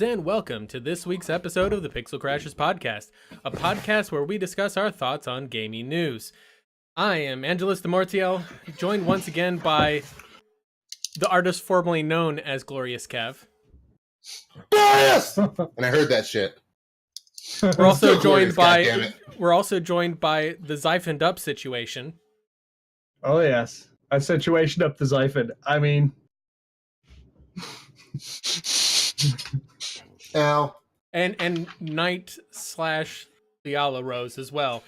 and welcome to this week's episode of the Pixel Crashers podcast, a podcast where we discuss our thoughts on gaming news. I am Angelus de Mortiel, joined once again by the artist formerly known as GloriousKev. Glorious! And I heard that shit. We're also joined by the Xaiphen up situation. Oh yes, a situation up the Xaiphen. I mean, Ow. And Night/Liala as well.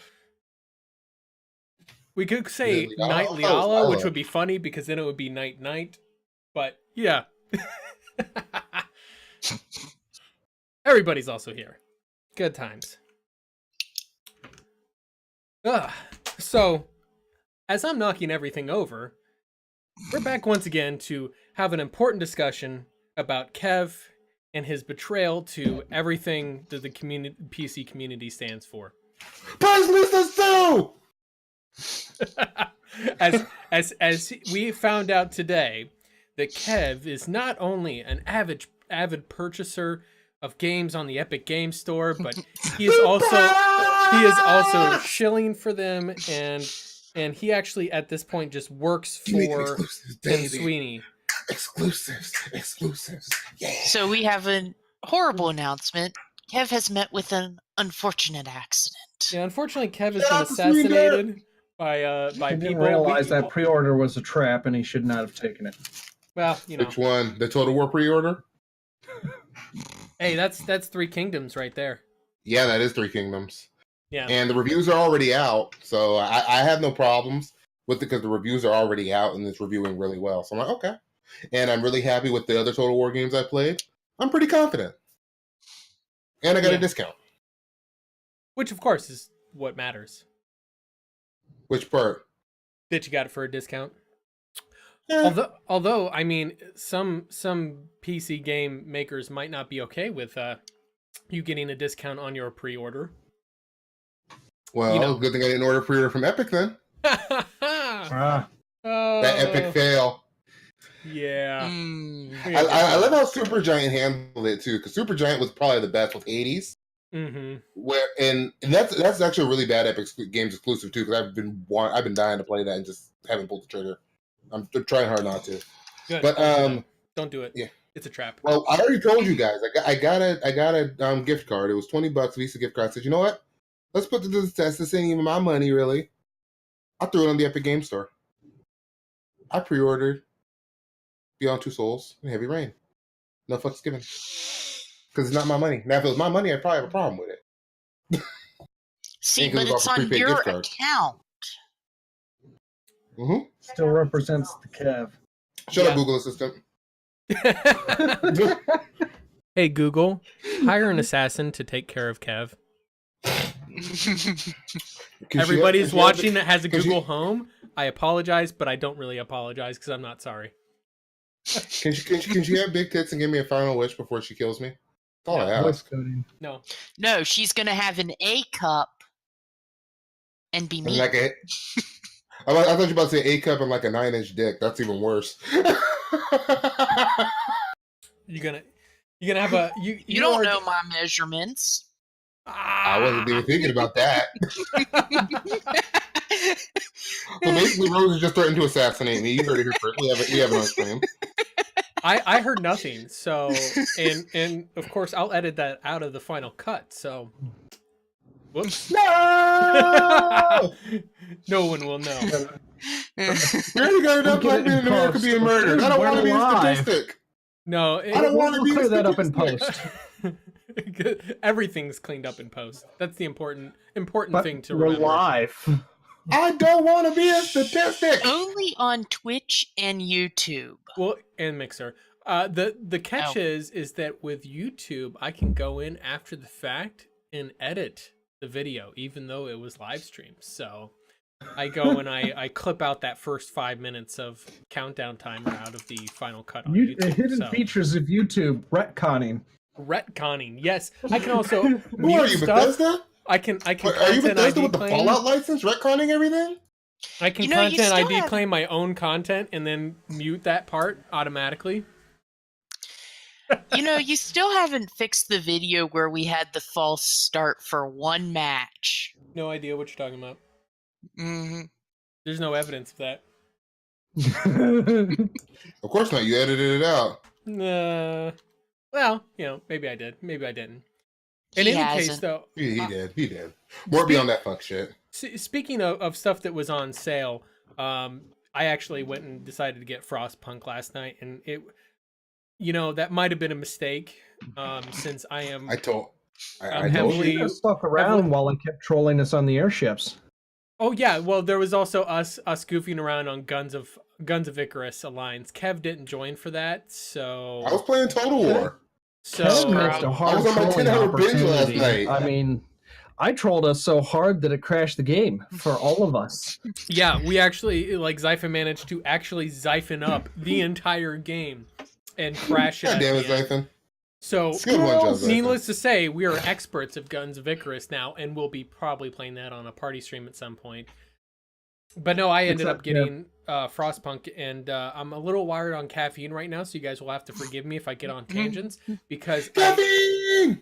We could say Night Liala, which would be funny because then it would be Night. But yeah. Everybody's also here. Good times. So, as I'm knocking everything over, we're back once again to have an important discussion about Kev and his betrayal to everything that the PC community stands for. Prize listers too! as we found out today, that Kev is not only an avid purchaser of games on the Epic Game Store, but he is also shilling for them, and he actually at this point just works for Tim Sweeney. Exclusives. Yeah. So we have a horrible announcement. Kev has met with an unfortunate accident. Yeah, unfortunately, Kev has been assassinated by he didn't people. realize that pre-order was a trap, and he should not have taken it. Well, you know. Which one? The Total War pre-order? Hey, that's Three Kingdoms right there. Yeah, that is Three Kingdoms. Yeah. And the reviews are already out, so I have no problems with it because the reviews are already out and it's reviewing really well. So I'm like, okay. And I'm really happy with the other Total War games I played. I'm pretty confident. And I got a discount. Which, of course, is what matters. Which part? That you got it for a discount. Yeah. Although, I mean, some PC game makers might not be okay with you getting a discount on your pre-order. Well, good thing I didn't order pre-order from Epic then. That epic fail. Yeah. I love how Supergiant handled it too, because Supergiant was probably the best with 80s. Mm-hmm. And that's actually a really bad Epic Games exclusive too, because I've been dying to play that and just haven't pulled the trigger. I'm trying hard not to. Good. But don't do it. Yeah, it's a trap. Well, I already told you guys. I got a gift card. It was $20 Visa gift card. I said, you know what? Let's put this to the test. This ain't even my money, really. I threw it on the Epic Game Store. I pre-ordered Beyond Two Souls and Heavy Rain. No fucks given. Because it's not my money. Now, if it was my money, I'd probably have a problem with it. See, but it's on your account. Mm-hmm. Still represents the Kev. Shut up, Google Assistant. Hey, Google, hire an assassin to take care of Kev. Everybody's watching that has a Google Home. I apologize, but I don't really apologize because I'm not sorry. Can she have big tits and give me a final wish before she kills me? That's all I ask. No, she's gonna have an A cup and be me. Like I thought you were about to say A cup and like a 9-inch dick. That's even worse. You're gonna have a you don't know my measurements. I wasn't even thinking about that. So basically, Rose is just threatened to assassinate me. You heard it here first. We have it on screen. I heard nothing. So and of course I'll edit that out of the final cut. So whoops. No! No one will know. We already got enough black men in America being murdered. I don't want to be a statistic. No, I don't want to be clear that up in post. Everything's cleaned up in post. That's the important thing to we're remember. Live. I don't want to be a statistic. Only on Twitch and YouTube. Well, and Mixer. The catch is that with YouTube, I can go in after the fact and edit the video, even though it was live streamed. So I go and I clip out that first 5 minutes of countdown timer out of the final cut on YouTube. The hidden features of YouTube Retconning, yes. I can also Who are you, Bethesda? I can. Are you Bethesda with the Fallout license, retconning everything? I can content ID claim my own content and then mute that part automatically. You still haven't fixed the video where we had the false start for one match. No idea what you're talking about. Mm-hmm. There's no evidence of that. Of course not. You edited it out. Well, maybe I did. Maybe I didn't. He In any hasn't. case, though, He did. He did. More beyond that fuck shit. speaking of stuff that was on sale, I actually went and decided to get Frostpunk last night, and it, that might have been a mistake, since I am. I told I'm you. heavily- You stuck around while I kept trolling us on the airships. Oh yeah, well there was also us goofing around on Guns of Icarus Alliance. Kev didn't join for that, so I was playing Total War. Kevin missed a hard I was on my trolling 10-hour binge last opportunity. night. I mean, I trolled us so hard that it crashed the game for all of us. Yeah, we actually, Xaiphen managed to actually Xaiphen up the entire game and crash it. God at damn the it, end. Xaiphen. So, Good one, John Xaiphen. needless to say, we are experts of Guns of Icarus now, and we'll be probably playing that on a party stream at some point. But no, I ended up getting Frostpunk, and I'm a little wired on caffeine right now, so you guys will have to forgive me if I get on tangents, because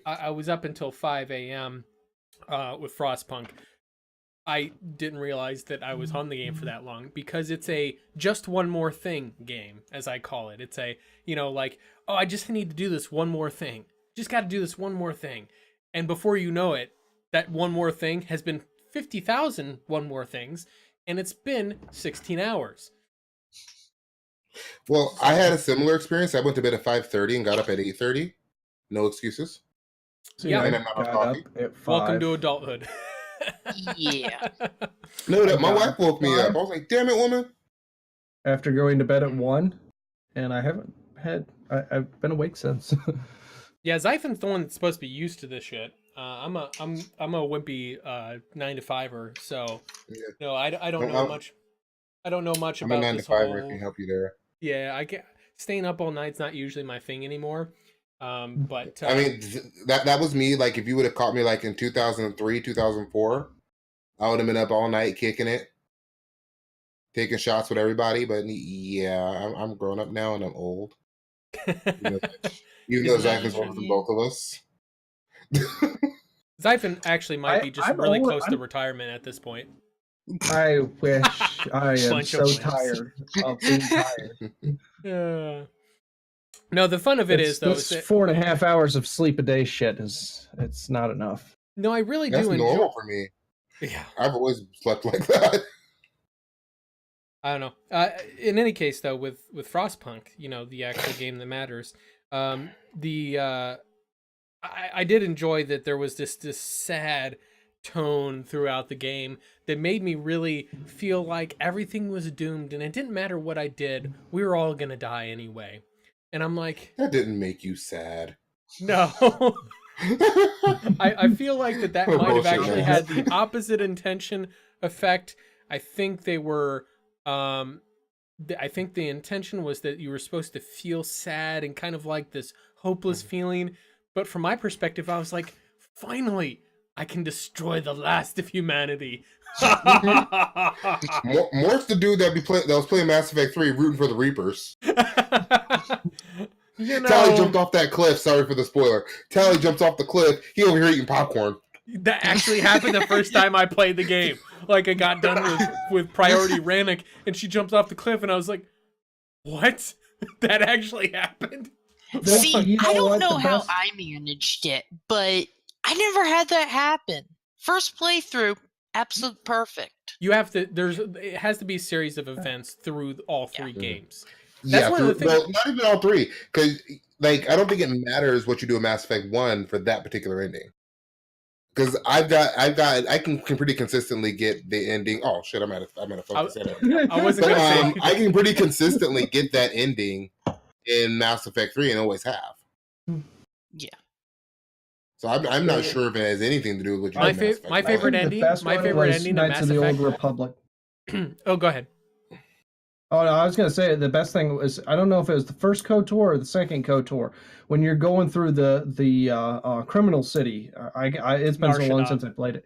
I was up until 5 a.m. With Frostpunk. I didn't realize that I was on the game for that long, because it's a just one more thing game, as I call it. It's a, I just need to do this one more thing. Just got to do this one more thing. And before you know it, that one more thing has been 50,000 one more things, and it's been 16 hours. Well, I had a similar experience. I went to bed at 5:30 and got up at 8:30. No excuses. So, Yeah. And I'm not coffee. Welcome to adulthood. Yeah. No, I my got wife woke me up. I was like, damn it, woman. After going to bed at 1, and I haven't had. I've been awake since. Yeah, Xaiphen's the one that's supposed to be used to this shit. I'm a wimpy 9 to 5er, so Yeah. no, I don't know much. I don't know much I'm a about 9 to this 5. whole. I can help you there. Yeah, I get staying up all night's not usually my thing anymore. But I mean, that was me. Like, if you would have caught me like in 2003, 2004, I would have been up all night kicking it, taking shots with everybody. But yeah, I'm grown up now and I'm old. Even though Xaiphen's older than both of us. Xaiphen actually might be just I'm really old- close to retirement at this point. I wish I am Bunch of so wimps. tired of being tired. No, the fun of it is though. This Is that, 4.5 hours of sleep a day shit it's not enough. no, I really That's do normal enjoy. for me. Yeah, I've always slept like that. I don't know. In any case, though, with Frostpunk, the actual game that matters, I did enjoy that there was this sad tone throughout the game that made me really feel like everything was doomed, and it didn't matter what I did, we were all gonna die anyway. And I'm like, That didn't make you sad. no. I feel like that Oh, might have bullshit, actually man. had the opposite intention effect. I think they were I think the intention was that you were supposed to feel sad and kind of like this hopeless feeling, but from my perspective I was like, finally I can destroy the last of humanity. Mort's the dude that was playing Mass Effect 3 rooting for the Reapers. Tally jumped off that cliff. Sorry for the spoiler. Tally jumps off the cliff. He over here eating popcorn. That actually happened the first time I played the game. Like, I got done with Priority Rannoch, and she jumps off the cliff, and I was like, what? That actually happened? See, You know I don't what, know the how best- I managed it, but I never had that happen. First playthrough, absolute perfect. You have to, it has to be a series of events through all three games. Yeah, one of the things- well, not even all three, because like I don't think it matters what you do in Mass Effect 1 for that particular ending. Because I can pretty consistently get the ending. Oh shit, I'm out of focus. I wasn't But, going to say. I can pretty consistently get that ending in Mass Effect 3 and always have. Yeah. So I'm not sure if it has anything to do with what you My do in Mass Effect my 1. favorite I think ending- the best my one favorite was ending of Knights Mass of the Old Effect- Republic. Oh, go ahead. Oh, no, I was going to say the best thing was, I don't know if it was the first KOTOR or the second KOTOR, when you're going through the criminal city. It's been so long Narshada. since I played it.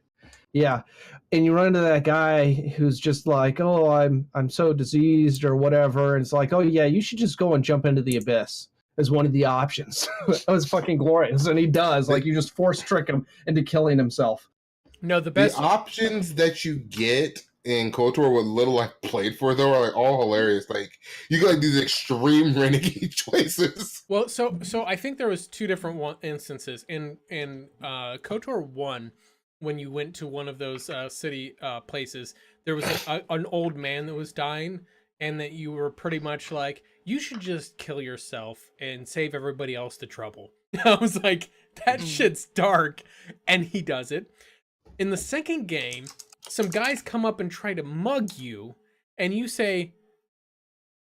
Yeah, and you run into that guy who's just like, "Oh, I'm so diseased or whatever," and it's like, "Oh yeah, you should just go and jump into the abyss." as one of the options. That was fucking glorious, and he does. Like, you just force trick him into killing himself. No, the The best options that you get in KOTOR, what little I played for, though, are like all hilarious. Like, you get like these extreme renegade choices. Well, so I think there was two different instances in KOTOR 1 when you went to one of those city places. There was an old man that was dying, and that you were pretty much like, you should just kill yourself and save everybody else the trouble. I was like, that shit's dark, and he does it. In the second game, some guys come up and try to mug you, and you say,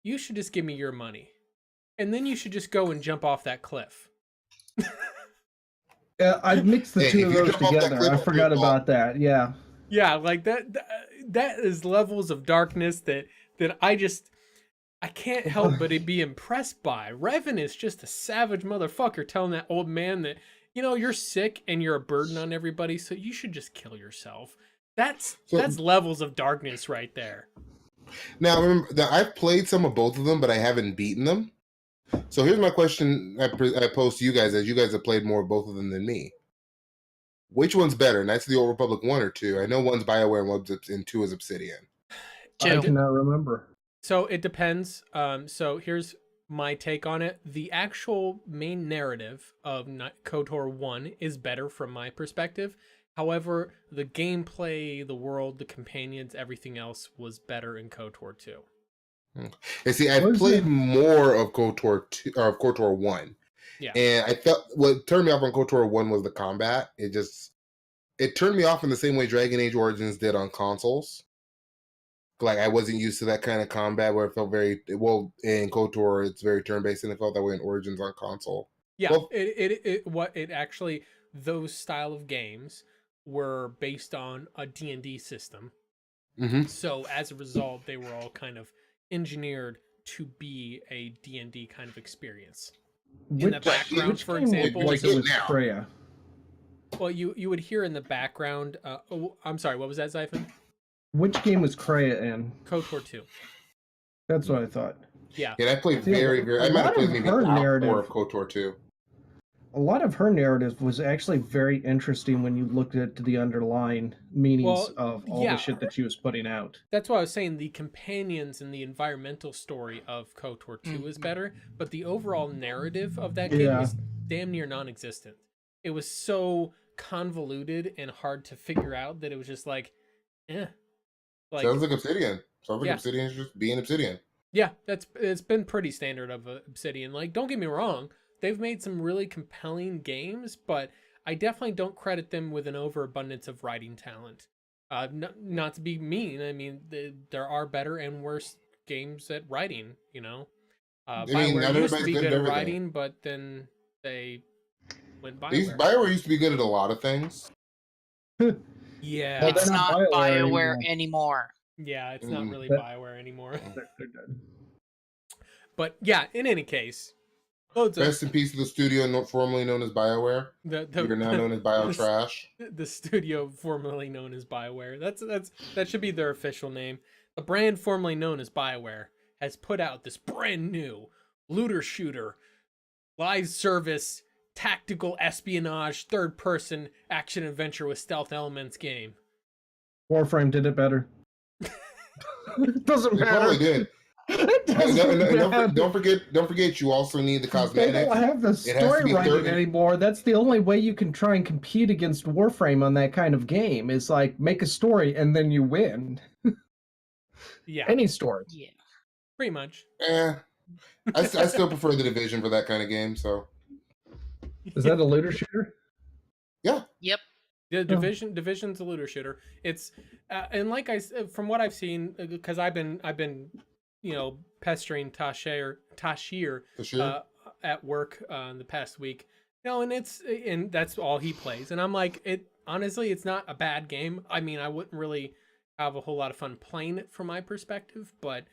you should just give me your money. And then you should just go and jump off that cliff. I've mixed the two of those together. I forgot about that. Yeah. Yeah, like that is levels of darkness that I can't help but be impressed by. Revan is just a savage motherfucker telling that old man that, you're sick and you're a burden on everybody, so you should just kill yourself. That's levels of darkness right there. Now, remember that I've played some of both of them, but I haven't beaten them. So here's my question I pose to you guys, as you guys have played more of both of them than me. Which one's better, Knights of the Old Republic 1 or 2? I know one's BioWare and 2 is Obsidian. 2. I cannot remember. So it depends. So here's my take on it. The actual main narrative of KOTOR 1 is better from my perspective. However, the gameplay, the world, the companions, everything else was better in KOTOR 2. And see, I've played more of KOTOR 2 or of KOTOR 1. Yeah. And I felt what turned me off on KOTOR 1 was the combat. It turned me off in the same way Dragon Age Origins did on consoles. Like, I wasn't used to that kind of combat where it felt very well in KOTOR. It's very turn-based, and it felt that way in Origins on console. Yeah, well, those style of games were based on a D&D system. Mm-hmm. So as a result, they were all kind of engineered to be a D&D kind of experience. In the background, for example, was it with Freya? Well, you would hear in the background. I'm sorry, what was that, Xaiphen? Which game was Kreia in? KOTOR 2. That's what I thought. Yeah. Yeah, I played very. I might have played maybe half more of KOTOR 2. A lot of her narrative was actually very interesting when you looked at the underlying meanings of all the shit that she was putting out. That's why I was saying the companions and the environmental story of KOTOR 2 is better, but the overall narrative of that game was damn near non-existent. It was so convoluted and hard to figure out that it was just like, eh. Like, sounds like Obsidian. Sounds like Obsidian is just being Obsidian. Yeah, it's been pretty standard of Obsidian. Like, don't get me wrong, they've made some really compelling games, but I definitely don't credit them with an overabundance of writing talent. Not to be mean, I mean, there are better and worse games at writing, BioWare used to be good at writing, but then they went BioWare. BioWare used to be good at a lot of things. Yeah. It's not BioWare anymore. Yeah, it's not really BioWare anymore. But yeah, in any case, rest in peace to the studio formerly known as BioWare. You're now known as BioTrash. The studio formerly known as BioWare. That should be their official name. The brand formerly known as BioWare has put out this brand new looter shooter, live service, tactical espionage, third-person action adventure with stealth elements game. Warframe did it better. It doesn't matter. Probably did. Don't forget. You also need the cosmetics. They don't have the story writing anymore. That's the only way you can try and compete against Warframe on that kind of game. Is like make a story and then you win. Yeah, any story. Yeah, pretty much. I still prefer the Division for that kind of game. So, is that a looter shooter? Yeah. Yep. The Division's a looter shooter. It's and like from what I've seen, because I've been pestering Tashir at work in the past week, and that's all he plays, and I'm like, honestly, it's not a bad game. I mean, I wouldn't really have a whole lot of fun playing it from my perspective, but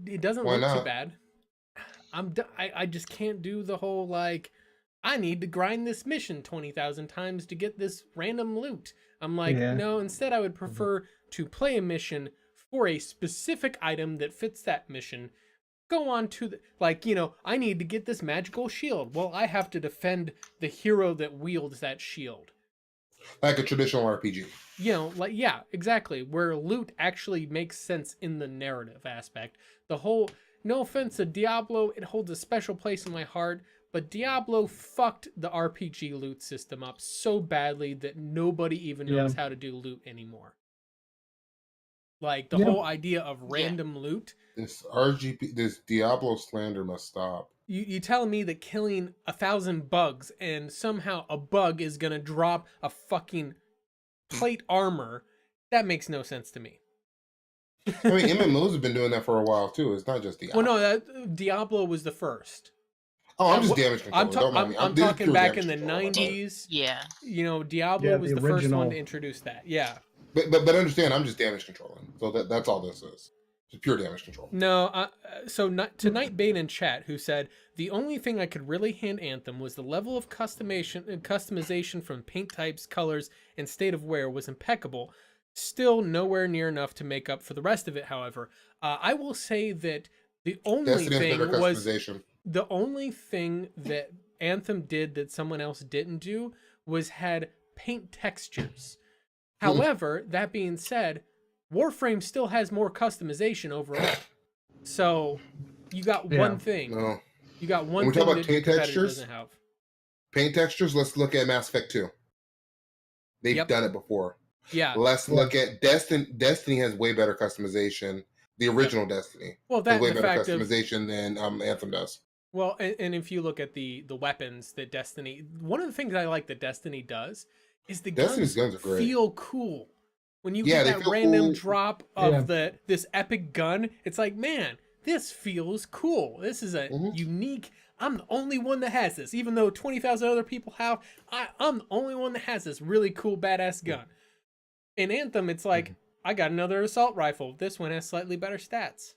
it doesn't look too bad. I just can't do the whole like, I need to grind this mission 20,000 times to get this random loot. I'm like, no, instead I would prefer to play a mission for a specific item that fits that mission, Go on to the, like, you know, I need to get this magical shield. Well, I have to defend the hero that wields that shield. Like a traditional RPG. You know, like, yeah, exactly. Where loot actually makes sense in the narrative aspect. The whole, no offense to Diablo, it holds a special place in my heart, but Diablo fucked the RPG loot system up so badly that nobody even knows how to do loot anymore. Like, the whole idea of random loot. This RGP, this Diablo slander must stop. You telling me that killing 1,000 bugs and somehow a bug is gonna drop a fucking plate armor, that makes no sense to me. I mean, MMOs have been doing that for a while too. It's not just Diablo. Well, no, Diablo was the first. Oh, I'm just damage control. I'm talking back in the 90s. Yeah. You know, Diablo was the first one to introduce that. Yeah. But understand, I'm just damage controlling. So that's all this is. Just pure damage control. No, so to Nightbane in chat, who said, the only thing I could really hand Anthem was the level of customization from paint types, colors, and state of wear was impeccable. Still nowhere near enough to make up for the rest of it, however. I will say that the only thing that Anthem did that someone else didn't do was had paint textures. However, that being said, Warframe still has more customization overall. So you got one thing. No. You got one thing that paint textures doesn't have. Paint textures, let's look at Mass Effect 2. They've done it before. Yeah. Let's look at Destiny. Destiny has way better customization. The original Destiny. Well, that has way better customization than Anthem does. Well, and if you look at the weapons that Destiny, one of the things I like that Destiny does is the guns are great. Feel cool. When you get that random drop of this epic gun, it's like, man, this feels cool. This is a unique. I'm the only one that has this, even though 20,000 other people have. I'm the only one that has this really cool badass gun. In Anthem, it's like, I got another assault rifle. This one has slightly better stats.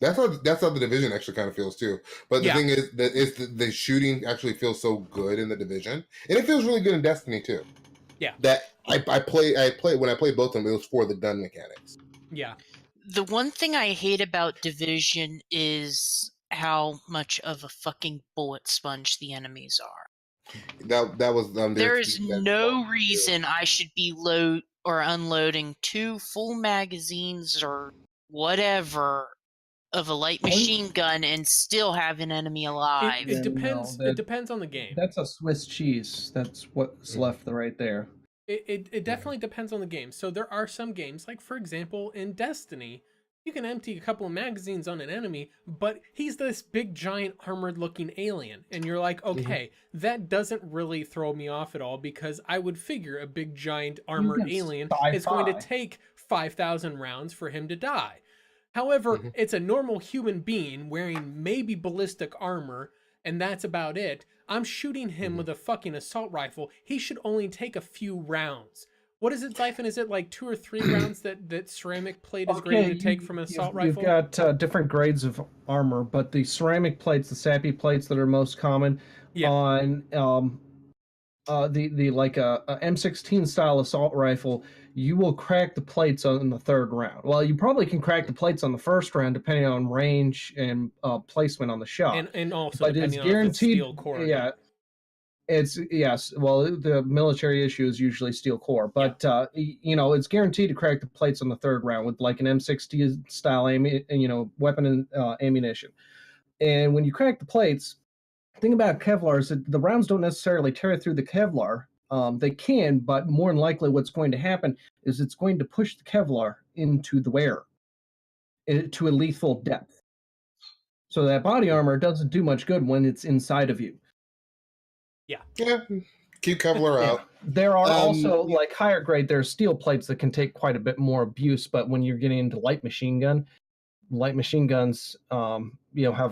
That's how the Division actually kind of feels too. But the thing is that the shooting actually feels so good in the Division, and it feels really good in Destiny too. Yeah. That I play when I play both of them, it was for the gun mechanics. Yeah. The one thing I hate about Division is how much of a fucking bullet sponge the enemies are. That was there is no reason I should be load or unloading 2 full magazines or whatever of a light machine gun and still have an enemy alive. It depends. It depends on the game. That's a Swiss cheese. That's what's left right there. It definitely depends on the game. So there are some games, like for example in Destiny, you can empty a couple of magazines on an enemy, but he's this big giant armored looking alien, and you're like, okay, that doesn't really throw me off at all, because I would figure a big giant armored alien is going to take 5,000 rounds for him to die. However, it's a normal human being wearing maybe ballistic armor, and that's about it. I'm shooting him with a fucking assault rifle. He should only take a few rounds. What is it, Xaiphen? Is it like 2 or 3 rounds that ceramic plate is graded to take from an assault rifle? You've got different grades of armor, but the ceramic plates, the sappy plates that are most common on the like a M16 style assault rifle, you will crack the plates on the 3rd round. Well, you probably can crack the plates on the 1st round depending on range and placement on the shot. And also depending on the steel core. Yeah. It's well, the military issue is usually steel core, but it's guaranteed to crack the plates on the 3rd round with like an M60 style weapon and ammunition. And when you crack the plates, the thing about Kevlar is that the rounds don't necessarily tear through the Kevlar. They can, but more than likely what's going to happen is it's going to push the Kevlar into the wearer to a lethal depth. So that body armor doesn't do much good when it's inside of you. Yeah, keep Kevlar out. There are also like higher grade. There's steel plates that can take quite a bit more abuse, but when you're getting into light machine guns, have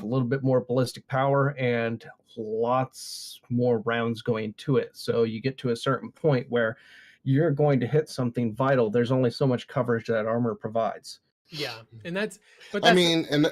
a little bit more ballistic power and lots more rounds going to it. So you get to a certain point where you're going to hit something vital. There's only so much coverage that armor provides. Yeah, and that's. I mean, and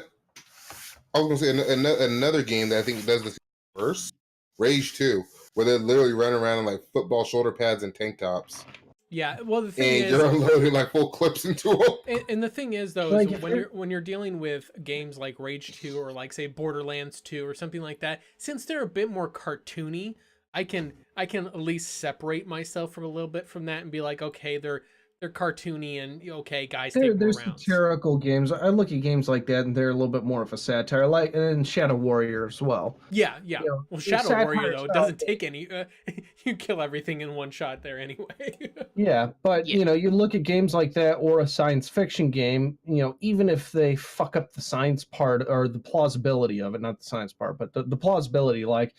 I was going to say another game that I think does this worse. Rage 2, where they're literally running around in like football shoulder pads and tank tops. Yeah. Well, the thing and is, you're unloading like full clips into them. and the thing is though, Like, is if when you're dealing with games like Rage 2 or like say Borderlands 2 or something like that, since they're a bit more cartoony, I can at least separate myself from a little bit from that and be like, okay, they're cartoony and okay, guys take more There's rounds. satirical games. I look at games like that, and they're a little bit more of a satire, like and Shadow Warrior as well. Yeah, yeah. You know, Well, the Shadow satire Warrior though, it style doesn't take any. You kill everything in one shot there anyway. Yeah, but Yeah. you look at games like that or a science fiction game, even if they fuck up the science part or the plausibility of it, not the science part, but the plausibility, like,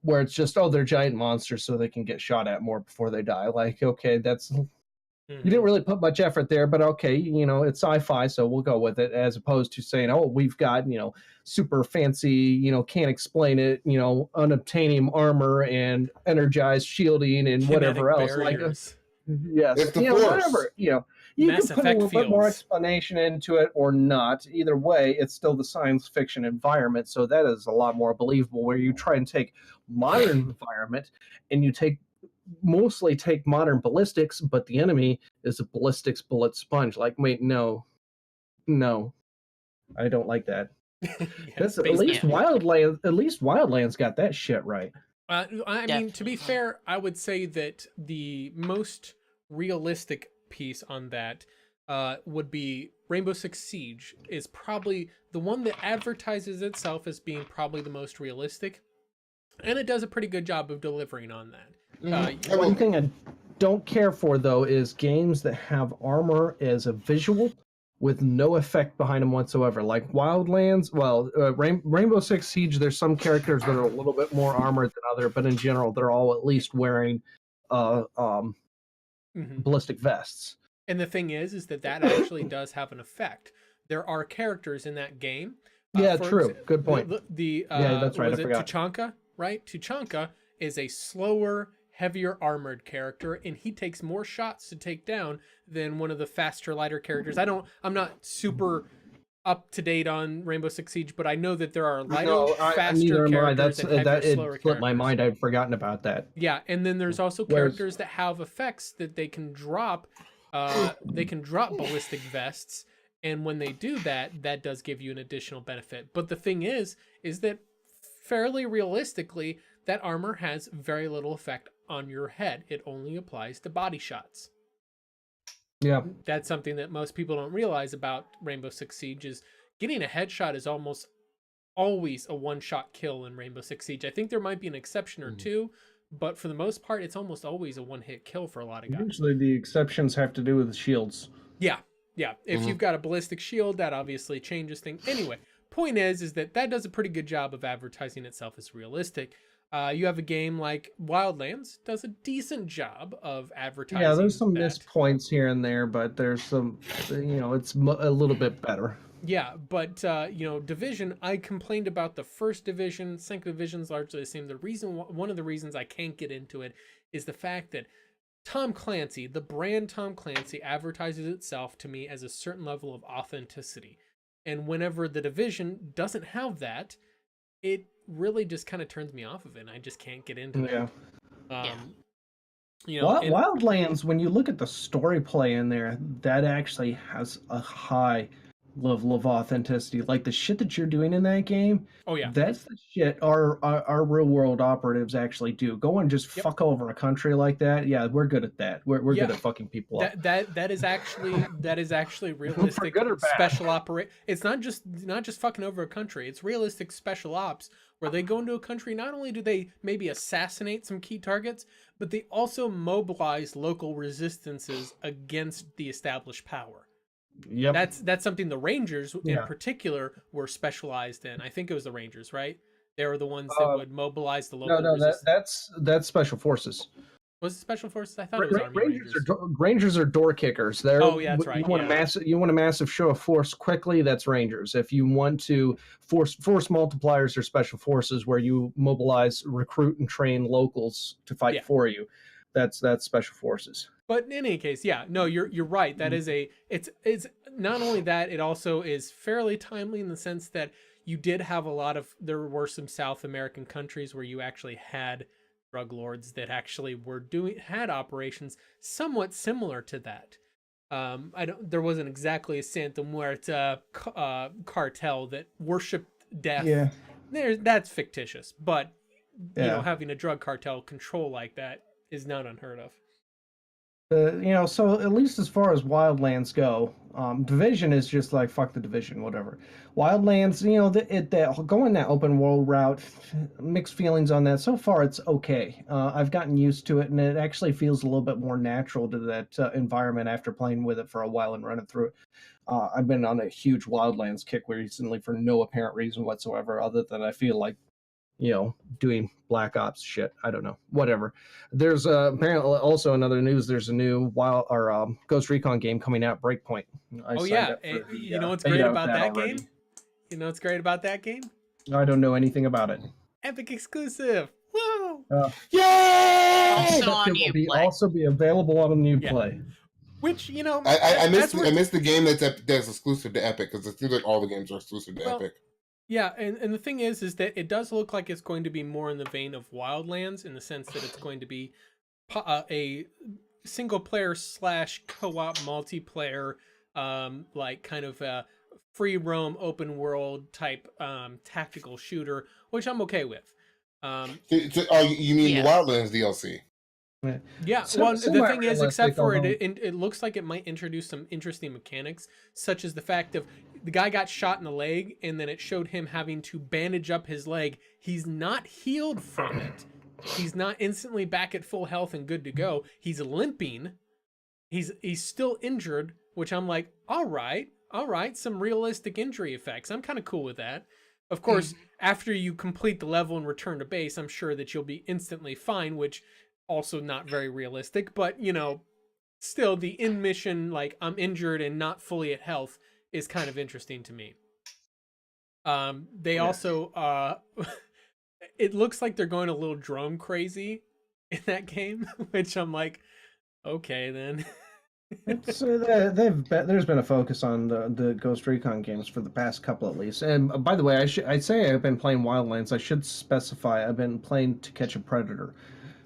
where it's just, oh, they're giant monsters so they can get shot at more before they die. Like, okay, that's you didn't really put much effort there, but okay, it's sci-fi, so we'll go with it, as opposed to saying, oh, we've got, super fancy, can't explain it, unobtainium armor and energized shielding and whatever else. Barriers. Yes, It's the Force. whatever, you Mass can put a Effect little bit more fields. explanation into it or not. Either way, it's still the science fiction environment, so that is a lot more believable. Where you try and take modern environment and you mostly take modern ballistics, but the enemy is a ballistics bullet sponge. Like, wait, no, I don't like that. Yeah, That's at space least camp. Wildlands got that shit right. I mean, to be fair, I would say that the most realistic piece on that would be Rainbow Six Siege is probably the one that advertises itself as being probably the most realistic, and it does a pretty good job of delivering on that. One thing I don't care for, though, is games that have armor as a visual with no effect behind them whatsoever. Like Wildlands, Rainbow Six Siege, there's some characters that are a little bit more armored than other, but in general, they're all at least wearing ballistic vests. And the thing is that actually does have an effect. There are characters in that game. Yeah, true. Good point. Yeah, that's right. Was I it forgot. Tuchanka? Right? Tuchanka is a slower, heavier armored character, and he takes more shots to take down than one of the faster, lighter characters. I'm not super up to date on Rainbow Six Siege, but I know that there are lighter, faster characters and heavier, slower it slipped characters. my mind. I'd forgotten about that. Yeah, and then there's also characters that have effects that they can drop. They can drop ballistic vests, and when they do that, that does give you an additional benefit. But the thing is that fairly realistically, that armor has very little effect on your head. It only applies to body shots. Yeah. That's something that most people don't realize about Rainbow Six Siege is getting a headshot is almost always a one-shot kill in Rainbow Six Siege. I think there might be an exception or two, but for the most part, it's almost always a one-hit kill for a lot of guys. Usually the exceptions have to do with the shields. Yeah. If you've got a ballistic shield, that obviously changes things. Anyway, point is that does a pretty good job of advertising itself as realistic. You have a game like Wildlands does a decent job of advertising. Yeah, there's some missed points here and there, but there's some, it's a little bit better. Yeah, but Division, I complained about the first Division. Second Division's largely the same. One of the reasons I can't get into it is the fact that Tom Clancy, the brand Tom Clancy, advertises itself to me as a certain level of authenticity. And whenever the Division doesn't have that, it really just kind of turns me off of it. And I just can't get into it. Wildlands, when you look at the story play in there, that actually has a high level of authenticity. Like the shit that you're doing in that game. Oh yeah, that's the shit our real world operatives actually do. Go and just fuck over a country like that. Yeah, we're good at that. We're good at fucking people up. That is actually realistic special operate. It's not just fucking over a country. It's realistic special ops where they go into a country. Not only do they maybe assassinate some key targets, but they also mobilize local resistances against the established power. Yep. That's something the Rangers in particular were specialized in. I think it was the Rangers, right? They were the ones that would mobilize the local resistance. That's Special Forces. Was it Special Forces? I thought it was Army Rangers. Rangers are door kickers. Yeah, that's right. You want a massive show of force quickly, that's Rangers. If you want to force multipliers or Special Forces where you mobilize, recruit, and train locals to fight for you, that's Special Forces. But in any case, you're right. That is it's not only that, it also is fairly timely in the sense that you did have there were some South American countries where you actually had drug lords that actually had operations somewhat similar to that. There wasn't exactly a Santa Muerta cartel that worshipped death. Yeah. That's fictitious, but Yeah. having a drug cartel control like that is not unheard of. So at least as far as Wildlands go, Division is just like fuck the Division, whatever. Wildlands, going that open world route, mixed feelings on that. So far, it's okay. I've gotten used to it, and it actually feels a little bit more natural to that environment after playing with it for a while and running through it. I've been on a huge Wildlands kick recently for no apparent reason whatsoever, other than I feel like doing Black Ops shit. I don't know. Whatever. There's apparently also another news. There's a new Ghost Recon game coming out, Breakpoint. You know what's great about that game? You know what's great about that game? I don't know anything about it. Epic exclusive. Woo! Yay! Also on It will Uplay. also be available on a Uplay. Which I missed the game that's exclusive to Epic, because it seems like all the games are exclusive to Epic. Yeah, and the thing is that it does look like it's going to be more in the vein of Wildlands, in the sense that it's going to be a single player / co-op multiplayer, like kind of a free roam open world type tactical shooter, which I'm okay with. You mean the Wildlands DLC? Yeah, well, the thing is, except for it looks like it might introduce some interesting mechanics, such as the fact of the guy got shot in the leg, and then it showed him having to bandage up his leg. He's not healed from it. He's not instantly back at full health and good to go. He's limping. He's still injured, which I'm like, all right, some realistic injury effects. I'm kind of cool with that. Of course, after you complete the level and return to base, I'm sure that you'll be instantly fine, which also not very realistic, but still the in mission, like I'm injured and not fully at health, is kind of interesting to me. They also it looks like they're going a little drone crazy in that game, which I'm like, okay then. There's been a focus on the Ghost Recon games for the past couple at least. And by the way, I'd say I've been playing Wildlands. I should specify I've been playing To Catch a Predator.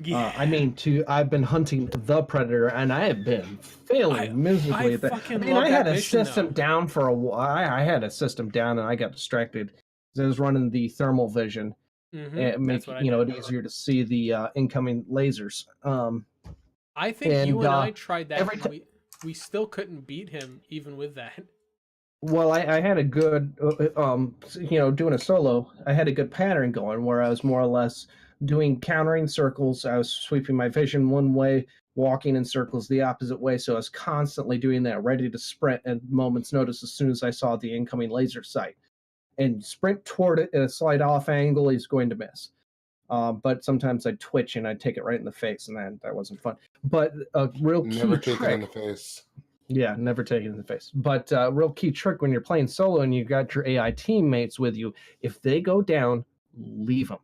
Yeah. I've been hunting the Predator, and I have been failing miserably at that. I had a system down for a while. I had a system down, and I got distracted because I was running the thermal vision. Mm-hmm. It makes it easier to see the incoming lasers. I think you and I tried that. We still couldn't beat him even with that. Well, I had a good, doing a solo. I had a good pattern going where I was more or less doing countering circles. I was sweeping my vision one way, walking in circles the opposite way. So I was constantly doing that, ready to sprint at moment's notice as soon as I saw the incoming laser sight. And sprint toward it at a slight off angle, he's going to miss. But sometimes I'd twitch and I'd take it right in the face, and that wasn't fun. But a real key never take trick, it in the face. Yeah, never take it in the face. But real key trick when you're playing solo and you got your AI teammates with you, if they go down, leave them.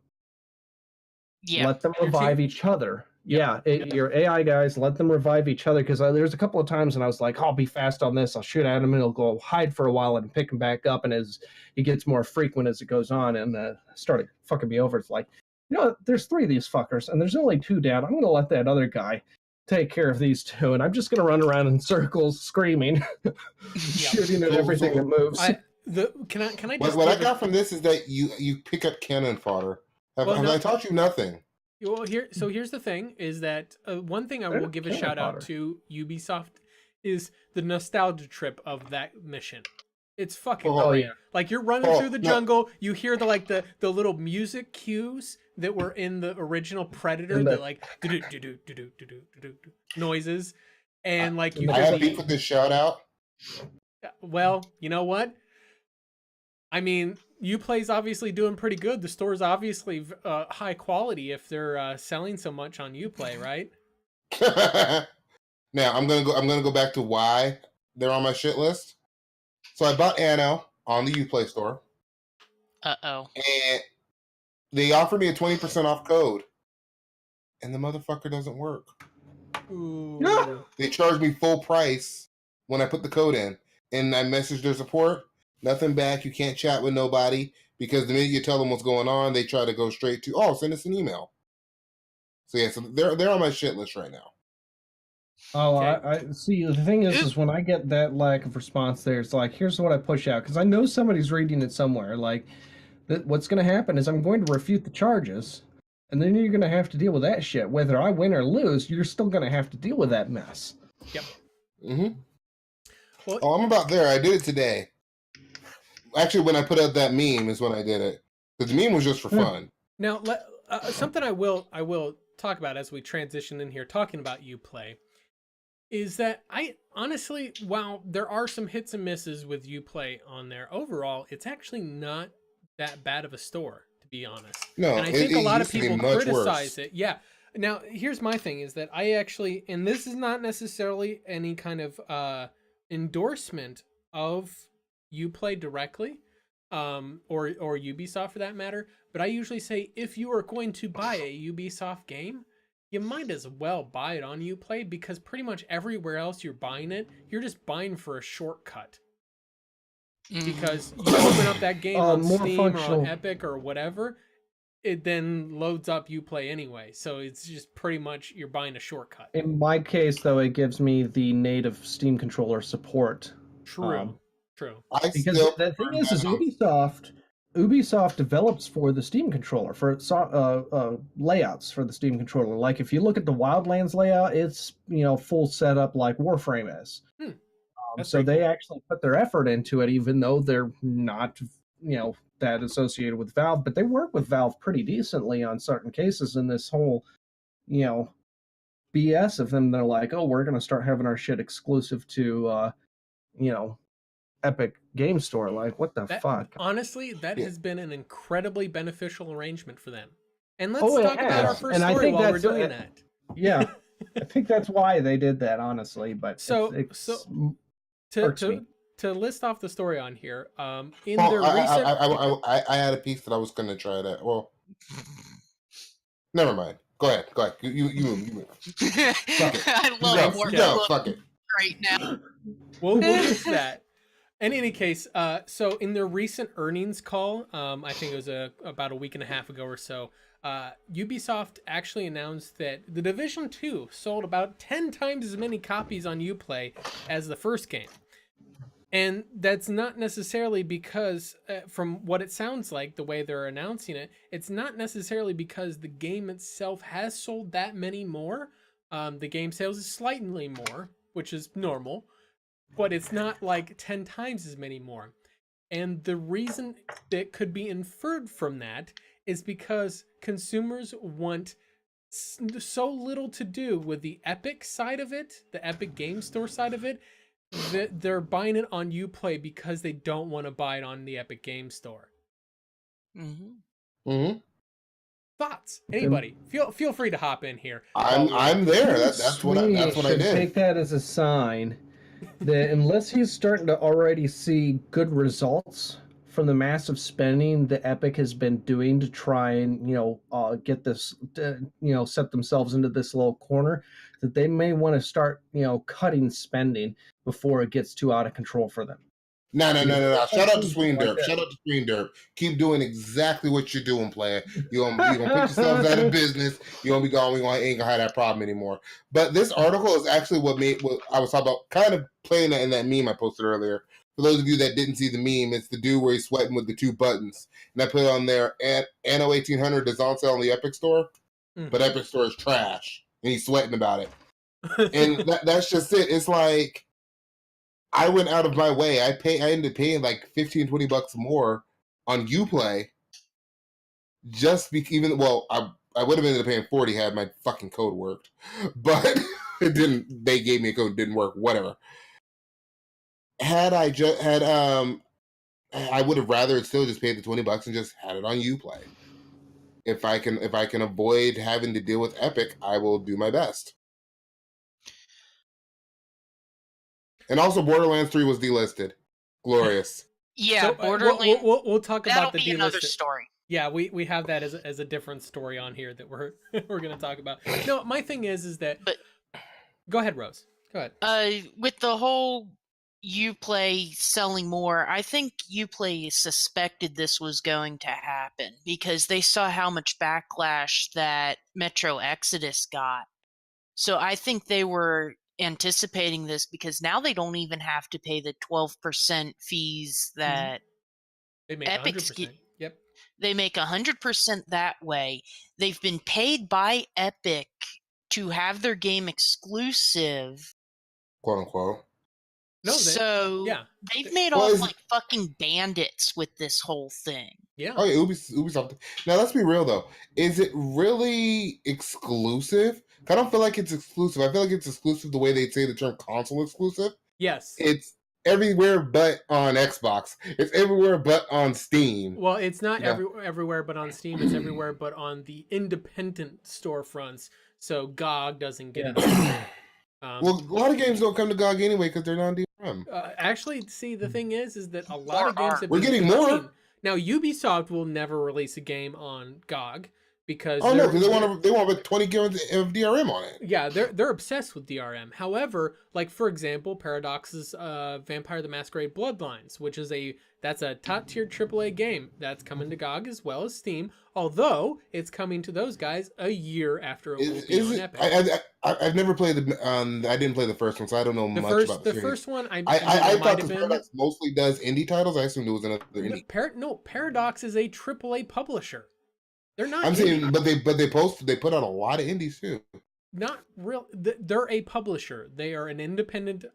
Yeah. Let them revive each other. Your AI guys, let them revive each other, because there's a couple of times when I was like, I'll be fast on this, I'll shoot at him, and he'll go hide for a while and pick him back up, and as he gets more frequent as it goes on, and started fucking me over. It's like, there's 3 of these fuckers, and there's only 2 down. I'm going to let that other guy take care of these 2, and I'm just going to run around in circles screaming, shooting at everything that moves. What I got from this is that you pick up cannon fodder. Have I taught you nothing? Well, here's the thing: is that one thing I will give a shout out to Ubisoft is the nostalgia trip of that mission. It's fucking great. Yeah. Like you're running through the jungle, you hear the little music cues that were in the original Predator, the like noises, and like you. I have beef with this shout out. Well, you know what? I mean, Uplay's obviously doing pretty good. The store's obviously high quality if they're selling so much on Uplay, right? Now I'm gonna go back to why they're on my shit list. So I bought Anno on the Uplay store. And they offered me a 20% off code, and the motherfucker doesn't work. Ooh. They charged me full price when I put the code in, and I messaged their support. Nothing back. You can't chat with nobody, because the minute you tell them what's going on, they try to go straight to, send us an email. So yeah, so they're on my shit list right now. Oh, Okay. I see. The thing is when I get that lack of response, there, it's like, here's what I push out because I know somebody's reading it somewhere. Like, what's going to happen is I'm going to refute the charges, and then you're going to have to deal with that shit. Whether I win or lose, you're still going to have to deal with that mess. Yep. Mm-hmm. Well, Oh, I'm about there. I did it today. Actually, when I put out that meme is when I did it. Because the meme was just for fun. now something I will talk about as we transition in here, talking about Uplay, is that I honestly, while there are some hits and misses with Uplay on there, overall, it's actually not that bad of a store, to be honest. No, and I think a lot of used to be people much criticize worse. it. Yeah. Now, here's my thing: is that I actually, and this is not necessarily any kind of endorsement of Uplay directly, or Ubisoft for that matter. But I usually say, if you are going to buy a Ubisoft game, you might as well buy it on Uplay, because pretty much everywhere else you're buying it, you're just buying for a shortcut. Because you open up that game on more Steam functional. or on Epic or whatever, it then loads up Uplay anyway. So it's just pretty much you're buying a shortcut. In my case, though, it gives me the native Steam controller support. True. Because still the thing is prefer Ubisoft develops for the Steam controller, for layouts for the Steam controller. Like if you look at the Wildlands layout, it's full setup like Warframe is. So they actually put their effort into it, even though they're not that associated with Valve, but they work with Valve pretty decently on certain cases. In this whole BS of them, they're like, oh, we're gonna start having our shit exclusive to Epic Game Store. Like, what the fuck? Honestly, that has been an incredibly beneficial arrangement for them. And let's Oh, talk about our first story while we're doing that. Yeah, I think that's why they did that, honestly. But to list off the story on here, in Oh, their recent, I had a piece that I was gonna try that. Well, never mind. Go ahead. You move. Fuck it. I love You go. Fuck it. right now. We'll get to that. In any case, so in their recent earnings call, I think it was about a week and a half ago or so, Ubisoft actually announced that The Division 2 sold about 10 times as many copies on Uplay as the first game. And that's not necessarily because, from what it sounds like, the way they're announcing it, it's not necessarily because the game itself has sold that many more. The game sales is slightly more, which is normal, but it's not like 10 times as many more. And the reason that could be inferred from that is because consumers want so little to do with the Epic side of it, the Epic Game Store side of it, that they're buying it on Uplay because they don't want to buy it on the Epic Game Store. Thoughts? Anybody? Feel free to hop in here. I'm there. That's what I did. Take that as a sign that unless he's starting to already see good results from the massive spending that Epic has been doing to try and get this set themselves into this little corner, that they may want to start cutting spending before it gets too out of control for them. No. Shout out to Screen Derp. Keep doing exactly what you're doing, player. You're gonna put yourselves out of business. You're gonna be gone. We ain't gonna have that problem anymore. But this article is actually what I was talking about, kind of playing that in that meme I posted earlier. For those of you that didn't see the meme, it's the dude where he's sweating with the two buttons. And I put it on there, Anno 1800 is on sale on the Epic Store, but Epic Store is trash. And he's sweating about it. And that's just it. It's like, I went out of my way. I ended up paying like $15-$20 more on Uplay. I would have ended up paying $40 had my fucking code worked, but it didn't. They gave me a code, didn't work. Whatever. Had I I would have rather still just paid the $20 and just had it on Uplay. If I can avoid having to deal with Epic, I will do my best. And also, Borderlands 3 was delisted. Glorious. Yeah, So, Borderlands. we'll talk about the That'll be another story. Yeah, we have that as a different story on here that we're going to talk about. No, my thing is that. But go ahead, Rose. Go ahead. With the whole Uplay selling more, I think Uplay suspected this was going to happen because they saw how much backlash that Metro Exodus got. So I think they were anticipating this because now they don't even have to pay the 12% fees that They make Epic's 100%. Yep. They make 100% that way. They've been paid by Epic to have their game exclusive. quote unquote. No, So yeah. they've made Well, off is- like fucking bandits with this whole thing. Yeah. Oh yeah, Ubisoft. Now let's be real though. Is it really exclusive? I don't feel like it's exclusive. I feel like it's exclusive the way they say the term console exclusive. Yes. It's everywhere but on Xbox. It's everywhere but on Steam. Well, it's not Yeah. everywhere but on Steam. It's everywhere but on the independent storefronts. So GOG doesn't get it. Well, a lot of games don't come to GOG anyway because they're not DRM. Actually, see, the thing is that a lot of games have We're been getting coming. more. Now, Ubisoft will never release a game on GOG because Oh no, because they want to put 20 gigs of DRM on it. Yeah, they're obsessed with DRM. However, like for example, Paradox's Vampire the Masquerade Bloodlines, which is that's a top tier AAA game that's coming to GOG as well as Steam. Although it's coming to those guys a year after it will be on Epic. I've never played the. I didn't play the first one, so I don't know much about the series. First one. I thought the Paradox mostly does indie titles. I assumed it was another indie. Paradox is a AAA publisher. They're not. I'm saying, but they put out a lot of indies too. Not real. They're a publisher. They are an independent,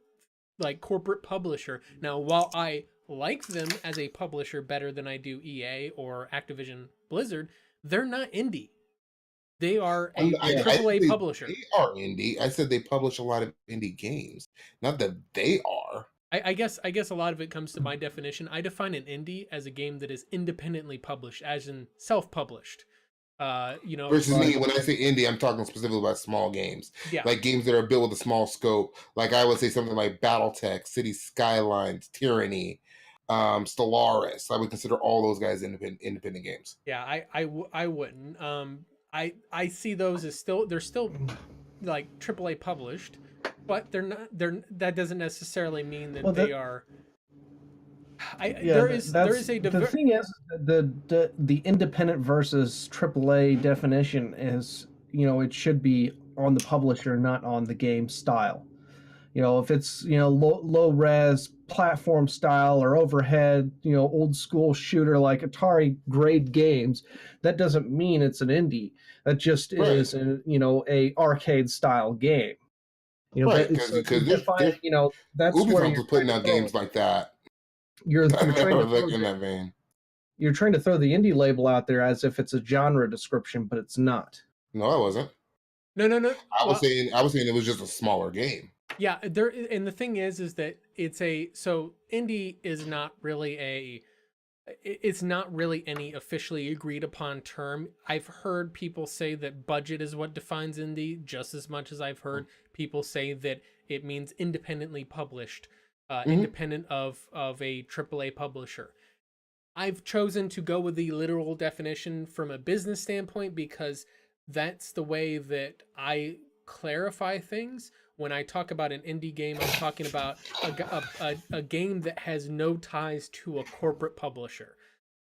like corporate publisher. Now, while I like them as a publisher better than I do EA or Activision Blizzard, they're not indie. They are a AAA publisher. They are indie. I said they publish a lot of indie games. Not that they are. I guess a lot of it comes to my definition. I define an indie as a game that is independently published, as in self-published. Versus me, when I say indie, I'm talking specifically about small games. Yeah. Like games that are built with a small scope. Like I would say something like BattleTech, City Skylines, Tyranny, Stellaris. I would consider all those guys independent games. Yeah, I wouldn't. I see those as they're still like AAA published, but that doesn't necessarily mean that they are. There is a the thing is the independent versus AAA definition is, it should be on the publisher, not on the game style. If it's low res platform style or overhead old school shooter like Atari grade games, that doesn't mean it's an indie. That just is a arcade style game. Right, because that's Ubisoft where was putting out games like that. You're trying in that vein. You're trying to throw the indie label out there as if it's a genre description, but it's not. No, I wasn't. No. I was saying it was just a smaller game. Yeah, and the thing is that indie is not really it's not really any officially agreed upon term. I've heard people say that budget is what defines indie just as much as I've heard people say that it means independently published, independent of a AAA publisher. I've chosen to go with the literal definition from a business standpoint because that's the way that I clarify things. When I talk about an indie game, I'm talking about a game that has no ties to a corporate publisher.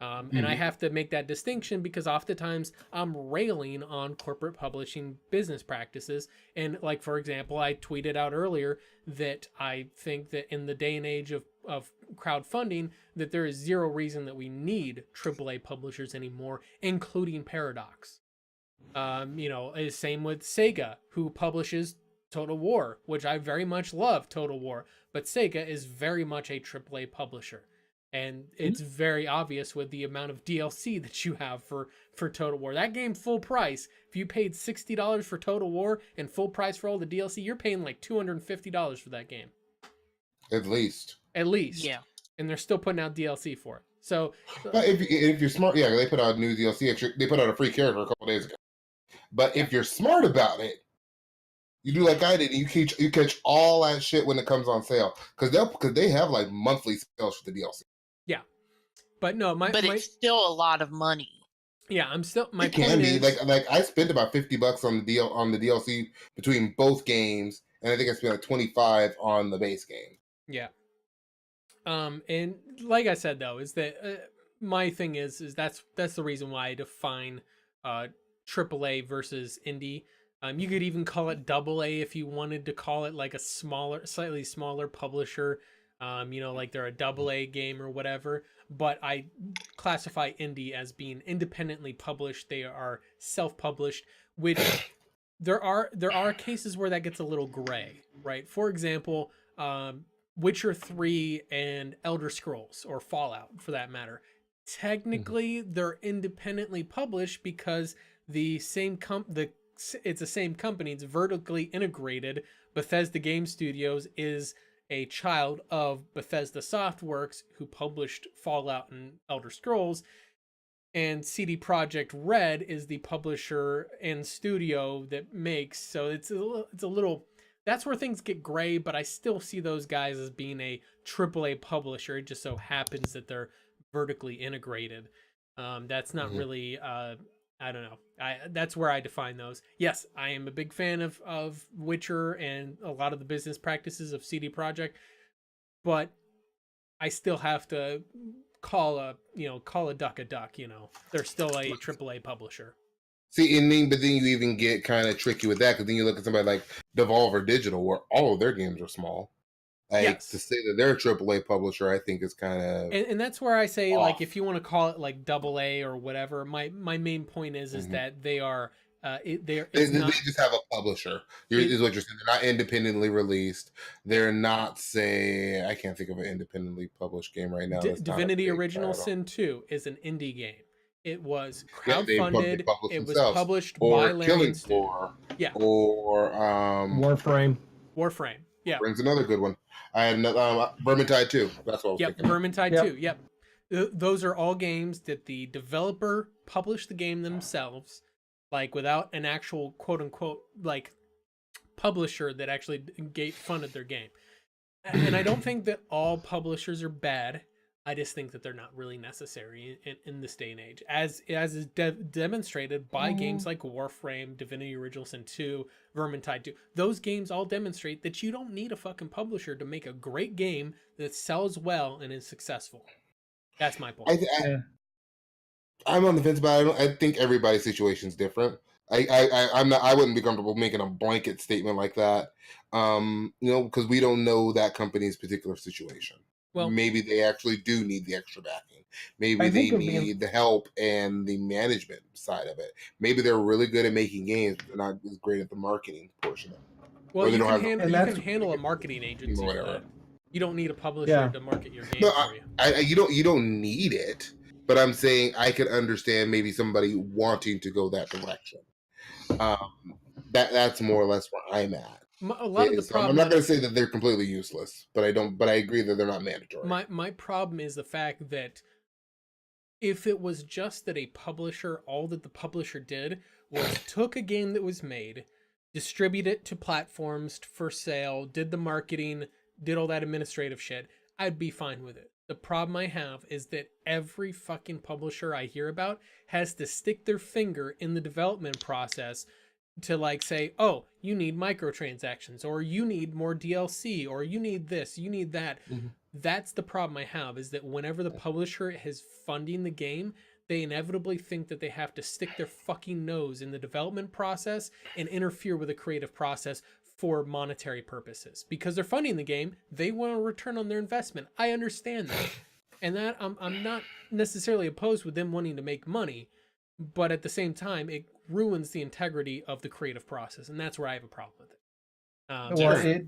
And I have to make that distinction because oftentimes I'm railing on corporate publishing business practices. And like, for example, I tweeted out earlier that I think that in the day and age of crowdfunding, that there is zero reason that we need AAA publishers anymore, including Paradox. Same with Sega, who publishes Total War, which I very much love Total War, but Sega is very much a AAA publisher. And it's very obvious with the amount of DLC that you have for Total War. That game full price, if you paid $60 for Total War and full price for all the DLC, you're paying like $250 for that game. At least. Yeah. And they're still putting out DLC for it. So, but if you're smart, they put out new DLC. They put out a free character a couple days ago. But if you're smart about it, you do like I did, and you catch all that shit when it comes on sale because they have like monthly sales for the DLC. Yeah, but no, it's still a lot of money. Yeah, I'm still my it can be like I spent about $50 on the DLC between both games, and I think I spent like $25 on the base game. Yeah, And like I said though, is that my thing is that's the reason why I define AAA versus indie. You could even call it double A if you wanted to call it like a slightly smaller publisher. Like they're a double A game or whatever. But I classify indie as being independently published. They are self-published, which there are cases where that gets a little gray, right? For example, Witcher 3 and Elder Scrolls or Fallout for that matter. Technically, they're independently published because it's the same company. It's vertically integrated. Bethesda Game Studios is a child of Bethesda Softworks, who published Fallout and Elder Scrolls, and CD Projekt Red is the publisher and studio that makes. So it's a little. That's where things get gray, but I still see those guys as being a AAA publisher. It just so happens that they're vertically integrated. That's not really. I don't know. That's where I define those. Yes, I am a big fan of Witcher and a lot of the business practices of CD Projekt, but I still have to call a duck a duck. They're still a AAA publisher. See, but then you even get kind of tricky with that because then you look at somebody like Devolver Digital, where all of their games are small. Like to say that they're a AAA publisher, I think is kind of and that's where I say off. Like if you want to call it like double A or whatever, my main point is that they are they just have a publisher. Is what you're saying. They're not independently released. They're not I can't think of an independently published game right now. Divinity Original Sin 2 is an indie game. It was crowdfunded. It was published by Larian Studios. Yeah. Or Warframe. Yeah. Brings another good one. I had Vermintide 2. That's what I was thinking. Vermintide 2. Yep. Those are all games that the developer published the game themselves, like without an actual quote unquote like publisher that actually funded their game. And I don't think that all publishers are bad. I just think that they're not really necessary in this day and age, as is demonstrated by games like Warframe, Divinity Original Sin 2, Vermintide 2. Those games all demonstrate that you don't need a fucking publisher to make a great game that sells well and is successful. That's my point. I'm on the fence, but I think everybody's situation is different. I wouldn't be comfortable making a blanket statement like that, because we don't know that company's particular situation. Well, maybe they actually do need the extra backing. Maybe they need the help and the management side of it. Maybe they're really good at making games, but they're not as great at the marketing portion of it. Well, you can handle a marketing agency. You don't need a publisher to market your game for you. You don't need it, but I'm saying I could understand maybe somebody wanting to go that direction. That's more or less where I'm at. A lot of the problem. I'm not going to say that they're completely useless, but I agree that they're not mandatory. My problem is the fact that if it was just that a publisher, all that the publisher did was took a game that was made, distribute it to platforms for sale, did the marketing, did all that administrative shit, I'd be fine with it. The problem I have is that every fucking publisher I hear about has to stick their finger in the development process to like say, oh, you need microtransactions, or you need more DLC, or you need this, you need that. That's the problem I have, is that whenever the publisher is funding the game, they inevitably think that they have to stick their fucking nose in the development process and interfere with the creative process for monetary purposes. Because they're funding the game, they want a return on their investment. I understand that. And that I'm not necessarily opposed with them wanting to make money, but at the same time, it ruins the integrity of the creative process, and that's where I have a problem with it.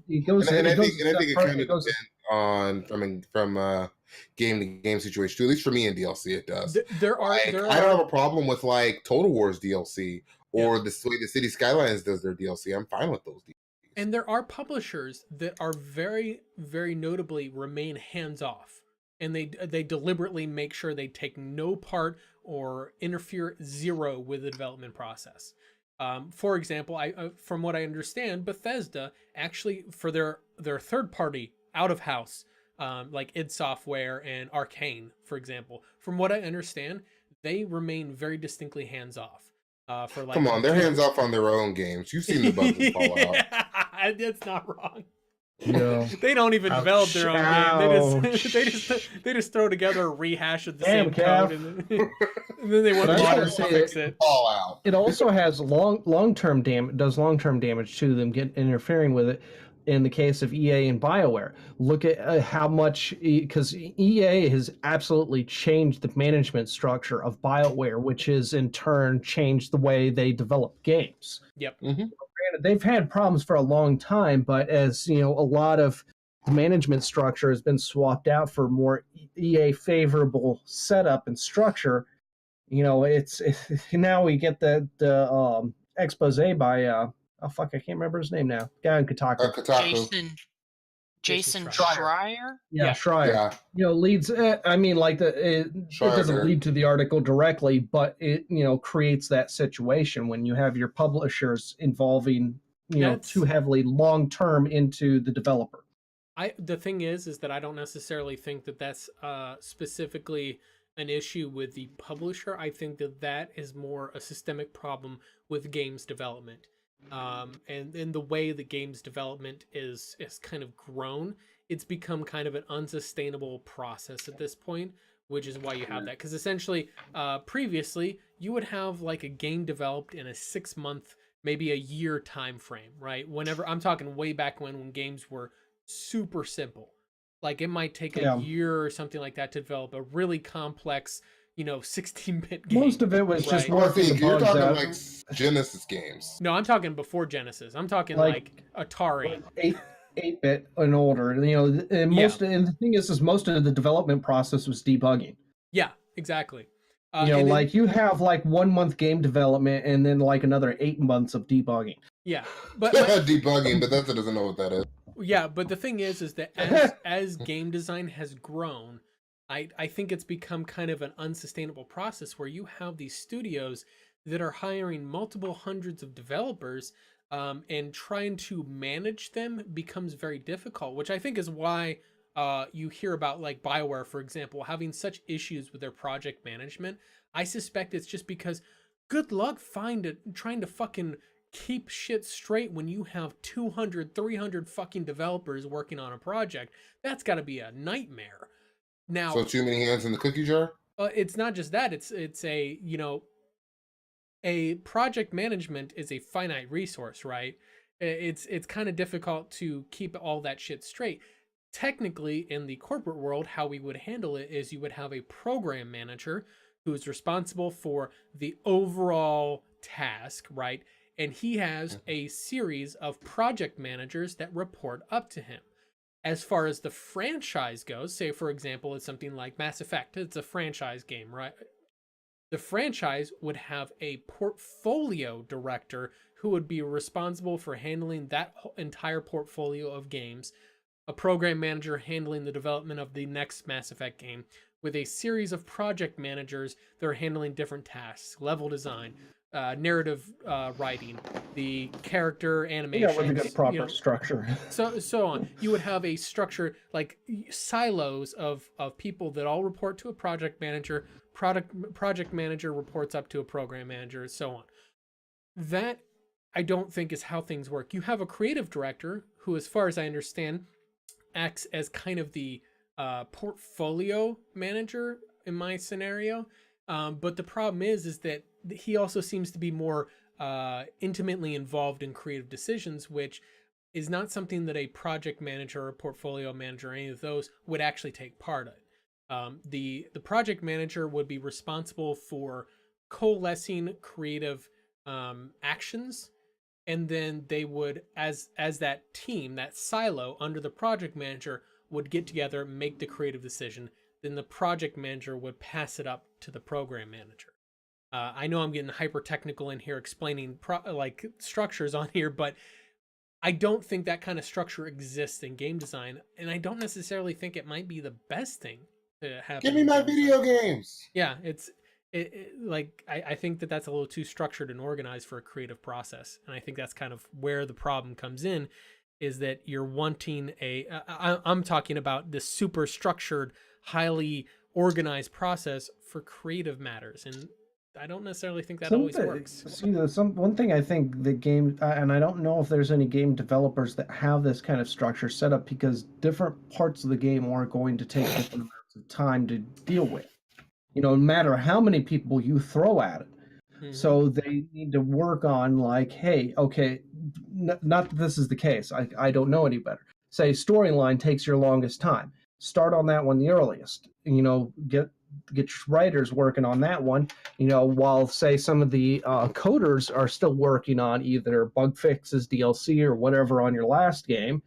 It goes. And I think it kind of depends on, from game to game situation too. At least for me in DLC, it does. I don't have a problem with like Total War's DLC or the way the City Skylines does their DLC. I'm fine with those DLCs. And there are publishers that are very, very notably remain hands off, and they deliberately make sure they take no part or interfere zero with the development process. For example, from what I understand, Bethesda actually, for their third party out of house, like id Software and Arcane, for example, from what I understand, they remain very distinctly hands off. Come on, they're hands off on their own games. You've seen the bugs in Fallout. That's not wrong. Yeah. They don't even develop their own game. They just throw together a rehash of the Damn, same code, and then they want But I modders gotta to say fix it. All out. It also has long-term damage to them, get interfering with it. In the case of EA and BioWare, look at how much, because EA has absolutely changed the management structure of BioWare, which has in turn changed the way they develop games. Yep. Mm-hmm. Granted, they've had problems for a long time, but as you know, a lot of the management structure has been swapped out for more EA favorable setup and structure. You know, it's now we get the expose by oh fuck, I can't remember his name now. Guy on Kotaku. Kotaku. Jason Schreier. Schreier? Yeah, Yeah. Schreier. Yeah. You know, leads. I mean, like it doesn't Schreier. lead to the article directly, but it creates that situation when you have your publishers involving too heavily long term into the developer. The thing is that I don't necessarily think that that's specifically an issue with the publisher. I think that is more a systemic problem with games development. And in the way the games development is kind of grown, it's become kind of an unsustainable process at this point, which is why you have that. Because essentially, previously, you would have like a game developed in a 6-month, maybe a year time frame, right? Whenever I'm talking way back when games were super simple. Like it might take a year or something like that to develop a really complex, 16-bit game. Most of it was just Well, working the you're bugs talking out. like Genesis games. No, I'm talking before Genesis. I'm talking like Atari. 8-bit and older. And and the thing is most of the development process was debugging. Yeah, exactly. You have like 1 month game development and then like another 8 months of debugging. Yeah, but debugging, but Bethesda doesn't know what that is. Yeah, but the thing is that as game design has grown, I think it's become kind of an unsustainable process where you have these studios that are hiring multiple hundreds of developers, and trying to manage them becomes very difficult, which I think is why you hear about like BioWare, for example, having such issues with their project management. I suspect it's just because good luck trying to fucking keep shit straight when you have 200, 300 fucking developers working on a project. That's got to be a nightmare. Now, so too many hands in the cookie jar? It's not just that. It's a, a project management is a finite resource, right? It's kind of difficult to keep all that shit straight. Technically, in the corporate world, how we would handle it is you would have a program manager who is responsible for the overall task, right? And he has a series of project managers that report up to him. As far as the franchise goes, say for example, it's something like Mass Effect. It's a franchise game, right? The franchise would have a portfolio director who would be responsible for handling that entire portfolio of games, a program manager handling the development of the next Mass Effect game, with a series of project managers that are handling different tasks, level design, narrative writing, the character animation. Yeah, with a good proper structure. So on. You would have a structure like silos of people that all report to a project manager. Project manager reports up to a program manager, so on. That I don't think is how things work. You have a creative director who, as far as I understand, acts as kind of the portfolio manager in my scenario. But the problem is that he also seems to be more intimately involved in creative decisions, which is not something that a project manager or a portfolio manager or any of those would actually take part in. The project manager would be responsible for coalescing creative actions, and then they would, as that team, that silo under the project manager, would get together, make the creative decision. Then the project manager would pass it up to the program manager. I know I'm getting hyper technical in here explaining structures on here, but I don't think that kind of structure exists in game design, and I don't necessarily think it might be the best thing to have. Give me my video games. Yeah, I think that's a little too structured and organized for a creative process, and I think that's kind of where the problem comes in, is that you're wanting I'm talking about this super structured, highly organized process for creative matters, and I don't necessarily think that always works. See, one thing I think the game, and I don't know if there's any game developers that have this kind of structure set up because different parts of the game are going to take different amounts of time to deal with. No matter how many people you throw at it. So they need to work on like, hey, okay, not that this is the case. I don't know any better. Say storyline takes your longest time. Start on that one the earliest. Get your writers working on that one. While say some of the coders are still working on either bug fixes, DLC, or whatever on your last game.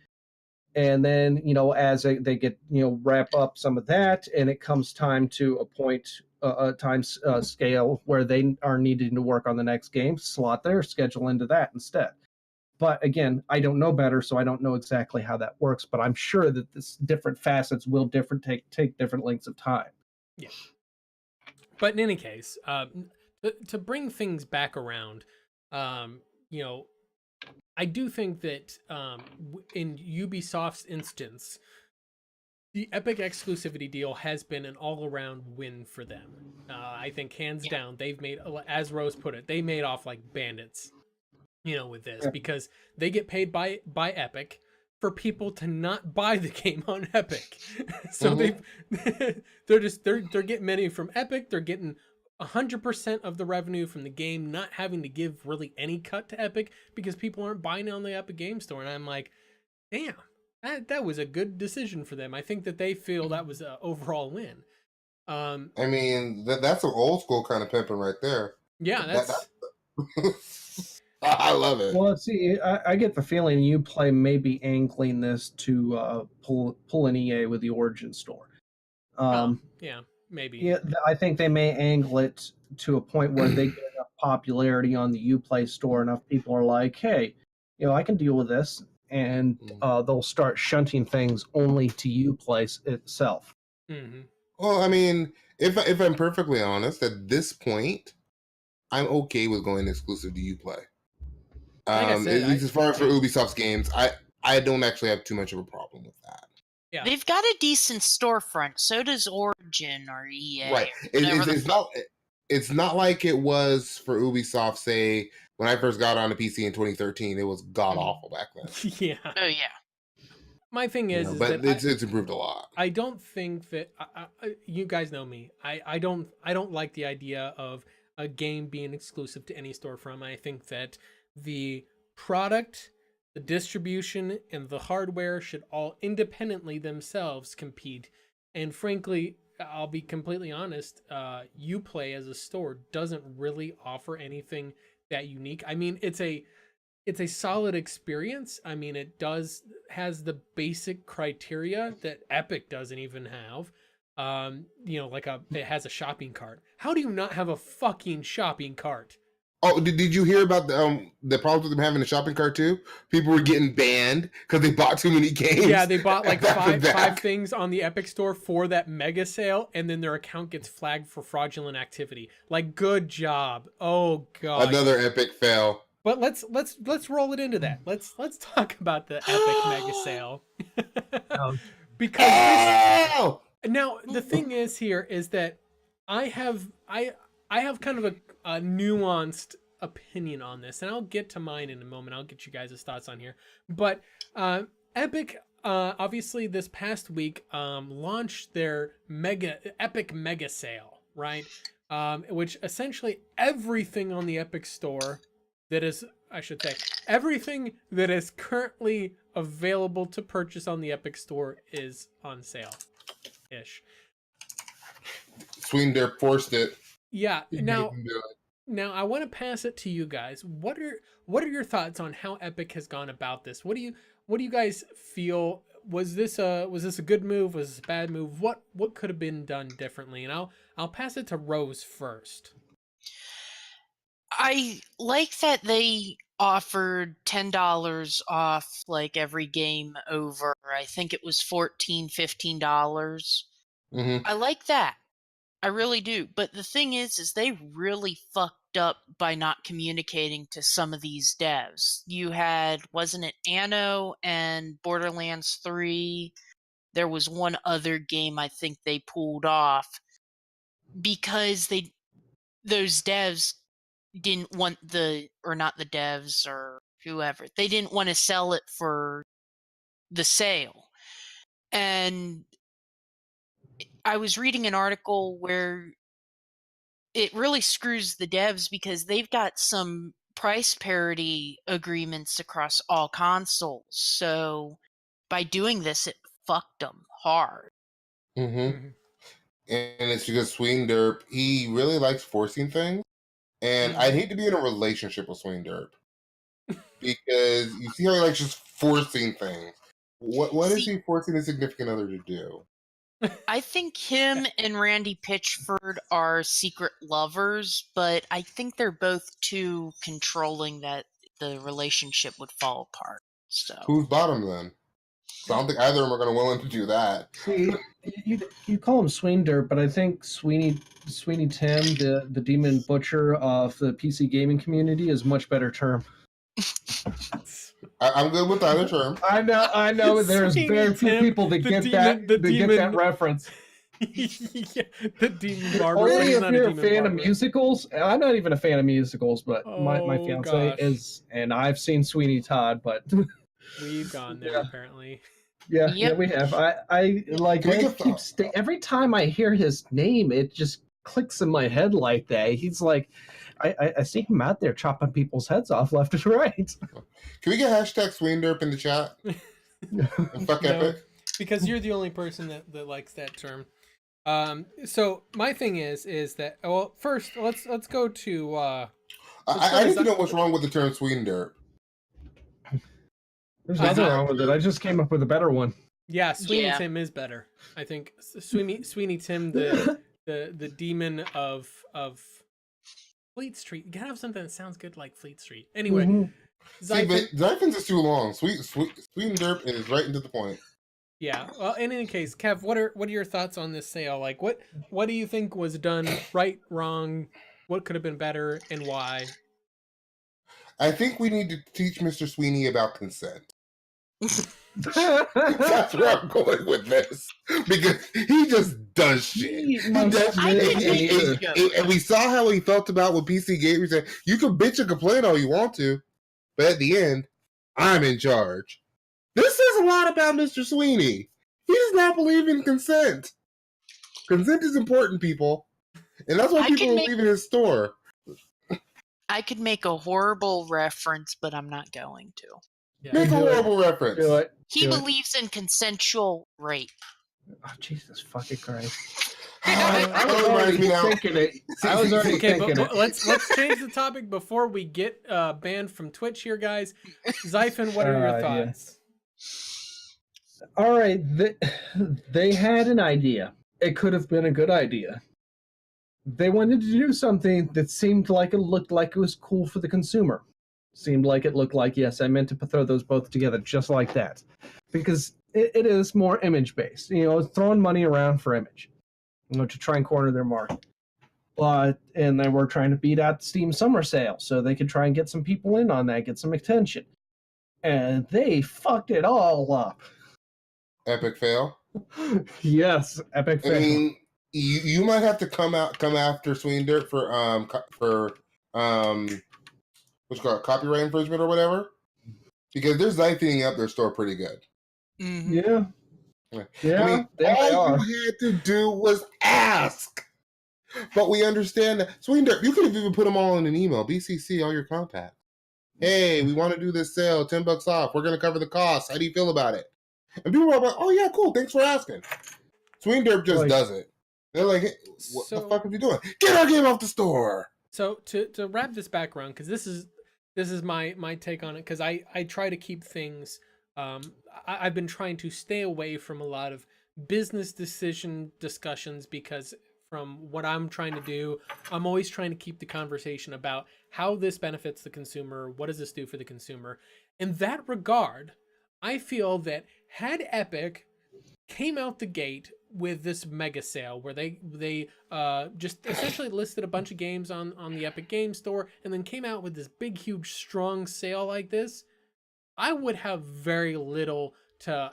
And then, as they get, wrap up some of that, and it comes time to a point, a time scale where they are needing to work on the next game, slot their schedule into that instead. But again, I don't know better, so I don't know exactly how that works. But I'm sure that this different facets will take different lengths of time. Yeah. But in any case, to bring things back around, I do think that in Ubisoft's instance, the Epic exclusivity deal has been an all-around win for them. I think hands down, they've made, as Rose put it, they made off like bandits, with this because they get paid by Epic for people to not buy the game on Epic. So they're getting money from Epic. They're getting 100% of the revenue from the game, not having to give really any cut to Epic because people aren't buying it on the Epic Game Store. And I'm like, damn, that was a good decision for them. I think that they feel that was an overall win. I mean, that's an old school kind of pimping right there. Yeah, that's. I love it. Well, see, I get the feeling Uplay may be angling this to pull an EA with the Origin Store. Yeah, maybe. Yeah, I think they may angle it to a point where they get enough popularity on the Uplay Store. Enough people are like, hey, I can deal with this. And they'll start shunting things only to Uplay itself. Mm-hmm. Well, I mean, if I'm perfectly honest, at this point, I'm okay with going exclusive to Uplay. At least as far as for Ubisoft's games, I don't actually have too much of a problem with that. Yeah. They've got a decent storefront. So does Origin or EA. Right. It's not like it was for Ubisoft, say, when I first got on a PC in 2013. It was god-awful back then. Yeah. Oh, yeah. My thing is but that it's improved a lot. I don't think that... you guys know me. I don't like the idea of a game being exclusive to any storefront. I think that the product, the distribution, and the hardware should all independently themselves compete. And frankly, I'll be completely honest, Uplay as a store doesn't really offer anything that unique. I mean, it's a solid experience. I mean, it has the basic criteria that Epic doesn't even have. It has a shopping cart. How do you not have a fucking shopping cart? Oh, did you hear about the problems with them having a shopping cart too? People were getting banned because they bought too many games. Yeah, they bought like five things on the Epic Store for that mega sale, and then their account gets flagged for fraudulent activity. Like, good job. Oh god. Another Epic fail. But let's roll it into that. Let's talk about the Epic mega sale. Because now the thing is here is that I have kind of a nuanced opinion on this, and I'll get to mine in a moment. I'll get you guys' thoughts on here. But Epic, obviously, this past week launched their Epic mega sale, right? Which essentially everything on the Epic Store that is, I should say, everything that is currently available to purchase on the Epic Store is on sale-ish. Sweden forced it. Yeah. Now I want to pass it to you guys. What are your thoughts on how Epic has gone about this? What do you guys feel? Was this a good move? Was this a bad move? What could have been done differently? And I'll pass it to Rose first. I like that they offered $10 off like every game over. I think it was $14, $15. Mm-hmm. I like that. I really do. But the thing is they really fucked up by not communicating to some of these devs. You had, wasn't it Anno and Borderlands 3? There was one other game I think they pulled off because those devs didn't want not the devs or whoever, they didn't want to sell it for the sale. And I was reading an article where it really screws the devs because they've got some price parity agreements across all consoles. So by doing this, it fucked them hard. And it's because Swing Derp, he really likes forcing things. And I'd hate to be in a relationship with Swing Derp. Because you see how he likes just forcing things. What is he forcing his significant other to do? I think him and Randy Pitchford are secret lovers, but I think they're both too controlling that the relationship would fall apart. So Who's bottom then? So I don't think either of them are going to willing to do that. See, you call him Sweender, but I think Sweeney Tim, the demon butcher of the PC gaming community, is a much better term. I'm good with either term. I know. There's very few people that get that reference. Yeah, the demon barber. Only if you're a fan of musicals. I'm not even a fan of musicals, but my fiance is, and I've seen Sweeney Todd, but we've gone there apparently. Yeah, we have. I like. Every time I hear his name, it just clicks in my head like that. He's like, I see him out there chopping people's heads off left and right. Can we get hashtag Sweenderp in the chat? Fuck Epic. Because you're the only person that likes that term. So my thing is that, well, first let's go to. I need to know what's wrong with the term Sweenderp. There's nothing wrong with it. I just came up with a better one. Yeah, Sweeney Tim is better. I think Sweeney Tim, the demon of Fleet Street. You gotta have something that sounds good like Fleet Street. Anyway, Xaiphen's is too long. Sweenderp is right into the point. Yeah. Well, in any case, Kev, what are your thoughts on this sale? Like, what do you think was done right, wrong? What could have been better, and why? I think we need to teach Mr. Sweeney about consent. That's where I'm going with this, because he just does shit. And we saw how he felt about what PC Gamer said. You can bitch and complain all you want to, but at the end, I'm in charge. This says a lot about Mr. Sweeney. He does not believe in consent. Consent is important, people, and that's why people are leaving his store. I could make a horrible reference, but I'm not going to. Yeah. Make a horrible reference. He believes in consensual rape. Oh, Jesus fucking Christ. I was already thinking it. Let's change the topic before we get banned from Twitch here, guys. Xaiphen, what are your thoughts? Yeah. All right. They had an idea. It could have been a good idea. They wanted to do something that seemed like it looked like it was cool for the consumer. Seemed like it looked like, yes, I meant to throw those both together just like that. Because it is more image-based. You know, throwing money around for image. You know, to try and corner their market. And they were trying to beat out Steam Summer Sale so they could try and get some people in on that, get some attention. And they fucked it all up. Epic fail? Yes, epic fail. I mean, you might have to come after Sweenderp for what's called copyright infringement or whatever, because they're Xaiphening up their store pretty good. Mm-hmm. Yeah. I mean, all you had to do was ask. But we understand that. Sweenderp, you could have even put them all in an email. BCC all your contacts. Hey, we want to do this sale, $10 off. We're going to cover the costs. How do you feel about it? And people are like, oh yeah, cool. Thanks for asking. Sweenderp just does it. They're like, hey, what the fuck are you doing? Get our game off the store. So to wrap this back around, because this is my take on it, because I try to keep things. I've been trying to stay away from a lot of business decision discussions, because from what I'm trying to do, I'm always trying to keep the conversation about how this benefits the consumer. What does this do for the consumer? In that regard, I feel that had Epic came out the gate with this mega sale where they just essentially listed a bunch of games on the Epic Game Store and then came out with this big, huge, strong sale like this, I would have very little to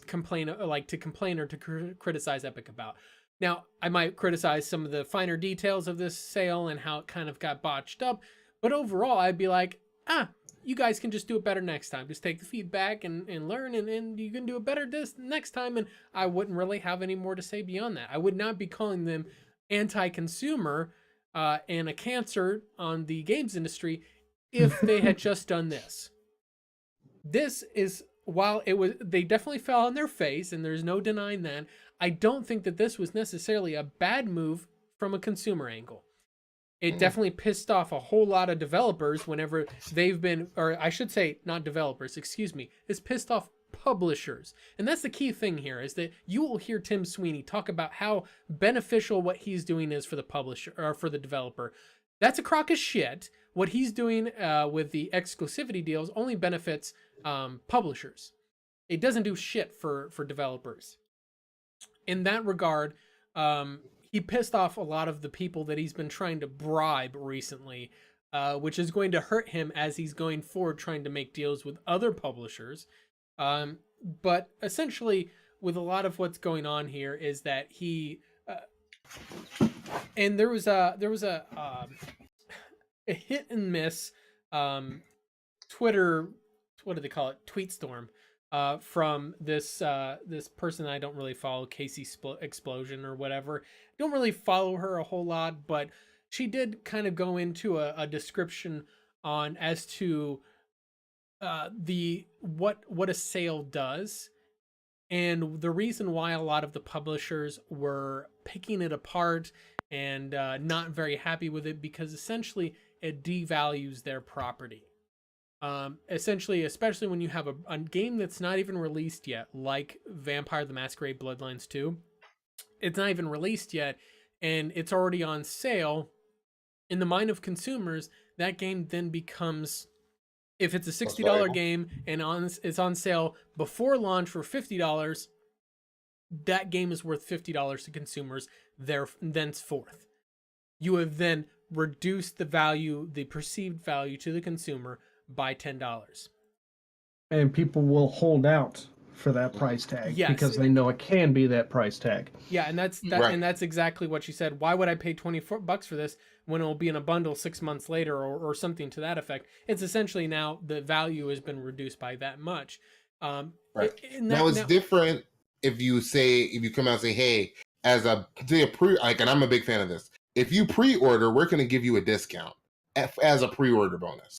complain or to criticize Epic about. Now, I might criticize some of the finer details of this sale and how it kind of got botched up, but overall, I'd be like, you guys can just do it better next time. Just take the feedback and learn, and you can do it better this next time. And I wouldn't really have any more to say beyond that. I would not be calling them anti-consumer and a cancer on the games industry if they had just done this. This is, while they definitely fell on their face, and there's no denying that, I don't think that this was necessarily a bad move from a consumer angle. It definitely pissed off a whole lot of developers whenever they've been, or I should say not developers, excuse me, it's pissed off publishers. And that's the key thing here, is that you will hear Tim Sweeney talk about how beneficial what he's doing is for the publisher or for the developer. That's a crock of shit. What he's doing with the exclusivity deals only benefits publishers. It doesn't do shit for developers. In that regard, he pissed off a lot of the people that he's been trying to bribe recently, which is going to hurt him as he's going forward trying to make deals with other publishers. But essentially, with a lot of what's going on here is that he, and there was a hit and miss Twitter, what do they call it, tweet storm. From this person I don't really follow, Casey Explosion or whatever. Don't really follow her a whole lot, but she did kind of go into a description on as to what a sale does, and the reason why a lot of the publishers were picking it apart and not very happy with it, because essentially it devalues their property. Essentially, especially when you have a game that's not even released yet, like Vampire the Masquerade Bloodlines 2. It's not even released yet, and it's already on sale. In the mind of consumers, that game then becomes, if it's a $60 game and it's on sale before launch for $50, that game is worth $50 to consumers thenceforth. You have then reduced the value, the perceived value to the consumer, by $10. And people will hold out for that price tag, yes, because they know it can be that price tag. Yeah, and that's exactly what she said. Why would I pay $20 for this when it will be in a bundle 6 months later, or something to that effect? It's essentially now the value has been reduced by that much. Now it's different if you come out and say, hey, as a and I'm a big fan of this. If you pre-order, we're going to give you a discount as a pre-order bonus.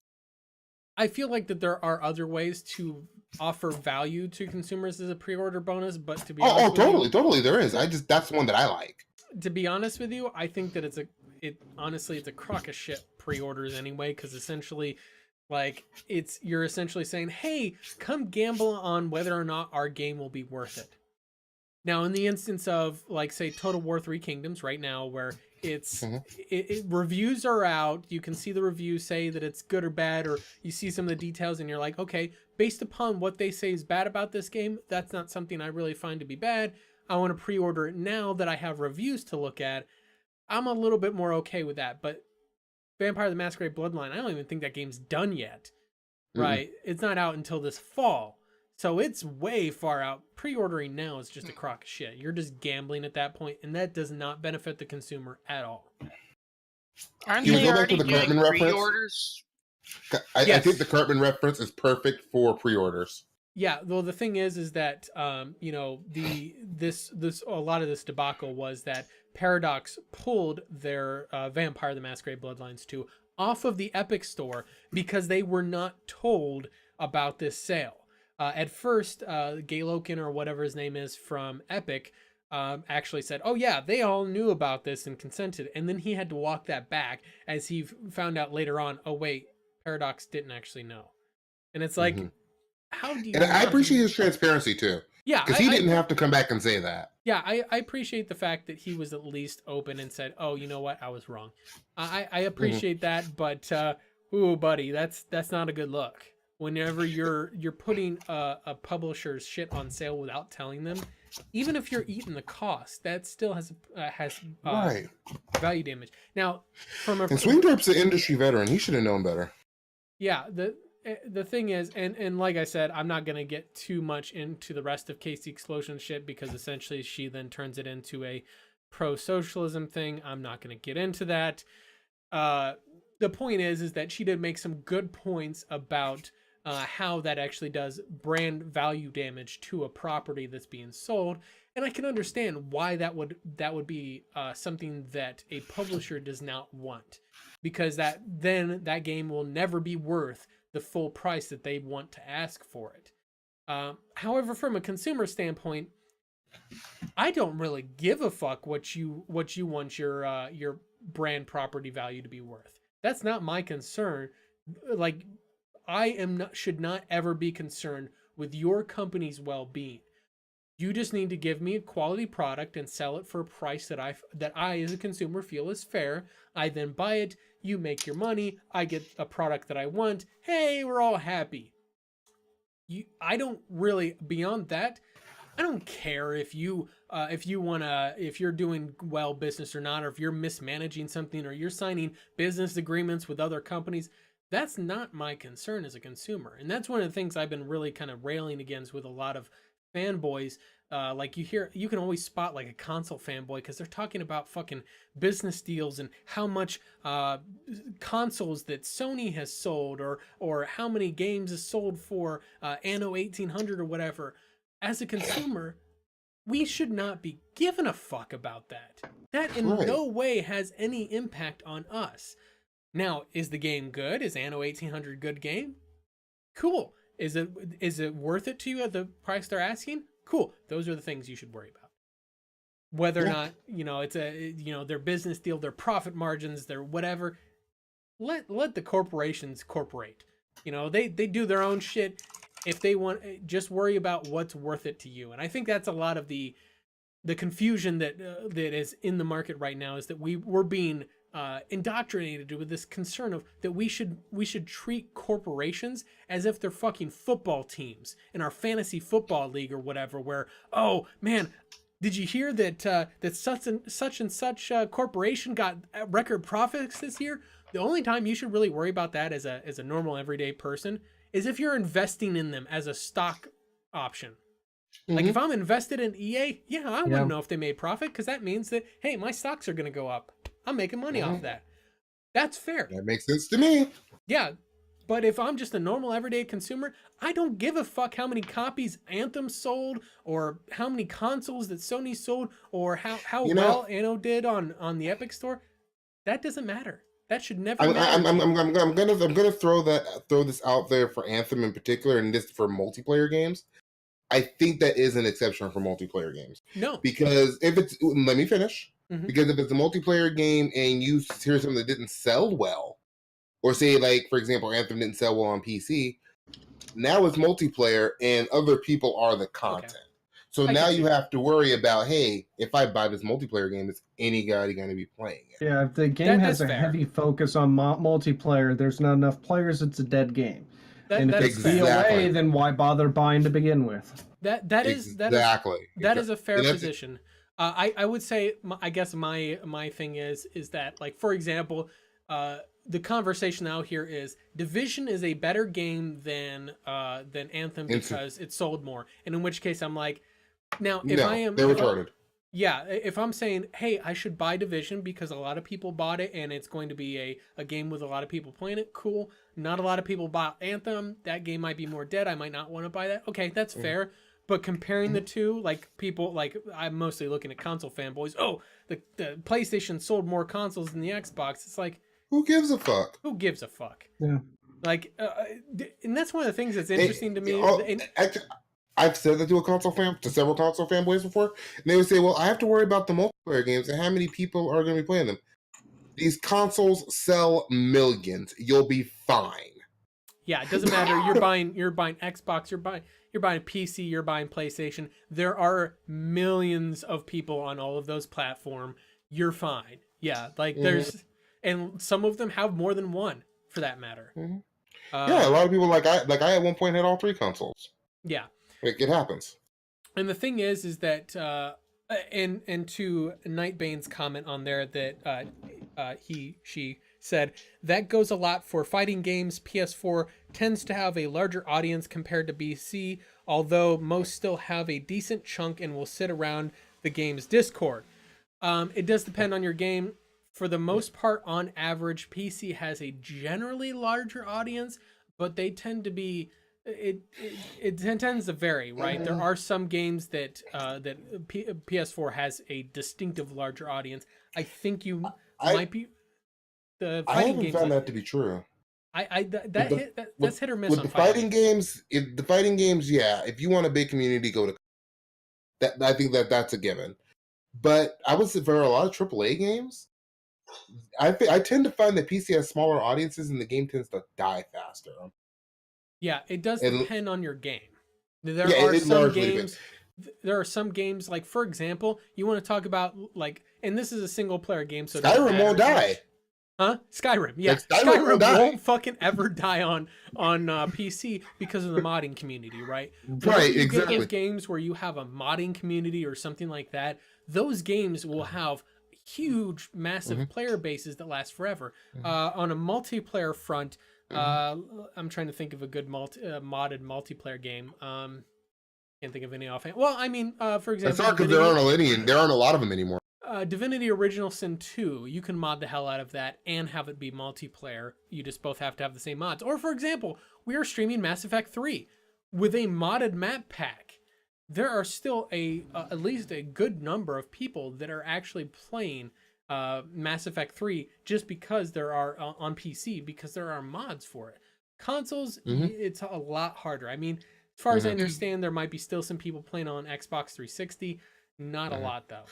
I feel like that there are other ways to offer value to consumers as a pre-order bonus, but to be honest totally there is. That's one that I like. To be honest with you, I think that it's a crock of shit pre-orders anyway, because essentially, like, you're essentially saying, hey, come gamble on whether or not our game will be worth it. Now, in the instance of, like, say, Total War 3 Kingdoms right now, where reviews are out, you can see the reviews say that it's good or bad, or you see some of the details and you're like, okay, based upon what they say is bad about this game, that's not something I really find to be bad. I want to pre-order it now that I have reviews to look at. I'm a little bit more okay with that. But Vampire the Masquerade Bloodline, I don't even think that game's done yet. Right? It's not out until this fall. So it's way far out. Pre-ordering now is just a crock of shit. You're just gambling at that point, and that does not benefit the consumer at all. Aren't they already doing pre-orders? I think the Cartman reference is perfect for pre-orders. Yeah, well, the thing is that a lot of this debacle was that Paradox pulled their Vampire the Masquerade Bloodlines 2 off of the Epic Store because they were not told about this sale. At first, Galokin, or whatever his name is from Epic, actually said, oh yeah, they all knew about this and consented. And then he had to walk that back as he found out later on, oh wait, Paradox didn't actually know. And it's like, how do you... And I appreciate his transparency too. Yeah. Because he didn't have to come back and say that. Yeah, I appreciate the fact that he was at least open and said, oh, you know what, I was wrong. I appreciate that, but, ooh, buddy, that's not a good look. Whenever you're putting a publisher's shit on sale without telling them, even if you're eating the cost, that still has value damage. Now, and Swingdorp's an industry veteran. He should have known better. Yeah, the thing is, and like I said, I'm not gonna get too much into the rest of Casey Explosion shit, because essentially she then turns it into a pro-socialism thing. I'm not going to get into that. The point is that she did make some good points about how that actually does brand value damage to a property that's being sold, and I can understand why that would be something that a publisher does not want, because that game will never be worth the full price that they want to ask for it. However, from a consumer standpoint, I don't really give a fuck what you want your brand property value to be worth. That's not my concern. Like, should not ever be concerned with your company's well-being. You just need to give me a quality product and sell it for a price that I as a consumer feel is fair. I then buy it, you make your money, I get a product that I want. Hey, we're all happy. I don't really, beyond that, I don't care if you're doing well business or not, or if you're mismanaging something, or you're signing business agreements with other companies. That's not my concern as a consumer. And that's one of the things I've been really kind of railing against with a lot of fanboys. Like you can always spot like a console fanboy because they're talking about fucking business deals and how much consoles that Sony has sold, or how many games is sold for Anno 1800 or whatever. As a consumer, we should not be giving a fuck about that. That in no way has any impact on us. Now, is the game good? Is Anno 1800 a good game? Cool. Is it worth it to you at the price they're asking? Cool. Those are the things you should worry about. Whether or not, it's their business deal, their profit margins, their whatever. Let the corporations corporate. They do their own shit. If they want, just worry about what's worth it to you. And I think that's a lot of the confusion that is in the market right now, is that we're being indoctrinated with this concern of that we should treat corporations as if they're fucking football teams in our fantasy football league or whatever, where, oh man, did you hear that such and such corporation got record profits this year? The only time you should really worry about that as a normal everyday person is if you're investing in them as a stock option. Mm-hmm. Like if I'm invested in EA, I wouldn't know if they made profit, because that means that, hey, my stocks are going to go up. I'm making money off that. That's fair. That makes sense to me. Yeah. But if I'm just a normal everyday consumer, I don't give a fuck how many copies Anthem sold, or how many consoles that Sony sold, or how well Anno did on the Epic Store. That doesn't matter. That should never matter. I'm gonna throw this out there for Anthem in particular, and this for multiplayer games. I think that is an exception for multiplayer games. No, because let me finish. Mm-hmm. Because if it's a multiplayer game and you hear something that didn't sell well, or say, like, for example, Anthem didn't sell well on PC, now it's multiplayer and other people are the content. Okay. So now you have to worry about, hey, if I buy this multiplayer game, is anybody going to be playing it? Yeah, if the game has a heavy focus on multiplayer, there's not enough players, it's a dead game. And if it's DOA, then why bother buying to begin with? That is a fair position. I would say, I guess my thing is that, like, for example, the conversation out here is Division is a better game than Anthem because it sold more. And in which case I'm like, now if they're retarded. If I'm saying, hey, I should buy Division because a lot of people bought it and it's going to be a game with a lot of people playing it, cool. Not a lot of people bought Anthem. That game might be more dead. I might not want to buy that. Okay, that's fair. But comparing the two, like, people, like, I'm mostly looking at console fanboys. Oh, the PlayStation sold more consoles than the Xbox. It's like, who gives a fuck? Who gives a fuck? Yeah. Like, and that's one of the things that's interesting to me. I've said that to several console fanboys before, and they would say, well, I have to worry about the multiplayer games and how many people are going to be playing them. These consoles sell millions. You'll be fine. Yeah, it doesn't matter. You're buying Xbox, you're buying PC, you're buying PlayStation. There are millions of people on all of those platforms. You're fine. Yeah, like there's, and some of them have more than one, for that matter. Mm-hmm. A lot of people I at one point had all three consoles. Yeah. It happens. And the thing is that and to Nightbane's comment on there that she said that goes a lot for fighting games. PS4 tends to have a larger audience compared to PC, although most still have a decent chunk and will sit around the game's Discord. It does depend on your game. For the most part, on average, PC has a generally larger audience, but they tend to be it tends to vary, right? There are some games that PS4 has a distinctive larger audience. I think you might be the I fighting haven't games. found that to be true. That's hit or miss with on the fighting games. The fighting games, yeah. If you want a big community, go to that. I think that's a given. But I would say for a lot of AAA games, I tend to find that PC has smaller audiences and the game tends to die faster. Yeah, it does And- depend on your game. There Yeah, are it some largely games. There are some games, like for example, you want to talk about like, and this is a single player game, so it doesn't Skyrim matter won't as die. much. Huh? Skyrim, yeah. Like, Skyrim won't die. won't fucking ever die on PC because of the modding community, right? But Right, if you get exactly. those games where you have a modding community or something like that, those games will have huge, massive player bases that last forever. On a multiplayer front, I'm trying to think of a good modded multiplayer game. Can't think of any offhand. Well, I mean, for example, It's hard because there aren't a lot of them anymore. Divinity Original Sin 2, you can mod the hell out of that and have it be multiplayer. You just both have to have the same mods. Or, for example, we are streaming Mass Effect 3 with a modded map pack. There are still at least a good number of people that are actually playing Mass Effect 3 just because there are on PC, because there are mods for it. Consoles, it's a lot harder. I mean, as far as I understand, there might be still some people playing on Xbox 360. Not a lot, though.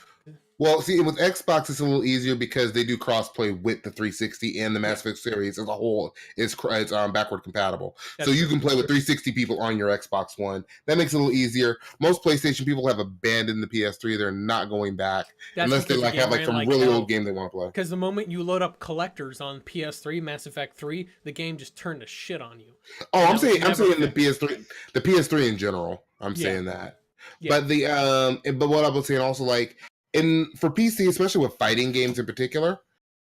Well, see, with Xbox, it's a little easier because they do crossplay with the 360 and the Mass Effect series as a whole. It's backward compatible, so you can play with 360 people on your Xbox One. That makes it a little easier. Most PlayStation people have abandoned the PS3; they're not going back unless they have some really old game they want to play. Because the moment you load up collectors on PS3, Mass Effect 3, the game just turned to shit on you. Oh, I'm saying the PS3 in general. I'm saying that. Yeah. But what I was saying also, like, for PC, especially with fighting games in particular,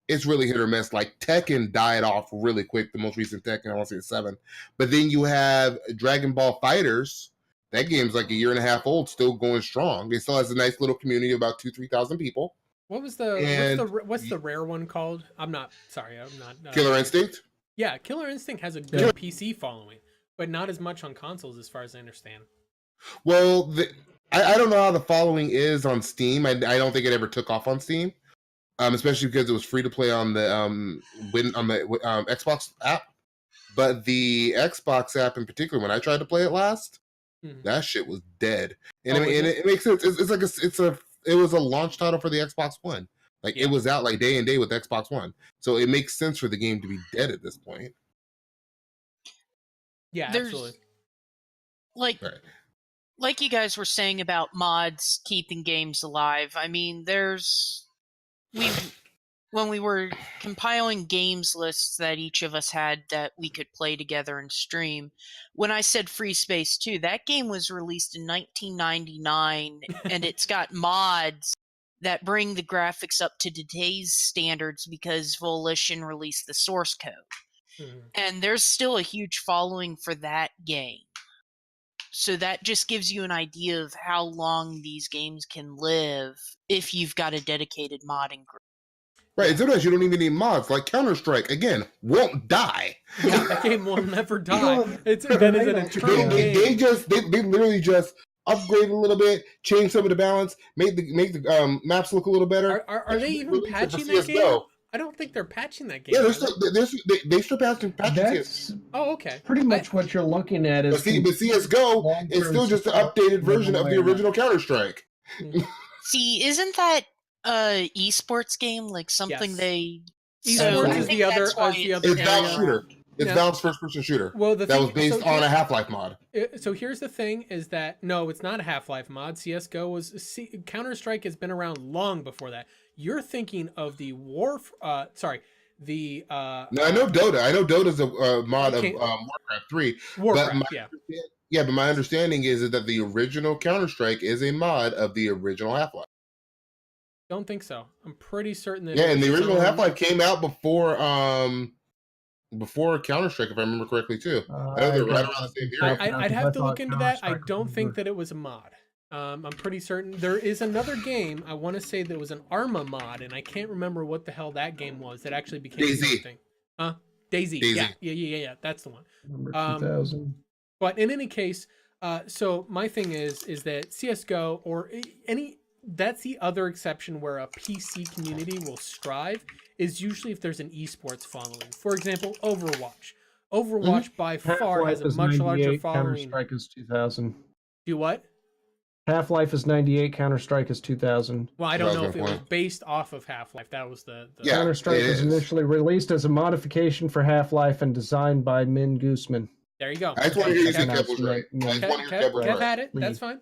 it's really hit or miss. Like, Tekken died off really quick, the most recent Tekken, I want to say it's 7. But then you have Dragon Ball FighterZ. That game's like a year and a half old, still going strong. It still has a nice little community of about 2,000-3,000 people. What's the rare one called? I'm not. Killer Instinct? Yeah, Killer Instinct has a good PC following, but not as much on consoles as far as I understand. Well, I don't know how the following is on Steam. I don't think it ever took off on Steam, especially because it was free to play on the Xbox app. But the Xbox app in particular, when I tried to play it last, that shit was dead. And it makes sense. It was a launch title for the Xbox One. Like, it was out like day and day with Xbox One, so it makes sense for the game to be dead at this point. Yeah, absolutely. Like you guys were saying about mods keeping games alive. I mean, when we were compiling games lists that each of us had that we could play together and stream, when I said Free Space 2, that game was released in 1999, and it's got mods that bring the graphics up to today's standards because Volition released the source code. And there's still a huge following for that game. So that just gives you an idea of how long these games can live if you've got a dedicated modding group. Right, and sometimes you don't even need mods. Like Counter-Strike, again, won't die. Yeah, that game will never die. That is an eternal game. They literally just upgrade a little bit, change some of the balance, make the maps look a little better. Are they even patching that game? I don't think they're patching that game. Yeah, they still patching That's okay. Pretty much what you're looking at is. But CS:GO is still just an updated version of the original Counter-Strike. See, isn't that esports game like something they? Esports is the other. It's Valve's shooter. It's Valve's first-person shooter. Well, that was based on a Half-Life mod. So here's the thing: is that no, it's not a Half-Life mod. CS:GO Counter-Strike has been around long before that. You're thinking of the No, I know Dota. I know Dota's a mod of Warcraft 3. But my understanding is that the original Counter-Strike is a mod of the original Half-Life. Don't think so. I'm pretty certain that. Yeah, and the original Half-Life came out before Counter-Strike, if I remember correctly, too. I know they're right around the same period. I'd have to look into that. I don't think that it was a mod. I'm pretty certain there is another game. I want to say there was an Arma mod, and I can't remember what the hell that game was. That actually became Daisy. something. Huh? Daisy. Daisy. Yeah. That's the one. Number 2000. But in any case, so my thing is that CS:GO or any that's the other exception where a PC community will strive is usually if there's an esports following. For example, Overwatch. Overwatch by far has a much larger following. Counter-Strike is 2000. Do what? Half-Life is 98, Counter-Strike is 2000. Well, I don't know if it was based off of Half-Life. That was the Yeah, Counter-Strike was initially released as a modification for Half-Life and designed by Min Guzman. There you go. I just want to hear you say Kev was right. Kev had it. That's fine.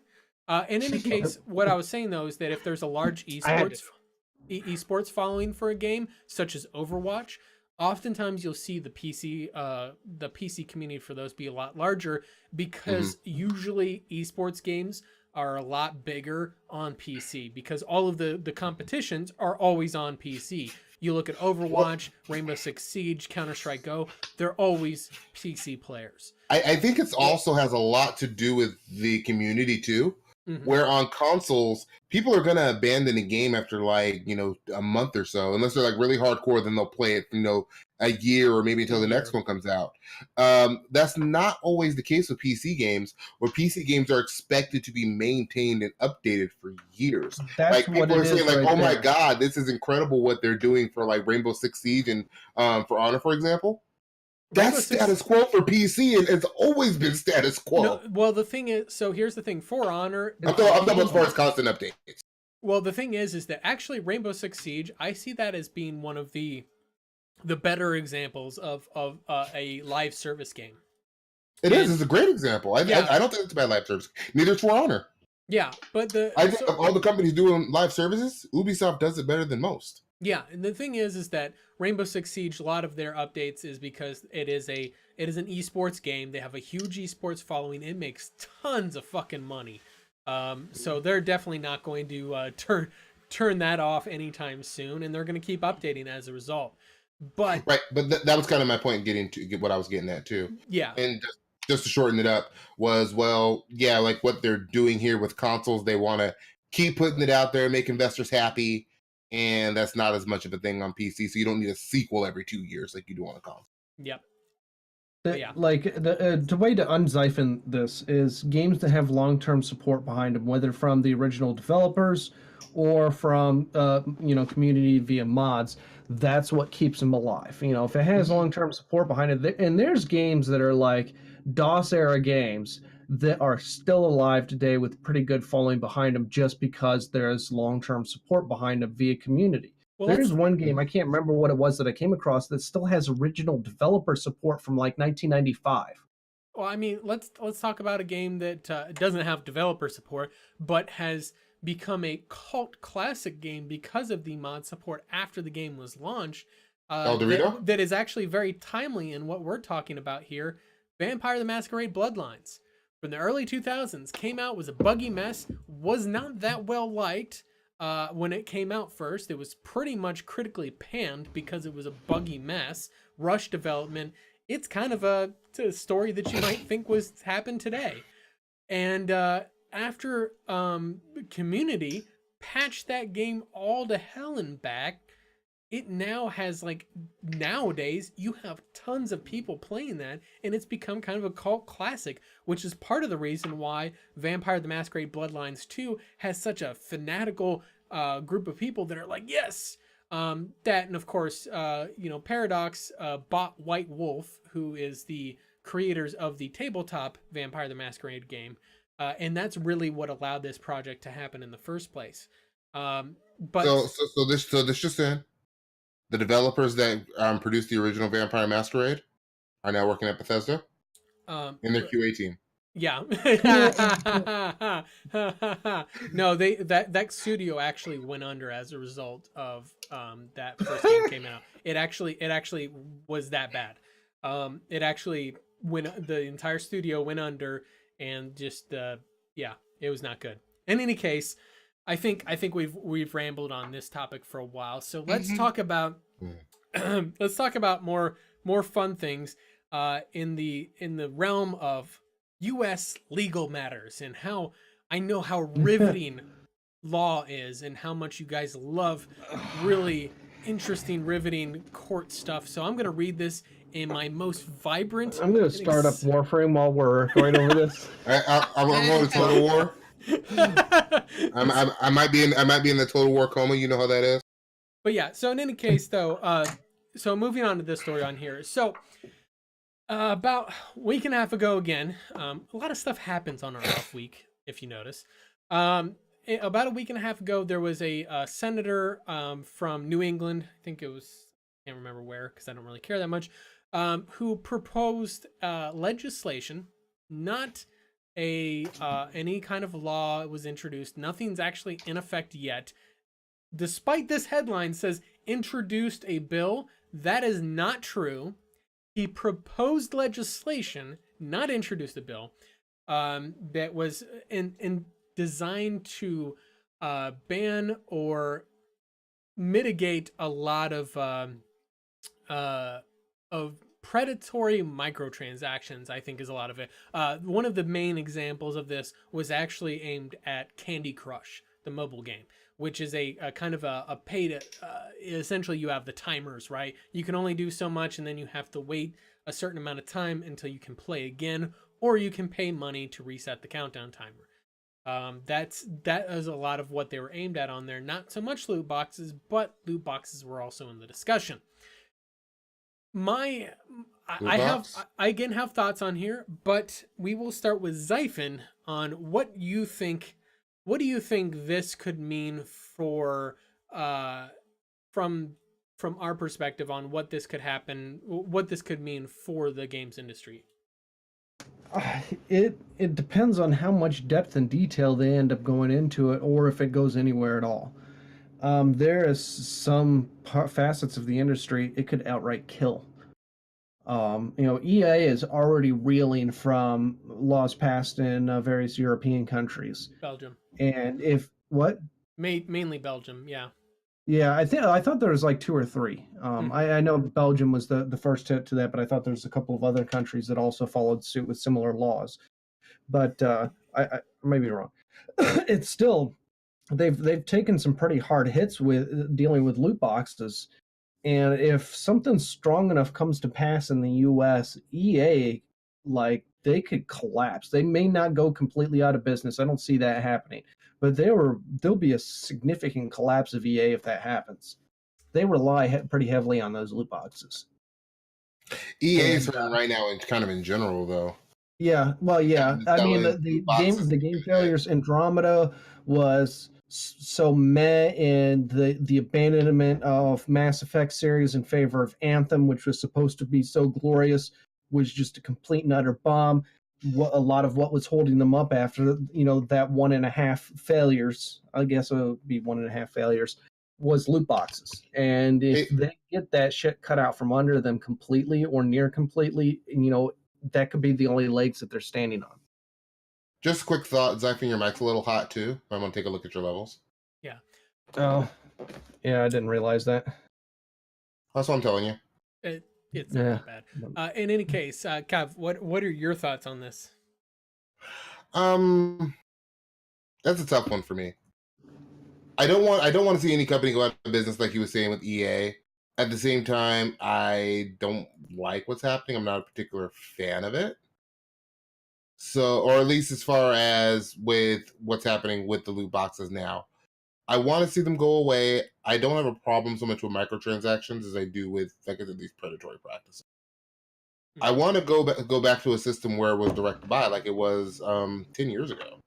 In any case, what I was saying though is that if there's a large esports following for a game, such as Overwatch, oftentimes you'll see the PC community for those be a lot larger because usually esports games are a lot bigger on PC because all of the competitions are always on PC. You look at Overwatch, Rainbow Six Siege, Counter-Strike Go, they're always PC players. I think it also has a lot to do with the community too. Where on consoles, people are gonna abandon a game after like, a month or so, unless they're like really hardcore, then they'll play it, a year or maybe until the next one comes out. That's not always the case with PC games, where PC games are expected to be maintained and updated for years. That's like people are saying, like, my God, this is incredible what they're doing for like Rainbow Six Siege and For Honor, for example. That's status quo for PC, and it's always been status quo. No, well, the thing is, so here's the thing. For Honor, I'm talking as far as constant updates. Well, the thing is that actually Rainbow Six Siege, I see that as being one of the better examples of a live service game. It is. It's a great example. I don't think it's a bad live service. Neither is For Honor. Yeah, but I think of all the companies doing live services, Ubisoft does it better than most. Yeah, and the thing is that Rainbow Six Siege, a lot of their updates is because it is an esports game. They have a huge esports following. It makes tons of fucking money. So they're definitely not going to turn that off anytime soon, and they're going to keep updating as a result. But right, but that was kind of my point. What I was getting at too. Yeah, and just to shorten it up was like what they're doing here with consoles. They want to keep putting it out there, make investors happy. And that's not as much of a thing on PC, so you don't need a sequel every 2 years like you do on a console. Yep. Like the way to unxiphon this is games that have long-term support behind them, whether from the original developers or from community via mods. That's what keeps them alive. If it has long-term support behind it, and there's games that are like DOS era games that are still alive today with pretty good following behind them just because there's long-term support behind them via community. Well, there's one game, I can't remember what it was that I came across, that still has original developer support from like 1995. Well, I mean, let's talk about a game that doesn't have developer support, but has become a cult classic game because of the mod support after the game was launched. That is actually very timely in what we're talking about here. Vampire the Masquerade Bloodlines. From the early 2000s, came out, was a buggy mess, was not that well liked when it came out first. It was pretty much critically panned because it was a buggy mess, rushed development. It's kind of a story that you might think happened today. And after community patched that game all to hell and back, it now has, nowadays, you have tons of people playing that, and it's become kind of a cult classic, which is part of the reason why Vampire the Masquerade Bloodlines 2 has such a fanatical group of people that are like, yes! That, and of course, Paradox bought White Wolf, who is the creators of the tabletop Vampire the Masquerade game, and that's really what allowed this project to happen in the first place. So this just in. The developers that produced the original Vampire Masquerade are now working at Bethesda in their QA team. Yeah. No, that studio actually went under as a result of that first game came out. It actually was that bad. It actually the entire studio went under, and just it was not good. In any case, I think we've rambled on this topic for a while, so let's talk about more fun things in the realm of U.S. legal matters and how I know how riveting law is and how much you guys love really interesting, riveting court stuff. So I'm going to read this in my most vibrant. I'm going to start up Warframe while we're going over this. I'm going to Total War. I might be in the Total War coma. You know how that is. But yeah, so in any case, though, so moving on to this story on here. So about a week and a half ago, again, a lot of stuff happens on our off week, if you notice. About a week and a half ago, there was a senator from New England. I think it was, I can't remember where because I don't really care that much, who proposed legislation, not any kind of law was introduced. Nothing's actually in effect yet. Despite this headline says introduced a bill, that is not true. He proposed legislation, not introduced a bill, that was designed to ban or mitigate a lot of predatory microtransactions. I think is a lot of it. One of the main examples of this was actually aimed at Candy Crush, the mobile game, which is a kind of a pay to, essentially you have the timers, right? You can only do so much and then you have to wait a certain amount of time until you can play again, or you can pay money to reset the countdown timer. That is a lot of what they were aimed at on there. Not so much loot boxes, but loot boxes were also in the discussion. I again have thoughts on here, but we will start with Xaiphen on what you think. What do you think this could mean for, from our perspective on what this could happen, what this could mean for the games industry? It depends on how much depth and detail they end up going into it, or if it goes anywhere at all. There is some facets of the industry it could outright kill. EA is already reeling from laws passed in various European countries. Belgium. And if what? Mainly Belgium, yeah. Yeah, I thought there was like 2 or 3. I know Belgium was the first to that, but I thought there was a couple of other countries that also followed suit with similar laws. But I may be wrong. It's still they've taken some pretty hard hits with dealing with loot boxes. And if something strong enough comes to pass in the US, EA, they could collapse. They may not go completely out of business. I don't see that happening. But there'll be a significant collapse of EA if that happens. They rely pretty heavily on those loot boxes. EA is right now, kind of in general, though. Yeah, well, yeah. I mean, the game failures. Andromeda was so meh, and the abandonment of Mass Effect series in favor of Anthem, which was supposed to be so glorious, was just a complete and utter bomb. A lot of what was holding them up after that 1.5 failures, I guess it would be 1.5 failures, was loot boxes. And if they get that shit cut out from under them completely or near completely, that could be the only legs that they're standing on. Just a quick thought, Xaiphen, your mic's a little hot too. I want to take a look at your levels. Yeah. Oh, yeah, I didn't realize that. That's what I'm telling you. It's not that bad. In any case, Kev, what are your thoughts on this? That's a tough one for me. I don't want to see any company go out of business like you were saying with EA. At the same time, I don't like what's happening. I'm not a particular fan of it. So, or at least as far as with what's happening with the loot boxes now. I want to see them go away. I don't have a problem so much with microtransactions as I do with, like I said, these predatory practices. Mm-hmm. I want to go back to a system where it was direct to buy, like it was 10 years ago.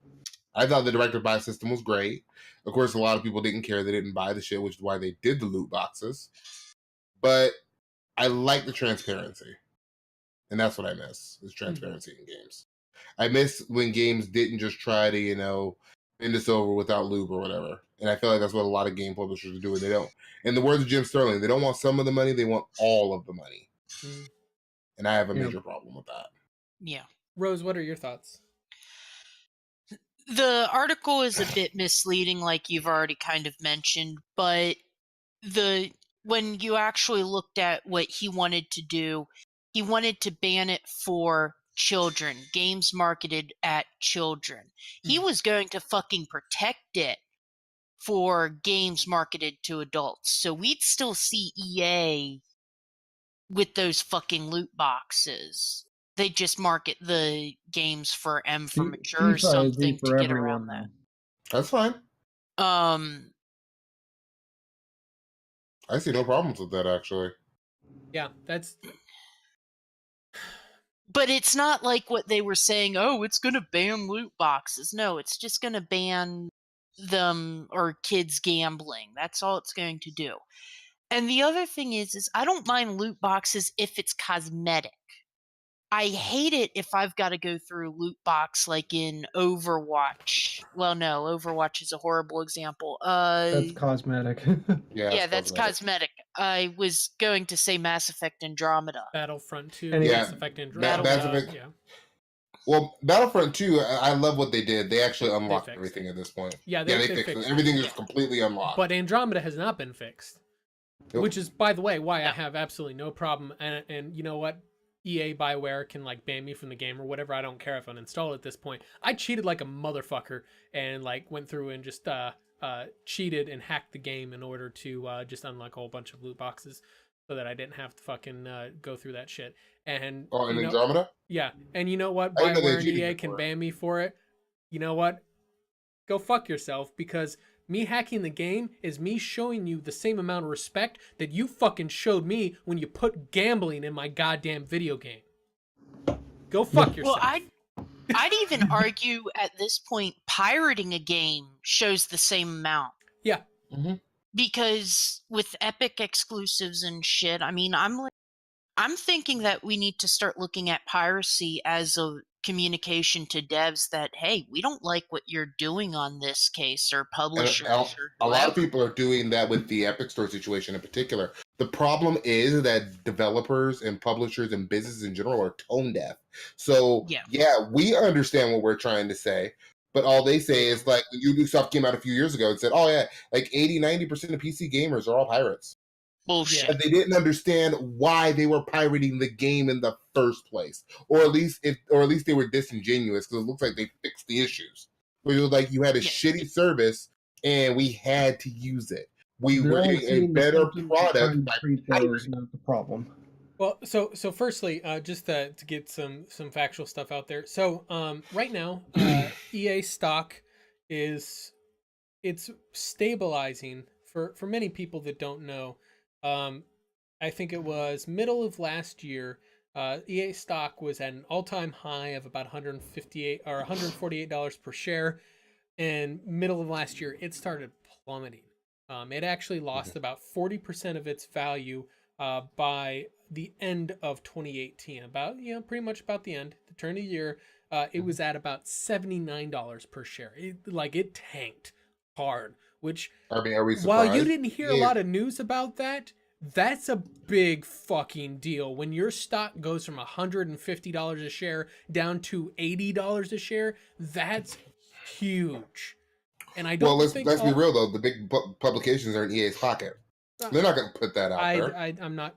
I thought the direct to buy system was great. Of course, a lot of people didn't care; they didn't buy the shit, which is why they did the loot boxes. But I like the transparency, and that's what I miss: is transparency in games. I miss when games didn't just try to, end us over without lube or whatever. And I feel like that's what a lot of game publishers are doing. They don't, in the words of Jim Sterling, they don't want some of the money, they want all of the money. Mm. And I have a major problem with that. Yeah. Rose, what are your thoughts? The article is a bit misleading, like you've already kind of mentioned, but when you actually looked at what he wanted to do, he wanted to ban it for children, games marketed at children. He was going to fucking protect it for games marketed to adults. So we'd still see EA with those fucking loot boxes. They just market the games for M for mature or FIFA is something for to get everyone, around that. That's fine. Um, I see no problems with that, actually. Yeah, that's but it's not like what they were saying, oh, it's going to ban loot boxes. No, it's just going to ban them or kids gambling. That's all it's going to do. And the other thing is I don't mind loot boxes if it's cosmetic. I hate it if I've got to go through a loot box like in Overwatch. Well, no, Overwatch is a horrible example. That's cosmetic. Yeah, that's cosmetic. I was going to say Mass Effect Andromeda. Battlefront 2, And Mass yeah, Effect Mass Andromeda. Effect- Yeah. Well, Battlefront 2, I love what they did. They actually unlocked fixed everything at this point. Yeah, they they fixed fixed it. it. Everything is Yeah. completely unlocked. But Andromeda has not been fixed. Nope. Which is, by the way, why I have absolutely no problem. And you know what? EA Bioware can like ban me from the game or whatever. I don't care if I uninstall it at this point. I cheated like a motherfucker and like went through and just cheated and hacked the game in order to just unlock a whole bunch of loot boxes so that I didn't have to fucking go through that shit. And in you know, Andromeda? yeah, and you know what? I didn't know they Bioware and cheated EA you can for it. ban me for it. You know what? Go fuck yourself, because me hacking the game is me showing you the same amount of respect that you fucking showed me when you put gambling in my goddamn video game. Go fuck yourself. Well, I'd even argue at this point pirating a game shows the same amount. Yeah. Mm-hmm. Because with Epic exclusives and shit, I mean, I'm thinking that we need to start looking at piracy as a communication to devs that, hey, we don't like what you're doing on this case, or publishers, or A lot of whoever. people are doing that with the Epic Store situation in particular. The problem is that developers and publishers and businesses in general are tone deaf. So, yeah, we understand what we're trying to say, but all they say is like, Ubisoft came out a few years ago and said, oh, yeah, like 80-90% of PC gamers are all pirates. Bullshit. And they didn't understand why they were pirating the game in the first place, or at least they were disingenuous, because it looks like they fixed the issues. Where it was like you had a shitty service and we had to use it. We They're were only getting a seeing the better symptoms and product trying to by treat those, not the problem. Well, so firstly, just to get some factual stuff out there. So right now, EA stock it's stabilizing for many people that don't know. I think it was middle of last year. EA stock was at an all-time high of about $158 or $148 per share, and middle of last year it started plummeting. It actually lost about 40% of its value by the end of 2018. About pretty much about the end, the turn of the year. It was at about $79 per share. It tanked hard. Which, I mean, are we surprised? while you didn't hear a lot of news about that, that's a big fucking deal. When your stock goes from $150 a share down to $80 a share, that's huge. And I don't think. Let's be real though. The big publications are in EA's pocket. They're not going to put that out there. I'm not.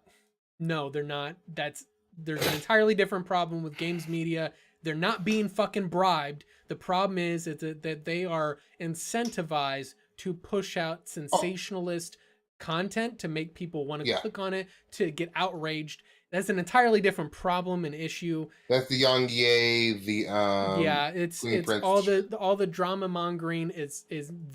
No, they're not. There's an entirely different problem with games media. They're not being fucking bribed. The problem is that they are incentivized to push out sensationalist content to make people want to click on it, to get outraged. That's an entirely different problem and issue. That's the young EA, it's all the drama mongering is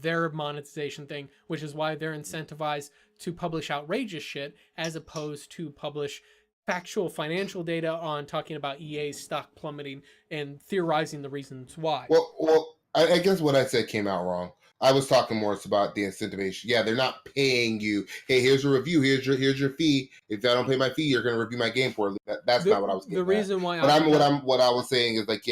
their monetization thing, which is why they're incentivized to publish outrageous shit as opposed to publish factual financial data on talking about EA's stock plummeting and theorizing the reasons why. Well, I guess what I said came out wrong. I was talking more about the incentivization. Yeah, they're not paying you. Hey, here's a review. Here's your fee. If I don't pay my fee, you're going to review my game for it. That's not what I was getting. The reason why, what I was saying is like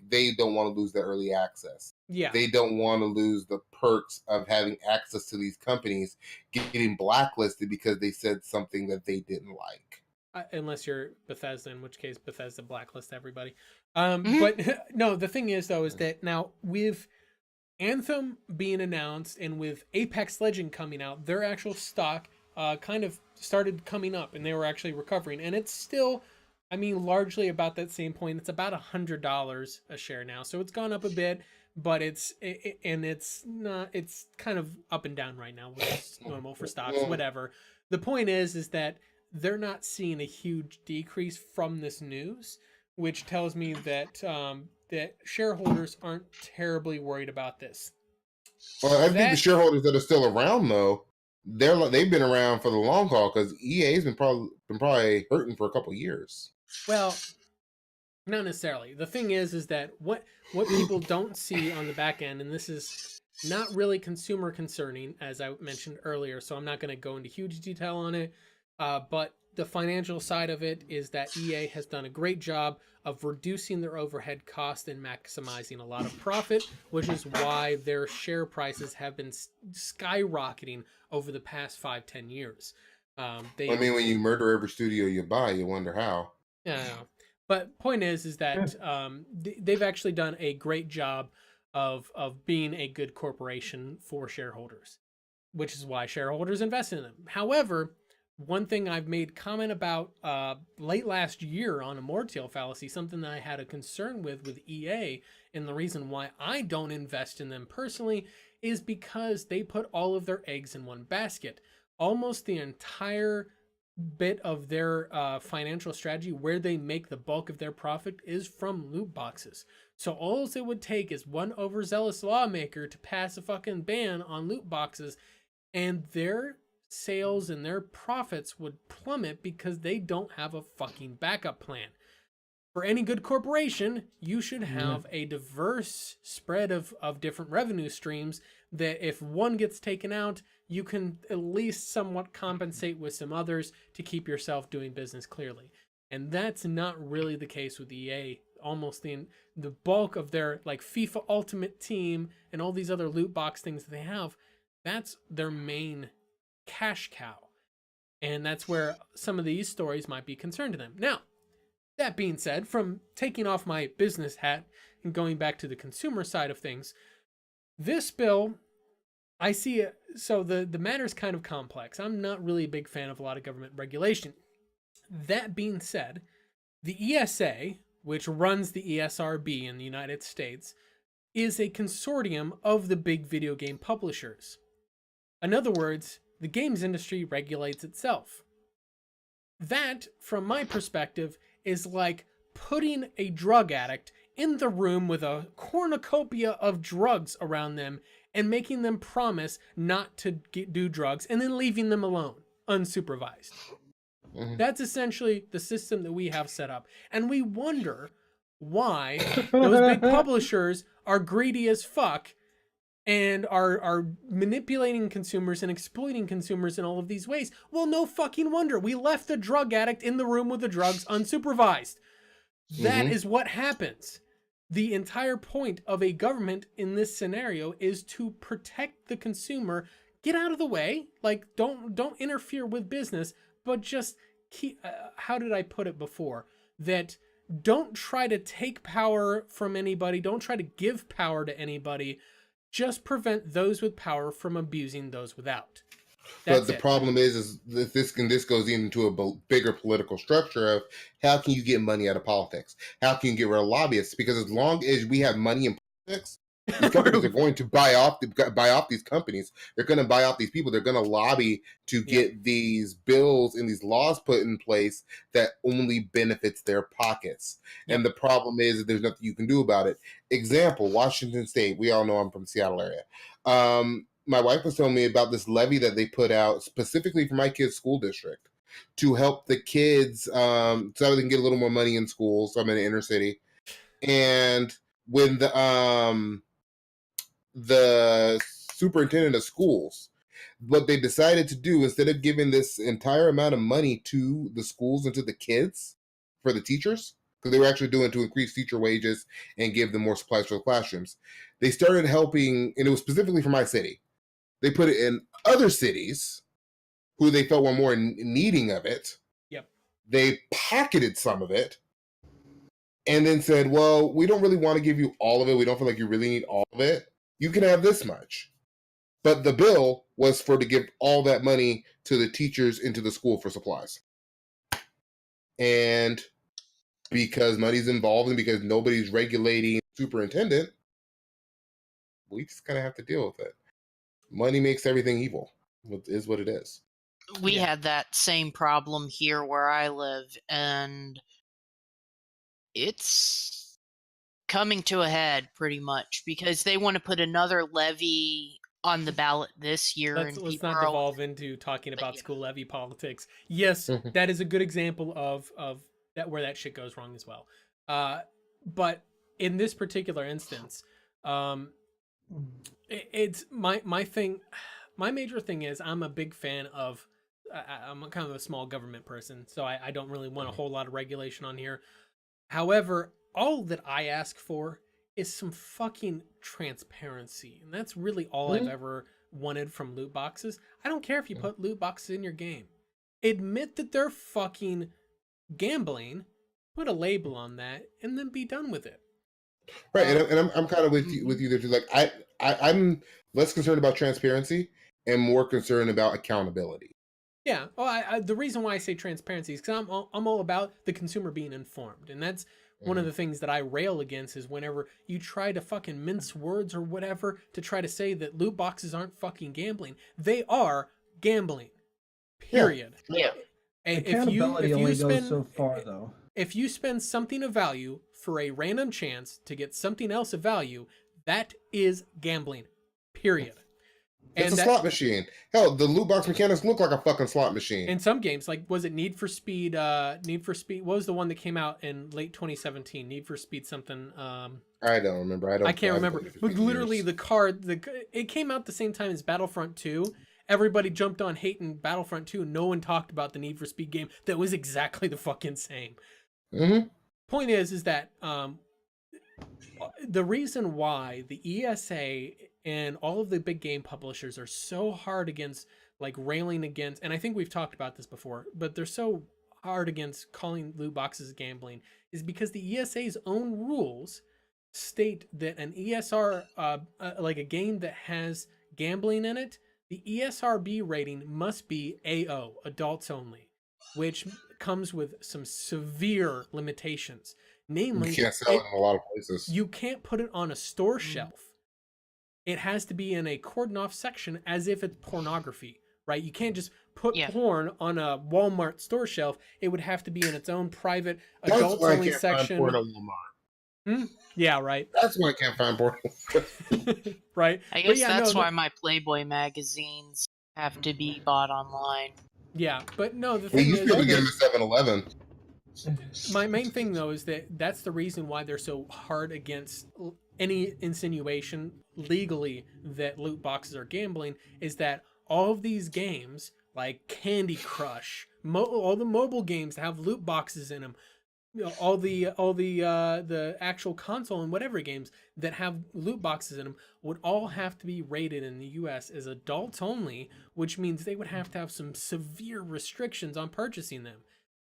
they don't want to lose the early access. Yeah, they don't want to lose the perks of having access to these companies getting blacklisted because they said something that they didn't like. Unless you're Bethesda, in which case Bethesda blacklist everybody. But no, the thing is though, is that now with Anthem being announced and with Apex Legend coming out, their actual stock kind of started coming up and they were actually recovering. And it's still I mean, largely about that same point. It's about $100 a share now, so it's gone up a bit, but it's not. It's kind of up and down right now, which is normal for stocks. Whatever. The point is that they're not seeing a huge decrease from this news, which tells me that that shareholders aren't terribly worried about this. Well, I think the shareholders that are still around though, they've been around for the long haul because EA's been probably hurting for a couple of years. Well, not necessarily. The thing is that what people don't see on the back end, and this is not really consumer concerning, as I mentioned earlier, so I'm not going to go into huge detail on it. But the financial side of it is that EA has done a great job of reducing their overhead cost and maximizing a lot of profit, which is why their share prices have been skyrocketing over the past 5-10 years. I mean, when you murder every studio you buy, you wonder how. Yeah. But point is that they've actually done a great job of being a good corporation for shareholders, which is why shareholders invest in them. However, one thing I've made comment about late last year on a Mortiel fallacy, something that I had a concern with EA, and the reason why I don't invest in them personally is because they put all of their eggs in one basket. Almost the entire bit of their financial strategy where they make the bulk of their profit is from loot boxes. So all it would take is one overzealous lawmaker to pass a fucking ban on loot boxes, and their sales and their profits would plummet because they don't have a fucking backup plan. For any good corporation, you should have a diverse spread of different revenue streams that if one gets taken out, you can at least somewhat compensate with some others to keep yourself doing business clearly. And that's not really the case with EA. Almost the bulk of their like FIFA Ultimate Team and all these other loot box things that they have, that's their main cash cow. And that's where some of these stories might be concerned to them. Now, that being said, from taking off my business hat and going back to the consumer side of things, this bill, I see it. So the matter's kind of complex. I'm not really a big fan of a lot of government regulation. That being said, the ESA, which runs the ESRB in the United States, is a consortium of the big video game publishers. In other words, the games industry regulates itself. That, from my perspective, is like putting a drug addict in the room with a cornucopia of drugs around them and making them promise not to do drugs and then leaving them alone, unsupervised. That's essentially the system that we have set up. And we wonder why those big publishers are greedy as fuck and are manipulating consumers and exploiting consumers in all of these ways. Well, no fucking wonder. We left the drug addict in the room with the drugs unsupervised. That is what happens. The entire point of a government in this scenario is to protect the consumer. Get out of the way. Like, don't interfere with business, but just keep, how did I put it before? That don't try to take power from anybody. Don't try to give power to anybody. Just prevent those with power from abusing those without. But the problem is that this goes into a bigger political structure of how can you get money out of politics? How can you get rid of lobbyists? Because as long as we have money in politics, these companies are going to buy off these companies. They're going to buy off these people. They're going to lobby to get these bills and these laws put in place that only benefits their pockets. And the problem is that there's nothing you can do about it. Example, Washington State. We all know I'm from the Seattle area. My wife was telling me about this levy that they put out specifically for my kids' school district to help the kids so they can get a little more money in school. So I'm in the inner city. And when the superintendent of schools, what they decided to do, instead of giving this entire amount of money to the schools and to the kids for the teachers, because they were actually doing it to increase teacher wages and give them more supplies for the classrooms, they started helping, and it was specifically for my city. They put it in other cities who they felt were more needing of it. Yep. They pocketed some of it and then said, well, we don't really want to give you all of it. We don't feel like you really need all of it. You can have this much. But the bill was to give all that money to the teachers into the school for supplies. And because money's involved and because nobody's regulating superintendent, we just kind of have to deal with it. Money makes everything evil. It is what it is. We had that same problem here where I live, and it's coming to a head pretty much because they want to put another levy on the ballot this year. Let's not devolve into talking about school levy politics. Yes, that is a good example of that where that shit goes wrong as well. But in this particular instance, it's my thing. My major thing is I'm a big fan of. I'm kind of a small government person, so I don't really want a whole lot of regulation on here. However, all that I ask for is some fucking transparency, and that's really all I've ever wanted from loot boxes. I don't care if you put loot boxes in your game. Admit that they're fucking gambling, put a label on that, and then be done with it. Right, and I'm kind of with you there too. Like I'm less concerned about transparency and more concerned about accountability. Yeah, well, the reason why I say transparency is because I'm all about the consumer being informed, and that's one of the things that I rail against is whenever you try to fucking mince words or whatever to try to say that loot boxes aren't fucking gambling. They are gambling. Period. Yeah. And Accountability only goes so far, though. If you spend something of value for a random chance to get something else of value, that is gambling. Period. It's a slot machine. Hell, the loot box mechanics look like a fucking slot machine. In some games, like was it Need for Speed? What was the one that came out in late 2017? Need for Speed something. I don't remember. I can't remember. But literally, it came out the same time as Battlefront 2. Everybody jumped on hating Battlefront 2. No one talked about the Need for Speed game that was exactly the fucking same. Point is that the reason why the ESA and all of the big game publishers are so hard against like railing against, and I think we've talked about this before, but they're so hard against calling loot boxes gambling is because the ESA's own rules state that an ESR, like a game that has gambling in it, the ESRB rating must be AO, adults only, which comes with some severe limitations. Namely, you can't sell it in a lot of places. You can't put it on a store shelf. It has to be in a cordoned off section as if it's pornography, right? You can't just put porn on a Walmart store shelf. It would have to be in its own private adults only section. Find porn on Walmart. Yeah, right. That's why I can't find porn. Right. I guess that's why my Playboy magazines have to be bought online. Yeah, but no, the thing you used to be able to get them at 7-Eleven. My main thing though is that's the reason why they're so hard against any insinuation legally that loot boxes are gambling is that all of these games like Candy Crush, all the mobile games that have loot boxes in them, you know, all the actual console and whatever games that have loot boxes in them would all have to be rated in the US as adults only, which means they would have to have some severe restrictions on purchasing them.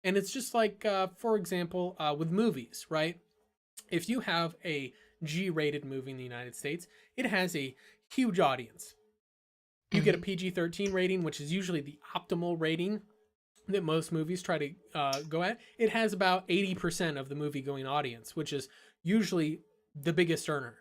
And it's just like, for example, with movies, right? If you have a G-rated movie in the United States, it has a huge audience. You get a PG-13 rating, which is usually the optimal rating that most movies try to go at. It has about 80% of the movie-going audience, which is usually the biggest earner.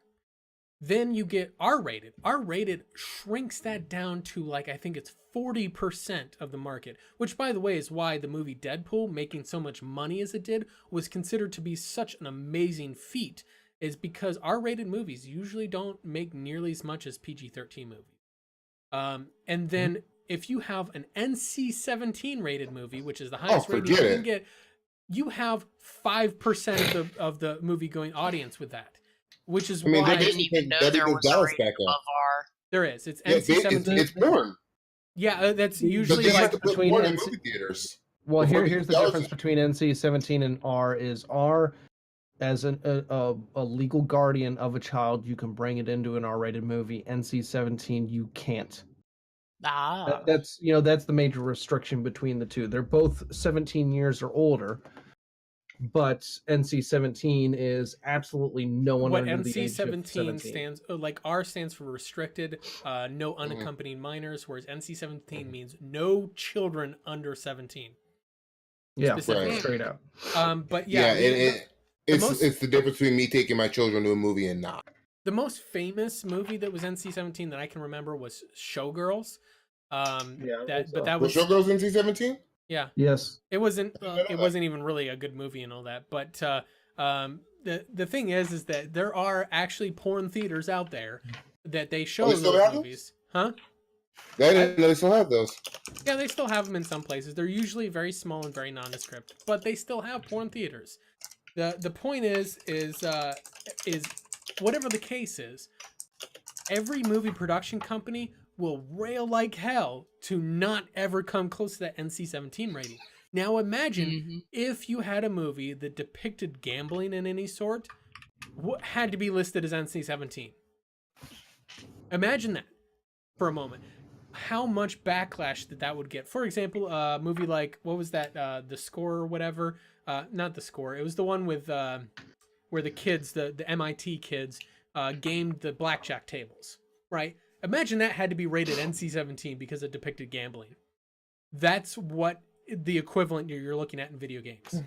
Then you get R-rated. R-rated shrinks that down to like, I think it's 40% of the market, which by the way is why the movie Deadpool, making so much money as it did, was considered to be such an amazing feat, is because R-rated movies usually don't make nearly as much as PG-13 movies. And then if you have an NC-17 rated movie, which is the highest rating you can get, you have 5% of the movie going audience with that. Which is why I didn't even know there was a rating above R. There is. It's NC-17. It's porn. Yeah, that's usually like between movie theaters. Well, here's the difference between NC-17 and R is R, as a legal guardian of a child, you can bring it into an R-rated movie. NC-17, you can't. That's the major restriction between the two. They're both 17 years or older. But NC-17 is absolutely no one under the age of 17. Stands, like R stands for restricted, no unaccompanied minors, whereas NC-17 means no children under 17. Yeah, specifically. straight out. But yeah, it's the difference between me taking my children to a movie and not. the most famous movie that was NC-17 that I can remember was Showgirls. That Was Showgirls NC-17? Yeah. Yes. It wasn't even really a good movie and all that. But the thing is that there are actually porn theaters out there that they show those movies. Huh? I didn't know they still have those. Yeah, they still have them in some places. They're usually very small and very nondescript, but they still have porn theaters. The point is whatever the case is, every movie production company will rail like hell to not ever come close to that NC-17 rating. Now imagine if you had a movie that depicted gambling in any sort, had to be listed as NC-17. Imagine that for a moment. How much backlash that would get. For example, a movie like, what was that, The Score or whatever? Not The Score. It was the one with where the kids, the MIT kids, gamed the blackjack tables, right? Imagine that had to be rated NC-17 because it depicted gambling. That's what the equivalent you're looking at in video games.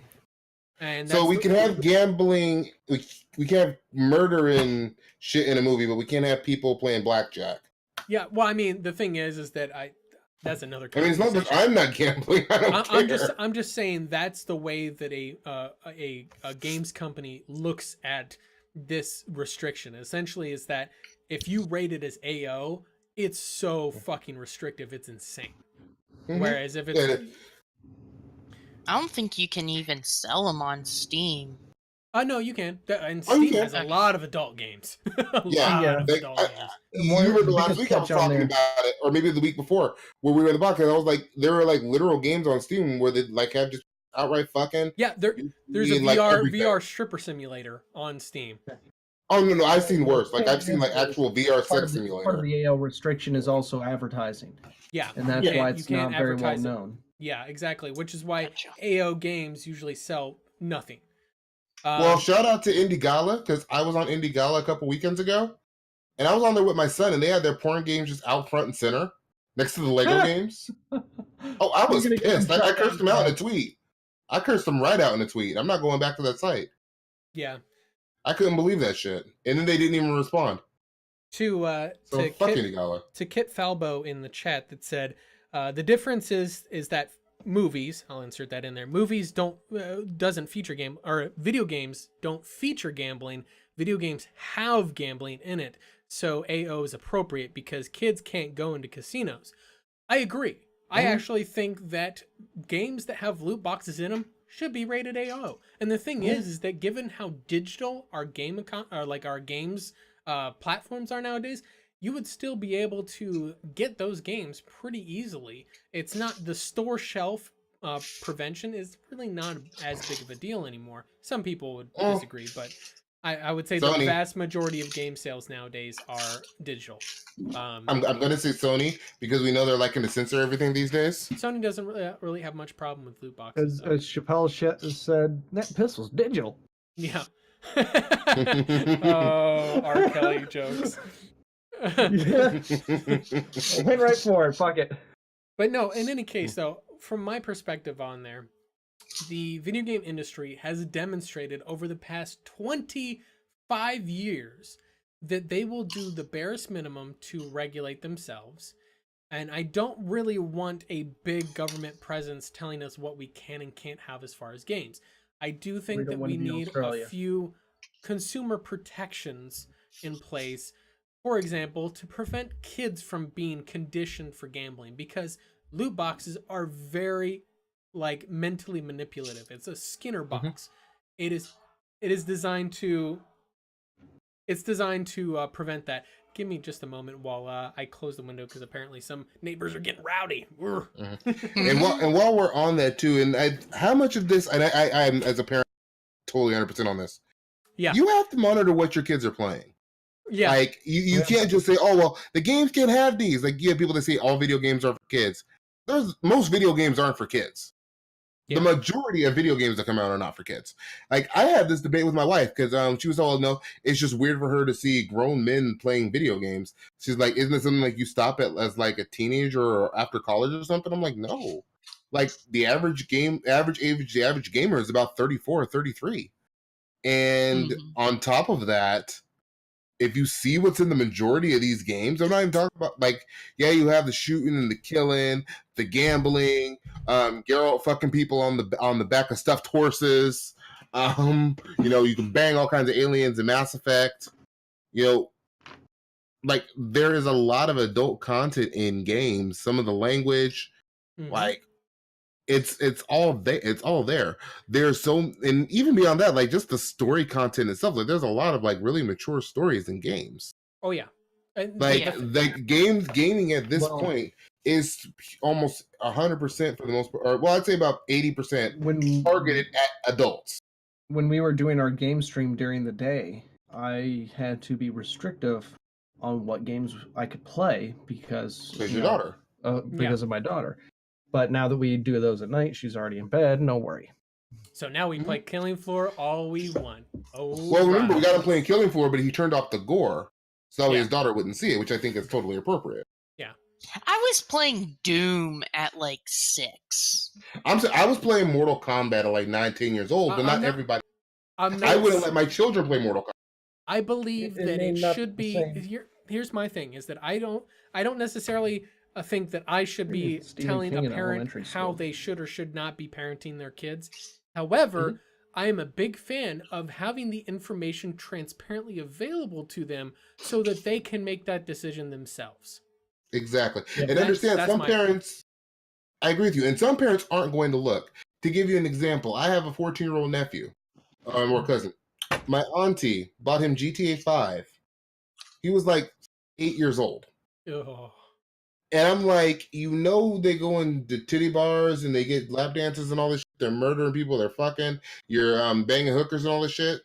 And so we can have gambling, we can have murder and shit in a movie, but we can't have people playing blackjack. Yeah, well, I mean, the thing is that that's another. I mean, it's not that I'm not gambling. I'm just saying that's the way that a games company looks at this restriction. Essentially, is that if you rate it as AO, it's so fucking restrictive, it's insane. Whereas if it's, I don't think you can even sell them on Steam. No, you can. And Steam has a lot of adult games. You remember last week I was talking about it, or maybe the week before, where we were in the podcast. I was like, there are like literal games on Steam where they like have just outright fucking. Yeah, there's a VR stripper simulator on Steam. Oh no, I've seen worse. Like I've seen like actual VR sex simulator. Part of the AO restriction is also advertising. Yeah, and that's why it's not very well known. Yeah, exactly. Which is why AO games usually sell nothing. Well, shout out to Indie Gala, because I was on Indie Gala a couple weekends ago, and I was on there with my son, and they had their porn games just out front and center next to the Lego games. Oh, I was pissed. I cursed them out in a tweet. I cursed them right out in a tweet. I'm not going back to that site. Yeah. I couldn't believe that shit. And then they didn't even respond. To Kit Falbo in the chat that said, the difference is that movies, I'll insert that in there, movies doesn't feature video games don't feature gambling. Video games have gambling in it. So AO is appropriate because kids can't go into casinos. I agree. I actually think that games that have loot boxes in them should be rated AO. And the thing is that given how digital our game our games platforms are nowadays, you would still be able to get those games pretty easily. It's not the store shelf prevention is really not as big of a deal anymore. Some people would disagree, but I would say the vast majority of game sales nowadays are digital. I'm going to say Sony because we know they're liking to censor everything these days. Sony doesn't really have much problem with loot boxes. As Chappelle said, that pistol's digital. Yeah. Oh, R. Kelly jokes. Went right for it. Fuck it. But no, in any case, though, from my perspective on there, the video game industry has demonstrated over the past 25 years that they will do the barest minimum to regulate themselves. And I don't really want a big government presence telling us what we can and can't have as far as games. I do think that we need a few consumer protections in place, for example, to prevent kids from being conditioned for gambling, because loot boxes are very mentally manipulative. It's a Skinner box. It is designed to prevent that. Give me just a moment while I close the window, because apparently some neighbors are getting rowdy. And while we're on that too, and how much of this, and I'm as a parent totally 100% on this. Yeah, you have to monitor what your kids are playing. Yeah, like you can't just say, oh well, the games can't have these. Like you have people that say all video games are for kids. Most video games aren't for kids. Yeah. The majority of video games that come out are not for kids. Like I had this debate with my wife because she was told, no, it's just weird for her to see grown men playing video games. She's like, isn't it something like you stop at as like a teenager or after college or something? I'm like, no. like the average gamer is about 34 or 33. And on top of that, if you see what's in the majority of these games, I'm not even talking about like, yeah, you have the shooting and the killing, the gambling, Geralt fucking people on the back of stuffed horses. You know, you can bang all kinds of aliens in Mass Effect. You know, like there is a lot of adult content in games. Some of the language, like it's all there. It's all there. There's so, and even beyond that, like just the story content itself. Like there's a lot of like really mature stories in games. Oh yeah, Like gaming at this point is almost 100% for the most part. Or, well, I'd say about 80% targeted at adults. When we were doing our game stream during the day, I had to be restrictive on what games I could play because your daughter. Because of my daughter. But now that we do those at night, she's already in bed. No worry. So now we play Killing Floor all we want. Oh, well, remember we got him playing Killing Floor, but he turned off the gore, so his daughter wouldn't see it, which I think is totally appropriate. Yeah, I was playing Doom at like 6. I was playing Mortal Kombat at like 9, 10 years old, but not everybody. I wouldn't let my children play Mortal Kombat. I believe that it should be. Here's my thing: is that I don't necessarily think that I should be telling a parent how they should or should not be parenting their kids. However, I am a big fan of having the information transparently available to them so that they can make that decision themselves. Exactly. Yeah, and understand some parents, I agree with you, and some parents aren't going to look. To give you an example, I have a 14-year-old nephew, or cousin. My auntie bought him GTA 5. He was like 8 years old. Oh. And I'm like, you know, they go into titty bars and they get lap dances and all this shit. They're murdering people. They're fucking. You're banging hookers and all this shit.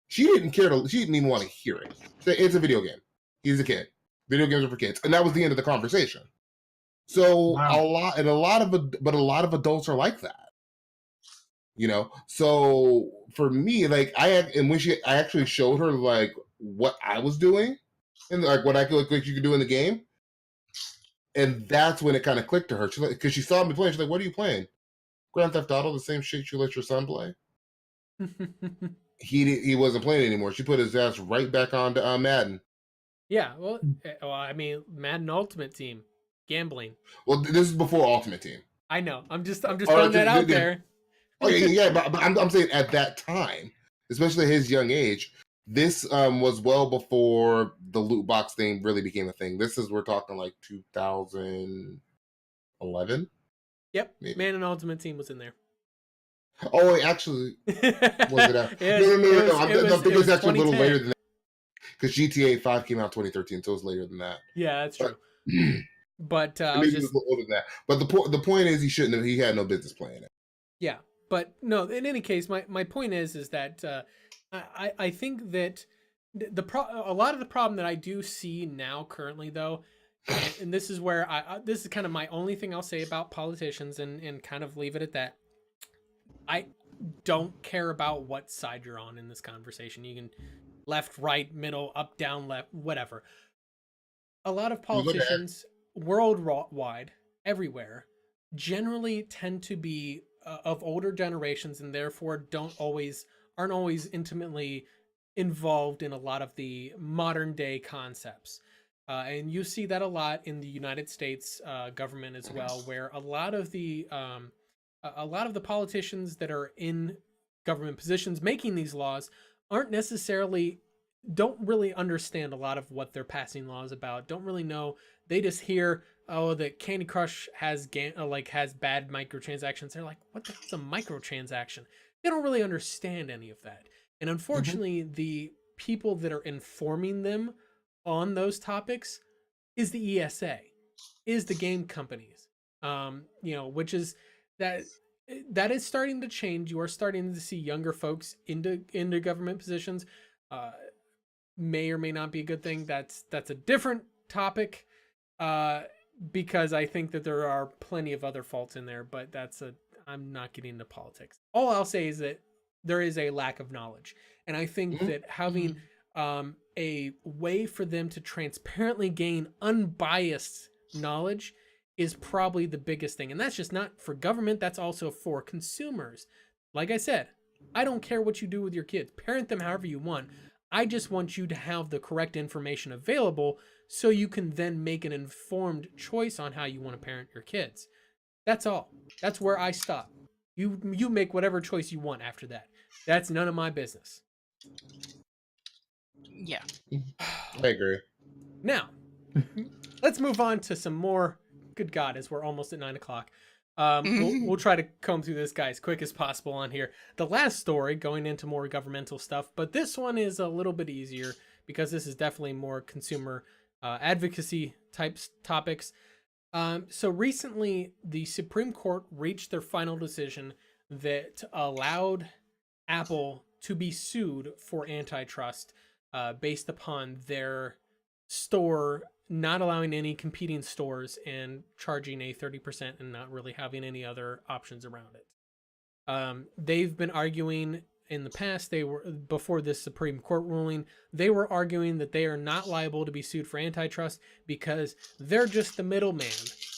She didn't care to. She didn't even want to hear it. It's a video game. He's a kid. Video games are for kids, and that was the end of the conversation. So a lot of adults are like that. You know. So for me, like I actually showed her like what I was doing and like what I could like you could do in the game. And that's when it kind of clicked to her. Because she saw me playing. She's like, "What are you playing? Grand Theft Auto, the same shit you let your son play?" He wasn't playing anymore. She put his ass right back on to Madden. Yeah, well, I mean, Madden Ultimate Team, gambling. Well, this is before Ultimate Team. I know. I'm just throwing that out there. Oh yeah, but I'm saying at that time, especially at his young age. This was well before the loot box thing really became a thing. We're talking like 2011. Yep, maybe. Madden Ultimate Team was in there. Oh, actually, was it? No. I think it was actually a little later than that because GTA 5 came out 2013, so it was later than that. Yeah, that's true. But maybe he was a little older than that. But the point is, he had no business playing it. Yeah, but no. In any case, my point is that. I think that a lot of the problem that I do see now currently though, and this is where this is kind of my only thing I'll say about politicians and kind of leave it at that. I don't care about what side you're on in this conversation. You can left, right, middle, up, down, left, whatever. A lot of politicians worldwide, everywhere, generally tend to be of older generations and therefore aren't always intimately involved in a lot of the modern day concepts. And you see that a lot in the United States government as well, where a lot of the politicians that are in government positions making these laws don't really understand a lot of what they're passing laws about, don't really know. They just hear, oh, that Candy Crush has bad microtransactions. They're like, what the hell's a microtransaction? They don't really understand any of that. And unfortunately, the people that are informing them on those topics is the ESA, is the game companies, which is that is starting to change. You are starting to see younger folks into government positions. May or may not be a good thing. That's a different topic, because I think that there are plenty of other faults in there, but I'm not getting into politics. All I'll say is that there is a lack of knowledge. And I think that having a way for them to transparently gain unbiased knowledge is probably the biggest thing. And that's just not for government, that's also for consumers. Like I said, I don't care what you do with your kids. Parent them however you want. I just want you to have the correct information available so you can then make an informed choice on how you want to parent your kids. That's all. That's where I stop. You make whatever choice you want after that. That's none of my business. Yeah. I agree. Now, let's move on to some more. Good God, as we're almost at 9 o'clock. We'll try to comb through this guy as quick as possible on here. The last story going into more governmental stuff, but this one is a little bit easier because this is definitely more consumer advocacy types topics. So recently, the Supreme Court reached their final decision that allowed Apple to be sued for antitrust based upon their store not allowing any competing stores and charging a 30% and not really having any other options around it. They've been arguing in the past, before this Supreme Court ruling, they were arguing that they are not liable to be sued for antitrust because they're just the middleman.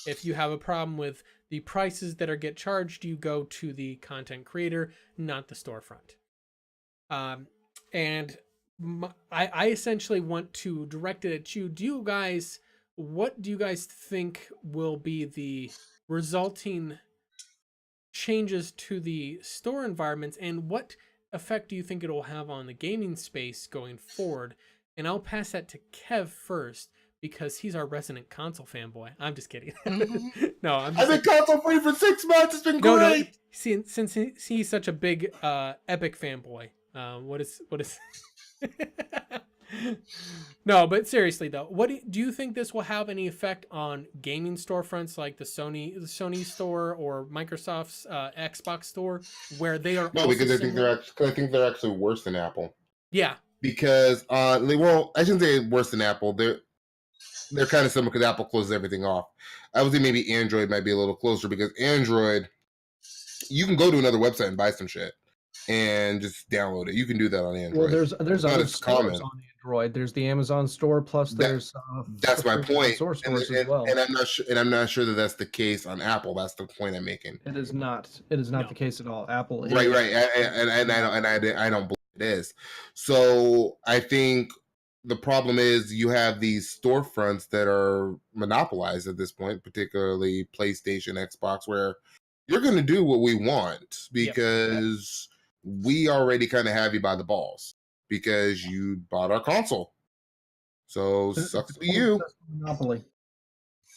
If you have a problem with the prices that get charged, you go to the content creator, not the storefront. I essentially want to direct it at you. What do you guys think will be the resulting changes to the store environments, and what effect do you think it will have on the gaming space going forward? And I'll pass that to Kev first because he's our resident console fanboy. I'm just kidding. No, I've been console free for 6 months. It's been great. No, since he's such a big Epic fanboy, what is No, but seriously though, what do you think this will have any effect on gaming storefronts like the Sony store or Microsoft's Xbox store, where they are? No, because I think they're actually worse than Apple. Yeah, because well, I shouldn't say worse than Apple. They're kind of similar because Apple closes everything off. I would say maybe Android might be a little closer because Android, you can go to another website and buy some shit and just download it. You can do that on Android. Well, there's other stores on Android. There's the Amazon store, plus there's that's my point. Source stores as well. And I'm not sure that that's the case on Apple. That's the point I'm making. It is not. It is not the case at all. Apple. Right. I don't believe it is. So I think the problem is you have these storefronts that are monopolized at this point, particularly PlayStation, Xbox, where you're going to do what we want because we already kind of have you by the balls because you bought our console. So sucks to you. Monopoly.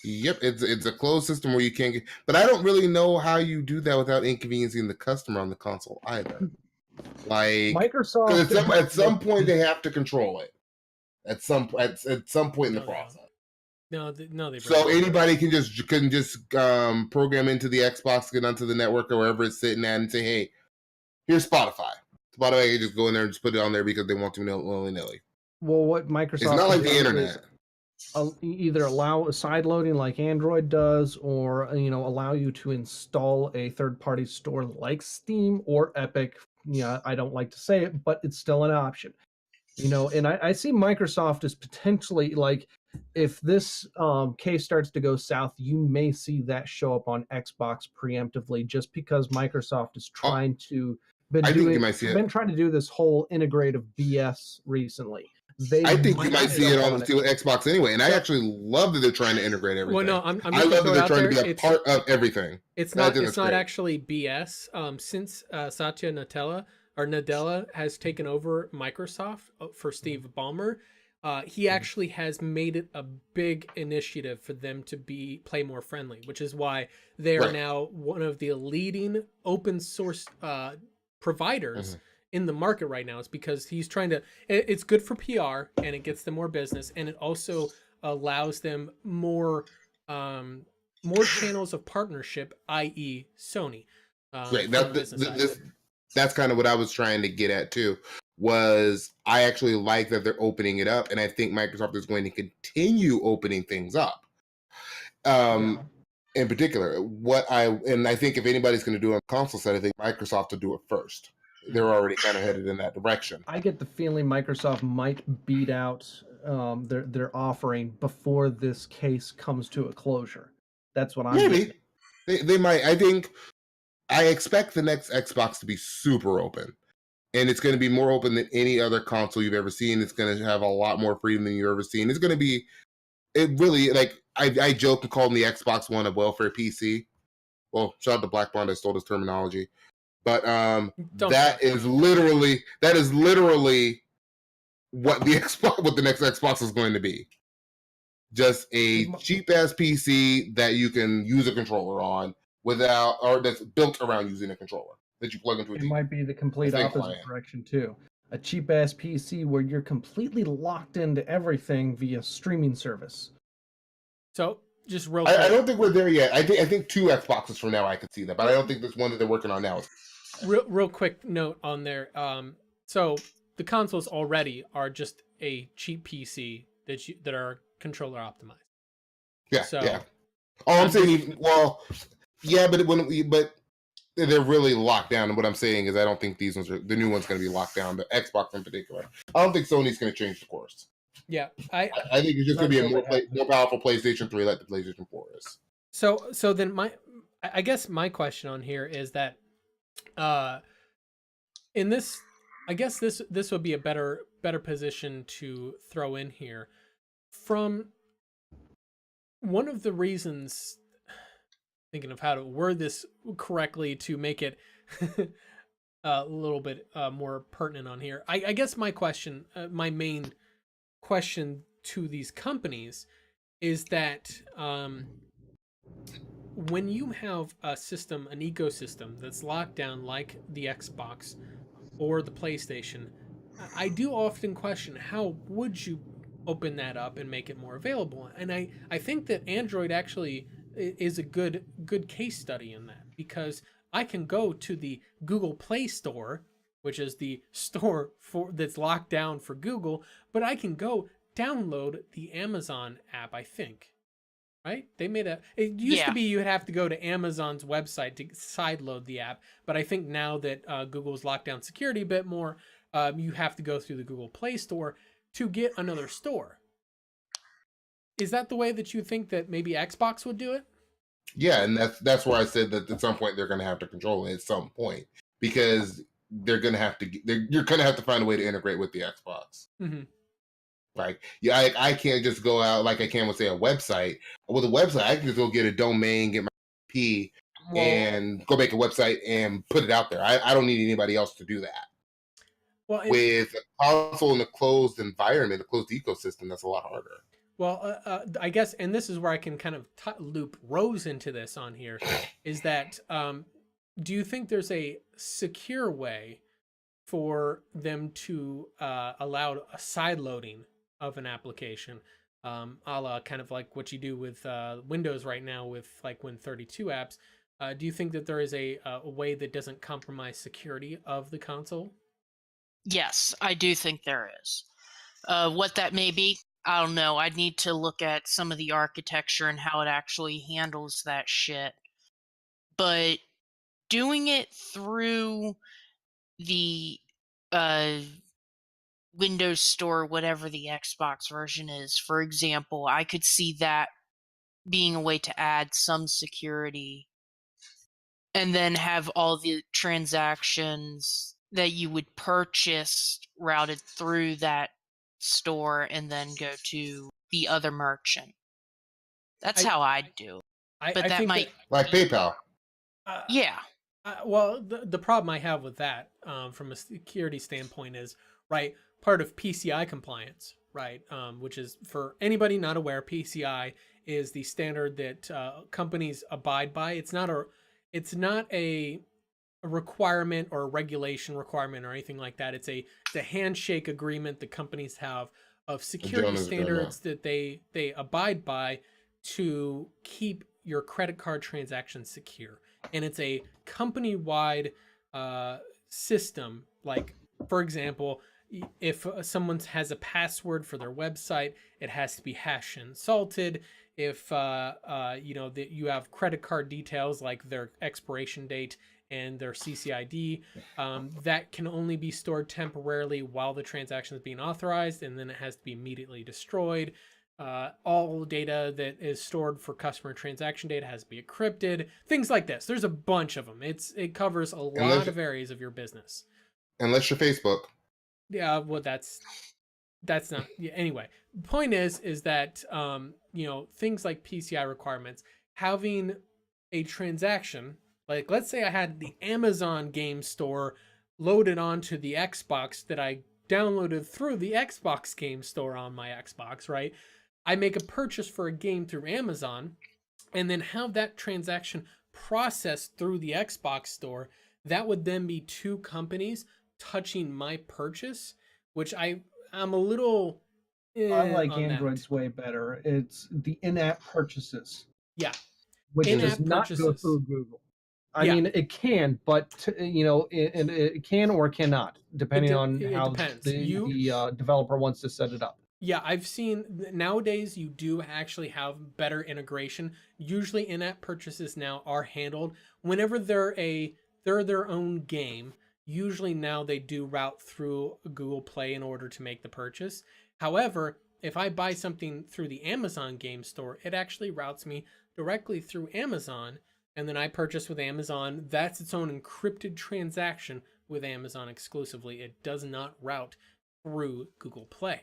Yep, it's a closed system where you can't get. But I don't really know how you do that without inconveniencing the customer on the console either. Like Microsoft, at some point they have to control it. At some point in the process. No. So anybody can just program into the Xbox, get onto the network or wherever it's sitting at, and say, "Hey, here's Spotify." Spotify can just go in there and just put it on there because they want to willy-nilly. Well, what Microsoft it's not like the internet. Either allow side loading like Android does, or allow you to install a third-party store like Steam or Epic. Yeah, I don't like to say it, but it's still an option. And I see Microsoft as potentially, like, if this case starts to go south, you may see that show up on Xbox preemptively, just because Microsoft is trying to been trying to do this whole integrative BS recently. I think you might see it on Xbox anyway, and I actually love that they're trying to integrate everything. Well, no, I love that they're trying to be a part of everything. It's not actually BS. Since Satya Nadella has taken over Microsoft for Steve Ballmer, he actually has made it a big initiative for them to play more friendly, which is why they are now one of the leading open source providers in the market right now. It's because he's trying to. It's good for PR and it gets them more business, and it also allows them more channels of partnership, i.e., Sony. Right. That's kind of what I was trying to get at too. Was I actually like that they're opening it up, and I think Microsoft is going to continue opening things up. In particular, I think if anybody's going to do it on the console side, I think Microsoft will do it first. They're already kind of headed in that direction. I get the feeling Microsoft might beat out their offering before this case comes to a closure. That's what I'm Maybe getting. they might. I expect the next Xbox to be super open, and it's going to be more open than any other console you've ever seen. It's going to have a lot more freedom than you've ever seen. It's going to be it really like I joke and call the Xbox One a welfare PC. Well, shout out to Black Bond, I stole his terminology. But that is literally what the next Xbox is going to be. Just a cheap ass PC that you can use a controller on without, or that's built around using a controller that you plug into a It TV. might be the complete opposite direction too. A cheap ass PC where you're completely locked into everything via streaming service. So just real quick. I don't think we're there yet. I think 2 Xboxes from now I could see that, but I don't think this one that they're working on now is. Real quick note on there. So the consoles already are just a cheap PC that are controller optimized. Yeah. So, yeah. Oh, I'm saying, well, yeah, but they're really locked down. And what I'm saying is, I don't think these ones the new one's going to be locked down. The Xbox in particular, I don't think Sony's going to change the course. Yeah, I think it's just going to be a more powerful PlayStation 3, like the PlayStation 4 is. So then I guess my question on here is that, in this, I guess this would be a better position to throw in here. From one of the reasons, thinking of how to word this correctly to make it a little bit more pertinent on here. I guess my question, my main question to these companies is that when you have a system, an ecosystem that's locked down like the Xbox or the PlayStation, I do often question how would you open that up and make it more available. And I think that Android actually is a good case study in that, because I can go to the Google Play Store, which is the store that's locked down for Google, but I can go download the Amazon app, I think. Right? They made it used to be you would have to go to Amazon's website to sideload the app, but I think now that Google's locked down security a bit more, you have to go through the Google Play Store to get another store. Is that the way that you think that maybe Xbox would do it? Yeah, and that's where I said that at some point they're going to have to control it at some point, because they're going to have to. You're going to have to find a way to integrate with the Xbox. Mm-hmm. Like, yeah, I can't just go out like I can with, say, a website. With a website, I can just go get a domain, get my IP, and go make a website and put it out there. I don't need anybody else to do that. Well, with a console in a closed environment, a closed ecosystem, that's a lot harder. Well, I guess, and this is where I can kind of loop Rose into this on here, is that do you think there's a secure way for them to allow a side loading of an application, a la kind of like what you do with Windows right now with like Win32 apps? Do you think that there is a way that doesn't compromise security of the console? Yes, I do think there is. What that may be, I don't know. I'd need to look at some of the architecture and how it actually handles that shit. But doing it through the Windows Store, whatever the Xbox version is, for example, I could see that being a way to add some security and then have all the transactions that you would purchase routed through that store and then go to the other merchant. That's how I'd do it. But that might... Like PayPal. Yeah. Well, the problem I have with that from a security standpoint is, right, part of PCI compliance, right, which is, for anybody not aware, PCI is the standard that companies abide by. It's not a requirement or a regulation requirement or anything like that. It's a handshake agreement that companies have of security standards that they abide by to keep your credit card transactions secure. And it's a company-wide system. Like, for example, if someone has a password for their website, it has to be hash and salted. If that you have credit card details like their expiration date and their CCID, that can only be stored temporarily while the transaction is being authorized, and then it has to be immediately destroyed. all data that is stored for customer transaction data has to be encrypted. Things like this. There's a bunch of them. It covers a lot of areas of your business. Unless you're Facebook. Yeah, well, that's not. Yeah, anyway, the point is that things like PCI requirements, having a transaction, like let's say I had the Amazon game store loaded onto the Xbox that I downloaded through the Xbox game store on my Xbox, right? I make a purchase for a game through Amazon and then have that transaction processed through the Xbox store. That would then be two companies touching my purchase, which I'm a little I like on Android's that. way better. It's the in-app purchases. Yeah. Which In-app does not go purchases. through Google. I Yeah. mean, it can, but it can or cannot, depending on It how depends. the developer wants to set it up. Yeah, I've seen nowadays you do actually have better integration. Usually in-app purchases now are handled whenever they're their own game. Usually now they do route through Google Play in order to make the purchase. However, if I buy something through the Amazon game store, it actually routes me directly through Amazon, and then I purchase with Amazon. That's its own encrypted transaction with Amazon exclusively. It does not route through Google Play.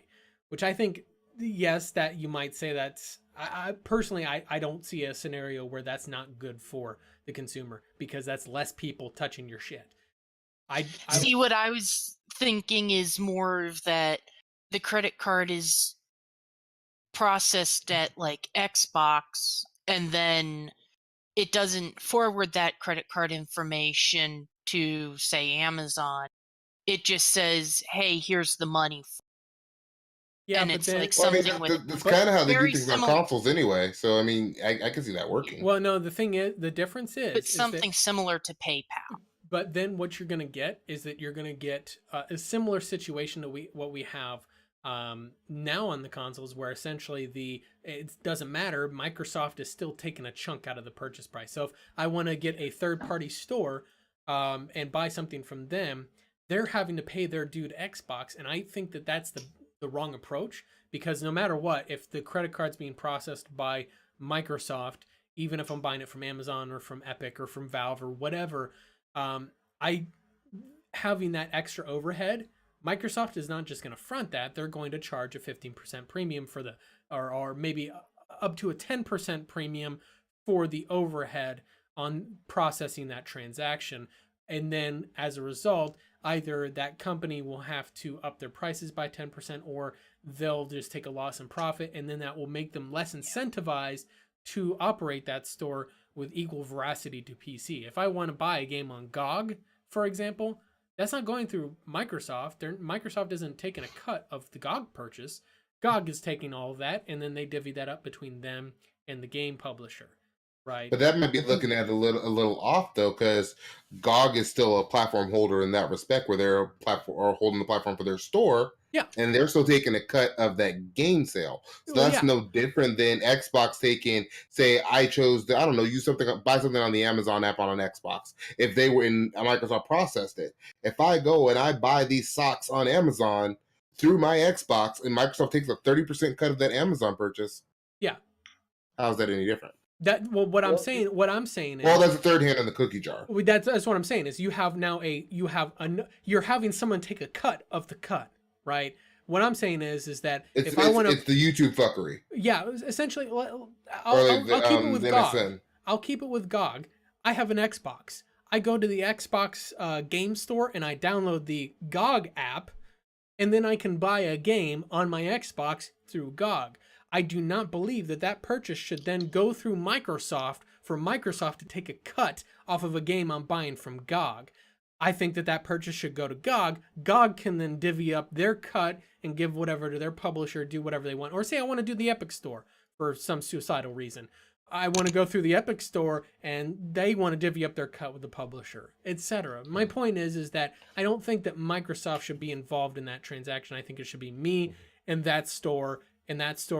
Which I think, yes, that you might say that's, I personally, I don't see a scenario where that's not good for the consumer, because that's less people touching your shit. See, what I was thinking is more of that the credit card is processed at like Xbox, and then it doesn't forward that credit card information to, say, Amazon. It just says, hey, here's the money. Yeah, and but it's then, like Well, I mean, something that's kind of how they do very things on similar- consoles anyway. So, I mean, I can see that working. well, no, the thing is, the difference but is something that, similar to PayPal. but then what you're going to get is that you're going to get a similar situation to what we have now on the consoles, where essentially it doesn't matter. Microsoft is still taking a chunk out of the purchase price. So if I want to get a third-party store and buy something from them, they're having to pay their due to Xbox, and I think that that's the wrong approach, because no matter what, if the credit card's being processed by Microsoft, even if I'm buying it from Amazon or from Epic or from Valve or whatever, having that extra overhead, Microsoft is not just going to front that. They're going to charge a 15% premium for the, or maybe up to a 10% premium for the overhead on processing that transaction. And then as a result, either that company will have to up their prices by 10%, or they'll just take a loss in profit, and then that will make them less incentivized to operate that store with equal veracity to PC. If I want to buy a game on GOG, for example, that's not going through Microsoft. Microsoft isn't taking a cut of the GOG purchase. GOG is taking all of that, and then they divvy that up between them and the game publisher. Right. But that might be looking at a little off though, because GOG is still a platform holder in that respect, where they're holding the platform for their store. Yeah. And they're still taking a cut of that game sale. So that's no different than Xbox taking, say, I chose to, I don't know, buy something on the Amazon app on an Xbox. If they were in Microsoft processed it. If I go and I buy these socks on Amazon through my Xbox, and Microsoft takes a 30% cut of that Amazon purchase. Yeah. How's that any different? What I'm saying is, well, that's the third hand in the cookie jar. That's what I'm saying is, you're having someone take a cut of the cut, right? What I'm saying is that it's the YouTube fuckery. Yeah, essentially. I'll keep it with GOG. I'll keep it with GOG. I have an Xbox. I go to the Xbox game store and I download the GOG app, and then I can buy a game on my Xbox through GOG. I do not believe that purchase should then go through Microsoft for Microsoft to take a cut off of a game I'm buying from GOG. I think that purchase should go to GOG. GOG can then divvy up their cut and give whatever to their publisher, do whatever they want. Or say I want to do the Epic Store for some suicidal reason. I want to go through the Epic Store and they want to divvy up their cut with the publisher, etc. My point is that I don't think that Microsoft should be involved in that transaction. I think it should be me and that store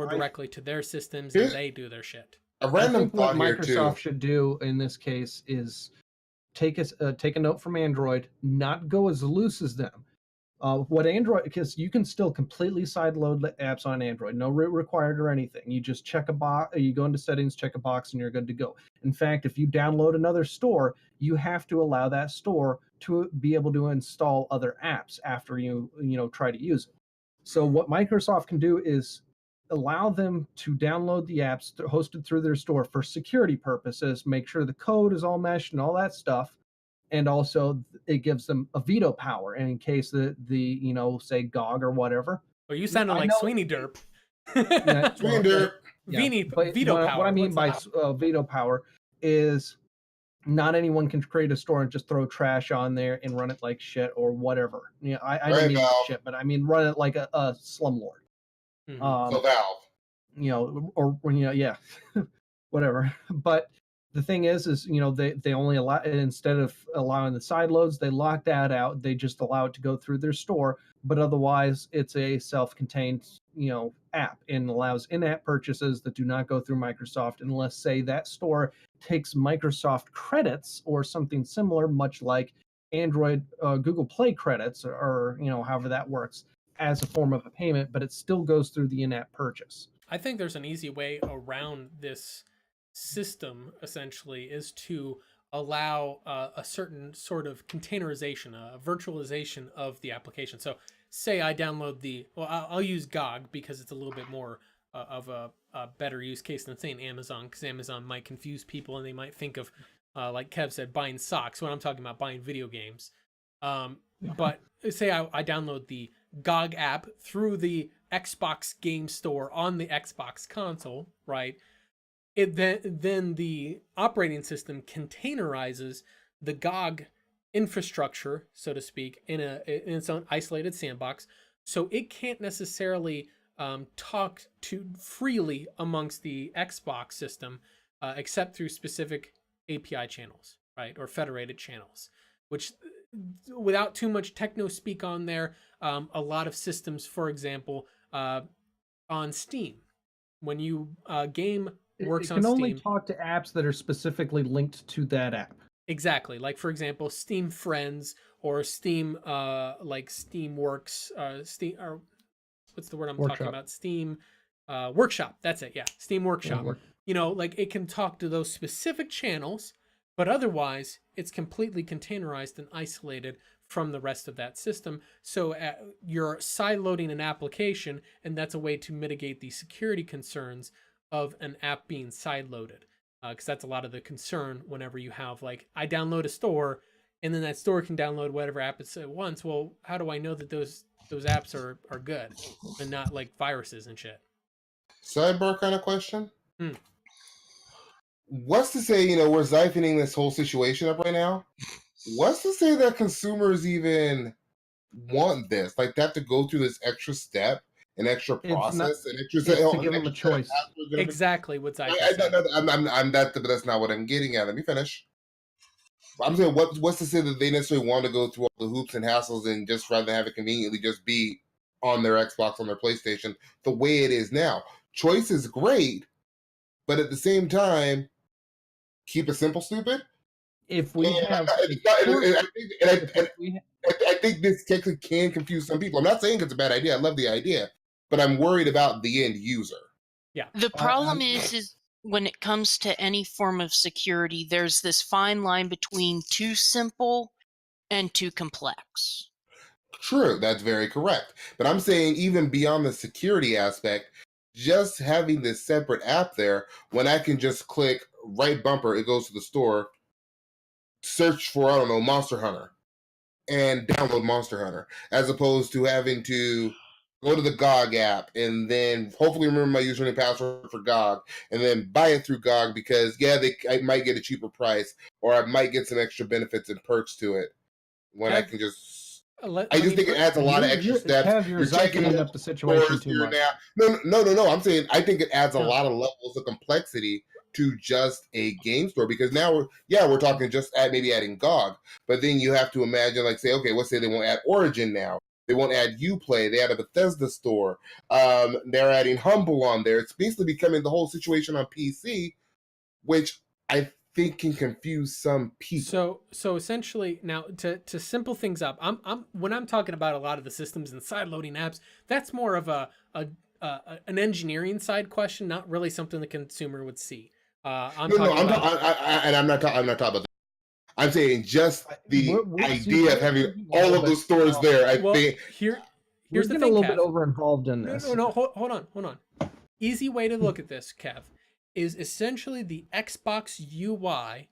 directly to their systems, and they do their shit. A random thought what here Microsoft too. should do in this case is take a note from Android, not go as loose as them. What Android, because you can still completely sideload the apps on Android, no root required or anything. You just check a box, you go into settings, check a box, and you're good to go. In fact, if you download another store, you have to allow that store to be able to install other apps after you try to use it. So what Microsoft can do is allow them to download the apps hosted through their store for security purposes, make sure the code is all meshed and all that stuff. And also it gives them a veto power. And in case the say GOG or whatever. Well, you sounded like Sweeney Derp. Yeah, Sweeney Derp. Veto power. What I mean by veto power is not anyone can create a store and just throw trash on there and run it like shit or whatever. I don't mean like shit, but I mean run it like a slumlord. So Valve. Yeah, whatever. But the thing is they only allow, instead of allowing the side loads, they lock that out. They just allow it to go through their store, but otherwise it's a self-contained app and allows in-app purchases that do not go through Microsoft unless, say, that store takes Microsoft credits or something similar, much like Android Google Play credits or however that works, as a form of a payment, but it still goes through the in-app purchase. I think there's an easy way around this system, essentially, is to allow a certain sort of containerization, a virtualization of the application. So say I download I'll use GOG because it's a little bit more of a better use case than saying Amazon, because Amazon might confuse people and they might think of, like Kev said, buying socks when I'm talking about buying video games. But say I download the GOG app through the Xbox Game Store on the Xbox console, right? Then the operating system containerizes the GOG infrastructure, so to speak, in its own isolated sandbox, so it can't necessarily talk to freely amongst the Xbox system, except through specific API channels, right, or federated channels, which, without too much techno speak on there, a lot of systems, for example, on Steam, when you game works on Steam, it can only talk to apps that are specifically linked to that app. Exactly. Like, for example, Steam Friends or Steam, like Steam Works, Steam, or what's the word I'm talking about? Steam Workshop. That's it. Yeah. Steam Workshop. Like, it can talk to those specific channels, but otherwise it's completely containerized and isolated from the rest of that system. So you're side-loading an application, and that's a way to mitigate the security concerns of an app being side-loaded. Because that's a lot of the concern whenever you have, like, I download a store, and then that store can download whatever app it's at once. Well, how do I know that those apps are good and not like viruses and shit? Sidebar kind of question. What's to say, we're siphoning this whole situation up right now? What's to say that consumers even want this? Like, they have to go through this extra step, an extra process, an extra to give them a choice. Exactly what Xaiphen said. But that's not what I'm getting at. Let me finish. I'm saying, what's to say that they necessarily want to go through all the hoops and hassles and just rather have it conveniently just be on their Xbox, on their PlayStation, the way it is now? Choice is great, but at the same time, keep it simple, stupid. If we have, I think this technically can confuse some people. I'm not saying it's a bad idea. I love the idea, but I'm worried about the end user. Yeah. The problem is when it comes to any form of security, there's this fine line between too simple and too complex. True, that's very correct. But I'm saying, even beyond the security aspect, just having this separate app there, when I can just click right bumper, it goes to the store, search for, I don't know, Monster Hunter, and download Monster Hunter, as opposed to having to go to the GOG app and then hopefully remember my username and password for GOG and then buy it through GOG because, I might get a cheaper price or I might get some extra benefits and perks to it when I can just... I just think it adds a lot of extra steps. You're siphoning up the situation too much. No. I'm saying I think it adds a lot of levels of complexity to just a game store, because now we're talking just maybe adding GOG, but then you have to imagine, like, say, okay, let's say they won't add Origin now. They won't add Uplay. They add a Bethesda store. They're adding Humble on there. It's basically becoming the whole situation on PC, which I think can confuse some people. So essentially, now to simple things up, I'm when I'm talking about a lot of the systems and side loading apps, that's more of an engineering side question, not really something the consumer would see. I'm No, talking about. I'm not talking about that. I'm saying just the idea of having getting a all little of the bit- stores there. I Well, think here's We're the getting thing, a little Kev. bit over involved in No, this. no, no. Hold on. Easy way to look at this, Kev, is essentially the Xbox UI,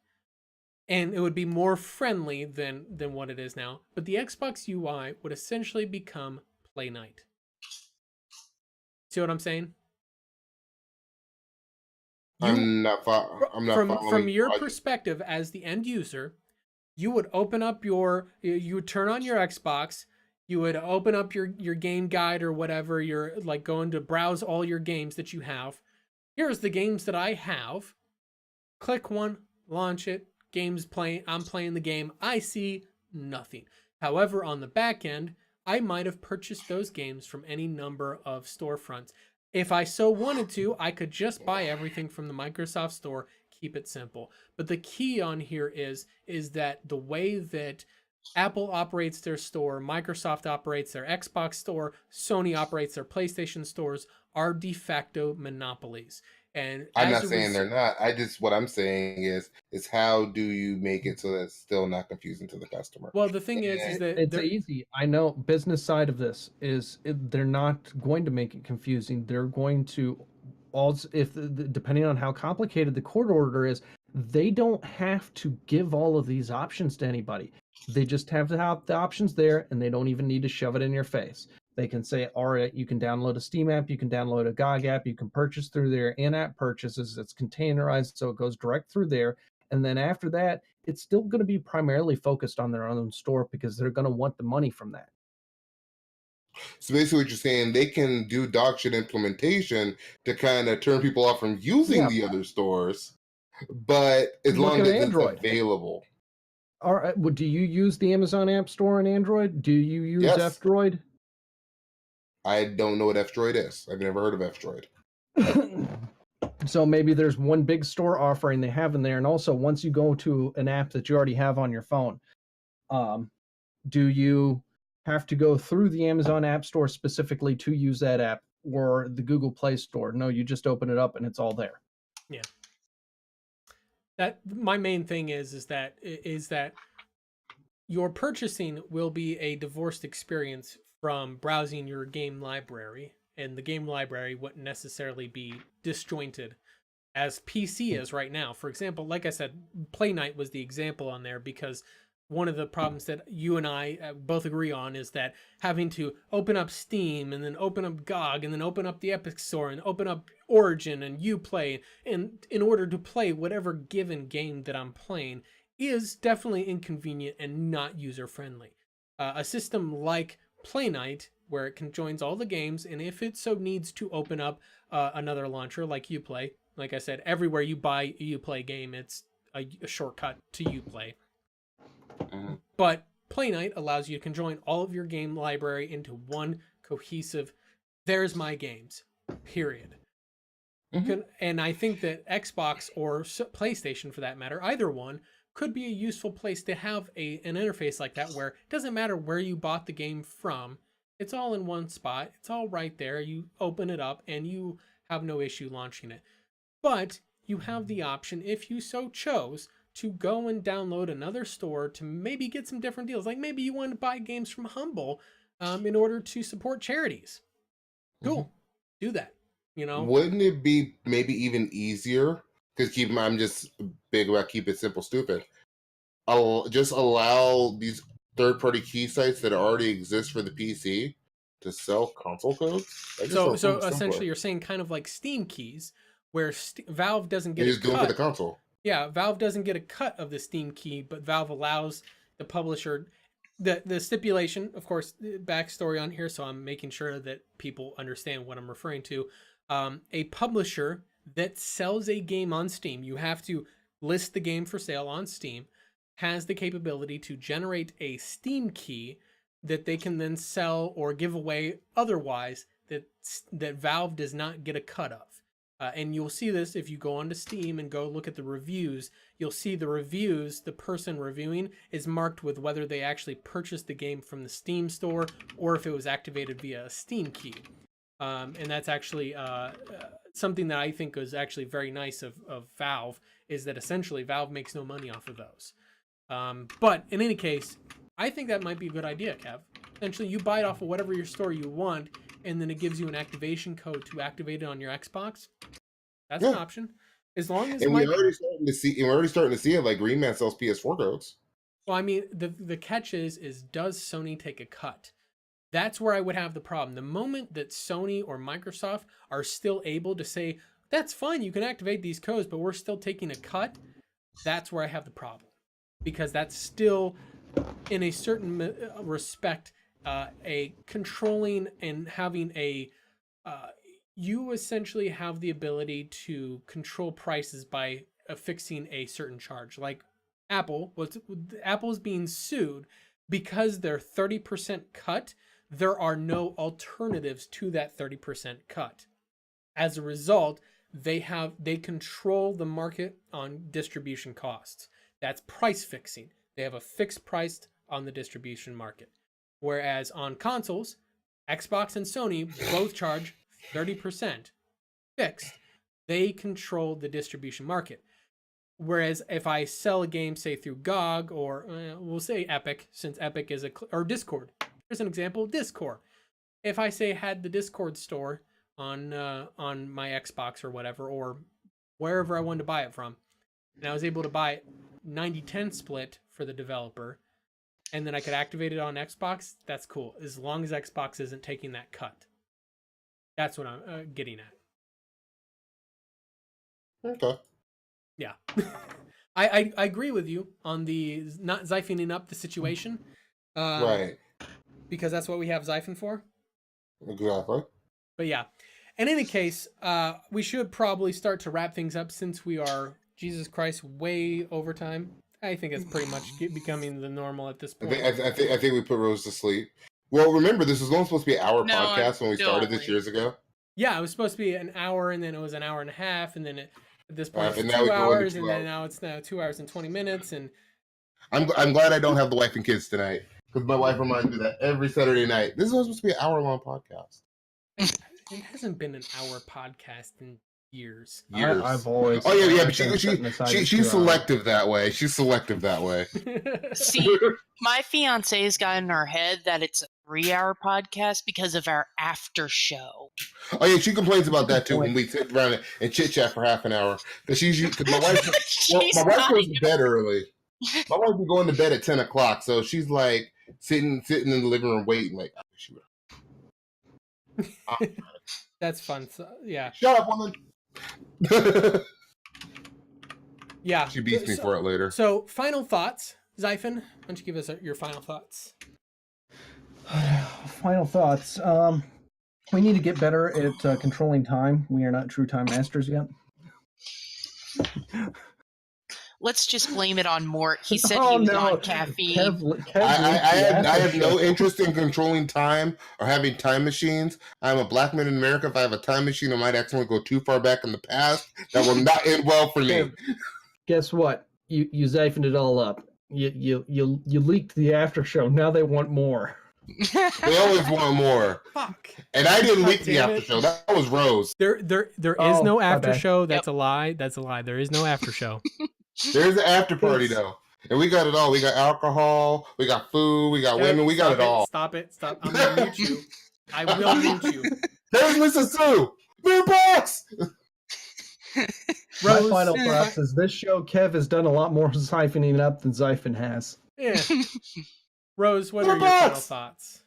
and it would be more friendly than what it is now. But the Xbox UI would essentially become Play Night. See what I'm saying? I'm not following. From your perspective as the end user, you would open up you would turn on your Xbox, you would open up your game guide or whatever, you're like going to browse all your games that you have. Here's the games that I have. Click one, launch it, game's playing, I'm playing the game, I see nothing. However, on the back end, I might have purchased those games from any number of storefronts. If I so wanted to, I could just buy everything from the Microsoft Store, keep it simple. But the key on here is that the way that Apple operates their store, Microsoft operates their Xbox store, Sony operates their PlayStation stores are de facto monopolies. And I'm not saying they're not. What I'm saying is how do you make it so that it's still not confusing to the customer? Well, the thing is that it's easy. I know business side of this they're not going to make it confusing. They're going to also, depending on how complicated the court order is, they don't have to give all of these options to anybody. They just have to have the options there, and they don't even need to shove it in your face. They can say, all right, you can download a Steam app, you can download a GOG app, you can purchase through their in-app purchases. It's containerized, so it goes direct through there. And then after that, it's still going to be primarily focused on their own store because they're going to want the money from that. So basically what you're saying, they can do dog shit implementation to kind of turn people off from using the other stores, but as long as Android. It's available. All right. Well, do you use the Amazon App Store on Android? Do you use F-Droid? I don't know what F-Droid is. I've never heard of F-Droid. So maybe there's one big store offering they have in there. And also, once you go to an app that you already have on your phone, do you have to go through the Amazon App Store specifically to use that app, or the Google Play Store? No, you just open it up and it's all there. Yeah. That my main thing is that your purchasing will be a divorced experience from browsing your game library, and the game library wouldn't necessarily be disjointed as PC is right now. For example, like I said, Play Night was the example on there because one of the problems that you and I both agree on is that having to open up Steam and then open up GOG and then open up the Epic Store and open up Origin and Uplay, and in order to play whatever given game that I'm playing is definitely inconvenient and not user-friendly. A system like Play Night, where it conjoins all the games, and if it so needs to open up another launcher like Uplay, like I said, everywhere you buy a Uplay game, it's a shortcut to Uplay. Mm-hmm. But Play Night allows you to conjoin all of your game library into one cohesive, there's my games, period. Mm-hmm. And I think that Xbox or PlayStation, for that matter, either one, could be a useful place to have an interface like that where it doesn't matter where you bought the game from. It's all in one spot. It's all right there. You open it up and you have no issue launching it. But you have the option, if you so chose, to go and download another store to maybe get some different deals. Like maybe you want to buy games from Humble in order to support charities. Cool. Mm-hmm. Do that. You know, wouldn't it be maybe even easier? Because I'm just big about keep it simple, stupid. I'll just allow these third-party key sites that already exist for the PC to sell console codes. So essentially, you're saying kind of like Steam keys, where Valve doesn't get a cut. Doing for the console. Yeah, Valve doesn't get a cut of the Steam key, but Valve allows the publisher. The stipulation, of course, backstory on here, so I'm making sure that people understand what I'm referring to. A publisher that sells a game on Steam, you have to list the game for sale on Steam, has the capability to generate a Steam key that they can then sell or give away otherwise that Valve does not get a cut of. And you'll see this if you go onto Steam and go look at the reviews. You'll see the reviews, the person reviewing is marked with whether they actually purchased the game from the Steam store or if it was activated via a Steam key. And that's actually something that I think is actually very nice of Valve, is that essentially Valve makes no money off of those. But in any case, I think that might be a good idea, Kev. Essentially, you buy it off of whatever your store you want, and then it gives you an activation code to activate it on your Xbox. That's an option. As long as we're already starting to see it. Like Green Man sells PS4 codes. Well, I mean, the catch is does Sony take a cut? That's where I would have the problem. The moment that Sony or Microsoft are still able to say, that's fine, you can activate these codes, but we're still taking a cut, that's where I have the problem. Because that's still, in a certain respect, a controlling and having a you essentially have the ability to control prices by affixing a certain charge. Like Apple's being sued because their 30% cut, there are no alternatives to that 30% cut. As a result, they control the market on distribution costs. That's price fixing. They have a fixed price on the distribution market. Whereas on consoles, Xbox and Sony both charge 30% fixed. They control the distribution market. Whereas if I sell a game, say through GOG or we'll say Epic, since Epic is or Discord. Here's an example, Discord. If I say had the Discord store on my Xbox or whatever, or wherever I wanted to buy it from, and I was able to buy it 90-10 split for the developer, and then I could activate it on Xbox, that's cool. As long as Xbox isn't taking that cut. That's what I'm getting at. Okay. Yeah. I agree with you on the not Xaiphening up the situation. Right. Because that's what we have Xaiphen for. Exactly. But yeah. In any case, we should probably start to wrap things up since we are, Jesus Christ, way over time. I think it's pretty much becoming the normal at this point. I think we put Rose to sleep. Well, remember, this was only supposed to be our podcast when we started this years ago. Yeah, it was supposed to be an hour, and then it was an hour and a half, and then at this point it's now 2 hours, and then now it's 2 hours and 20 minutes. And I'm glad I don't have the wife and kids tonight, because my wife reminds me that every Saturday night. This is supposed to be an hour-long podcast. It hasn't been an hour podcast in years. I've always. Oh yeah, but she's selective that way. She's selective that way. See, my fiance's got in her head that it's a 3-hour podcast because of our after show. Oh yeah, she complains about that too when we sit around and chit chat for half an hour. Because my wife goes to bed early. My wife be going to bed at 10 o'clock, so she's like sitting in the living room waiting. Like, that's fun. So, yeah. Shut up, woman. Yeah. She beats me for it later. So, final thoughts, Xaiphen. Why don't you give us your final thoughts? Final thoughts. We need to get better at controlling time. We are not true time masters yet. Let's just blame it on Mort. He said he was on caffeine. I have no interest in controlling time or having time machines. I'm a black man in America. If I have a time machine, I might accidentally go too far back in the past. That will not end well for me. Guess what? You Xaiphened it all up. You leaked the after show. Now they want more. They always want more. Fuck. And I didn't leak the after show. That was Rose. There is no after show. That's a lie. That's a lie. There is no after show. There's an after party though, and we got it all. We got alcohol, we got food, we got women, we got it all. Stop it! I'm gonna mute you. I will mute you. There's Mr. Sue. Lootbox. My final thoughts is this show. Kev has done a lot more siphoning up than Xaiphen has. Yeah. Rose, what are your final thoughts?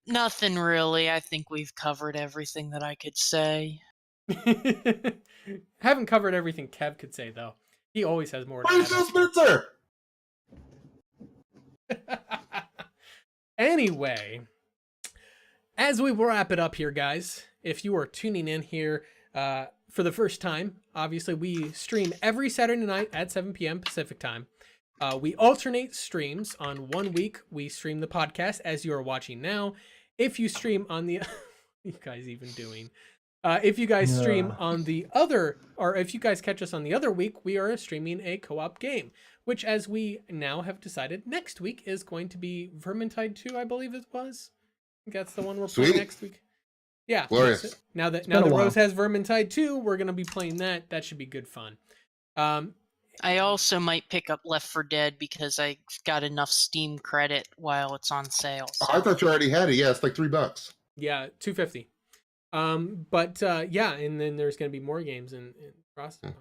Nothing really. I think we've covered everything that I could say. Haven't covered everything Kev could say though. He always has more to Spencer. Anyway, as we wrap it up here, guys, if you are tuning in here for the first time, obviously we stream every Saturday night at 7 p.m. Pacific time. We alternate streams. On 1 week, we stream the podcast as you are watching now. If you stream on the you guys even doing? If you guys stream on the other, or if you guys catch us on the other week, we are streaming a co-op game, which, as we now have decided, next week is going to be Vermintide 2, I believe it was. I think that's the one we're playing next week. Yeah. Glorious. Now that Rose has Vermintide 2, we're going to be playing that. That should be good fun. I also might pick up Left 4 Dead because I got enough Steam credit while it's on sale. So. Oh, I thought you already had it. Yeah, it's like $3. Yeah, $2.50. But yeah, and then there's going to be more games in Frostpunk.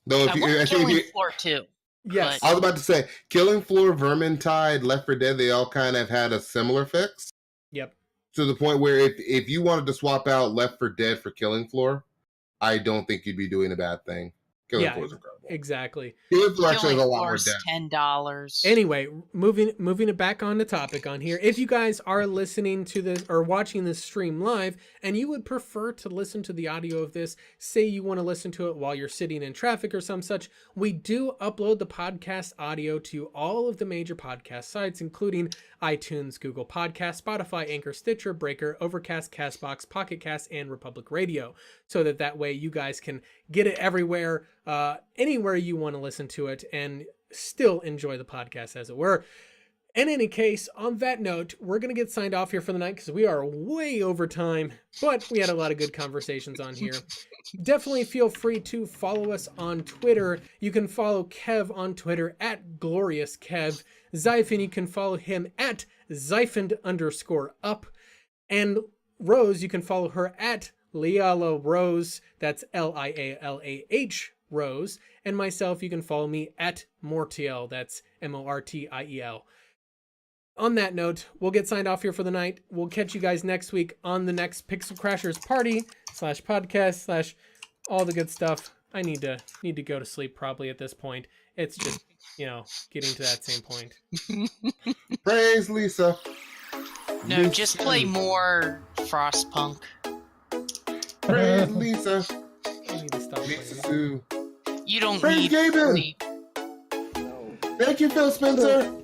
Though, Killing Floor 2. Yes. I was about to say, Killing Floor, Vermintide, Left 4 Dead, they all kind of had a similar fix. Yep. To the point where if you wanted to swap out Left 4 Dead for Killing Floor, I don't think you'd be doing a bad thing. Killing Floor is incredible. Exactly. Killing Floor actually has a lot more depth. $10. Anyway, moving it back on the topic on here. If you guys are listening to this or watching this stream live, and you would prefer to listen to the audio of this, say you want to listen to it while you're sitting in traffic or some such, we do upload the podcast audio to all of the major podcast sites, including iTunes, Google Podcasts, Spotify, Anchor, Stitcher, Breaker, Overcast, Castbox, Pocket Cast, and Republic Radio, so that way you guys can get it everywhere, anywhere you want to listen to it, and still enjoy the podcast, as it were. In any case, on that note, we're going to get signed off here for the night because we are way over time, but we had a lot of good conversations on here. Definitely feel free to follow us on Twitter. You can follow Kev on Twitter at GloriousKev. Xaiphen, you can follow him at Xaiphen_up. And Rose, you can follow her at Liala Rose. That's Lialah Rose. And myself, you can follow me at Mortiel. That's Mortiel. On that note, we'll get signed off here for the night. We'll catch you guys next week on the next Pixel Crashers party /podcast/ all the good stuff. I need to go to sleep probably at this point. It's just, getting to that same point. Praise Lisa. No, just play more Frostpunk. Praise Lisa. I need to stop Lisa playing. Sue. You don't Praise need Gaben. sleep. Thank you, Phil Spencer.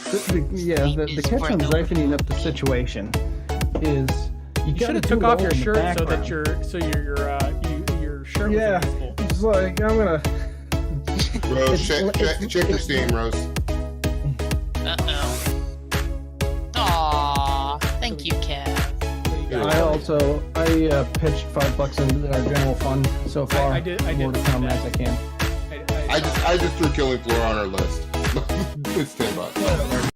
The catch on siphoning up the situation is you should have took off your shirt so that your shirt was invisible. It's like I'm gonna. Rose, check your Steam, Rose. Uh-oh. Aww. Thank you, Kev. I pitched $5 into our general fund so far. I did more to come as I can. I just threw Killing Floor on our list. It's $10.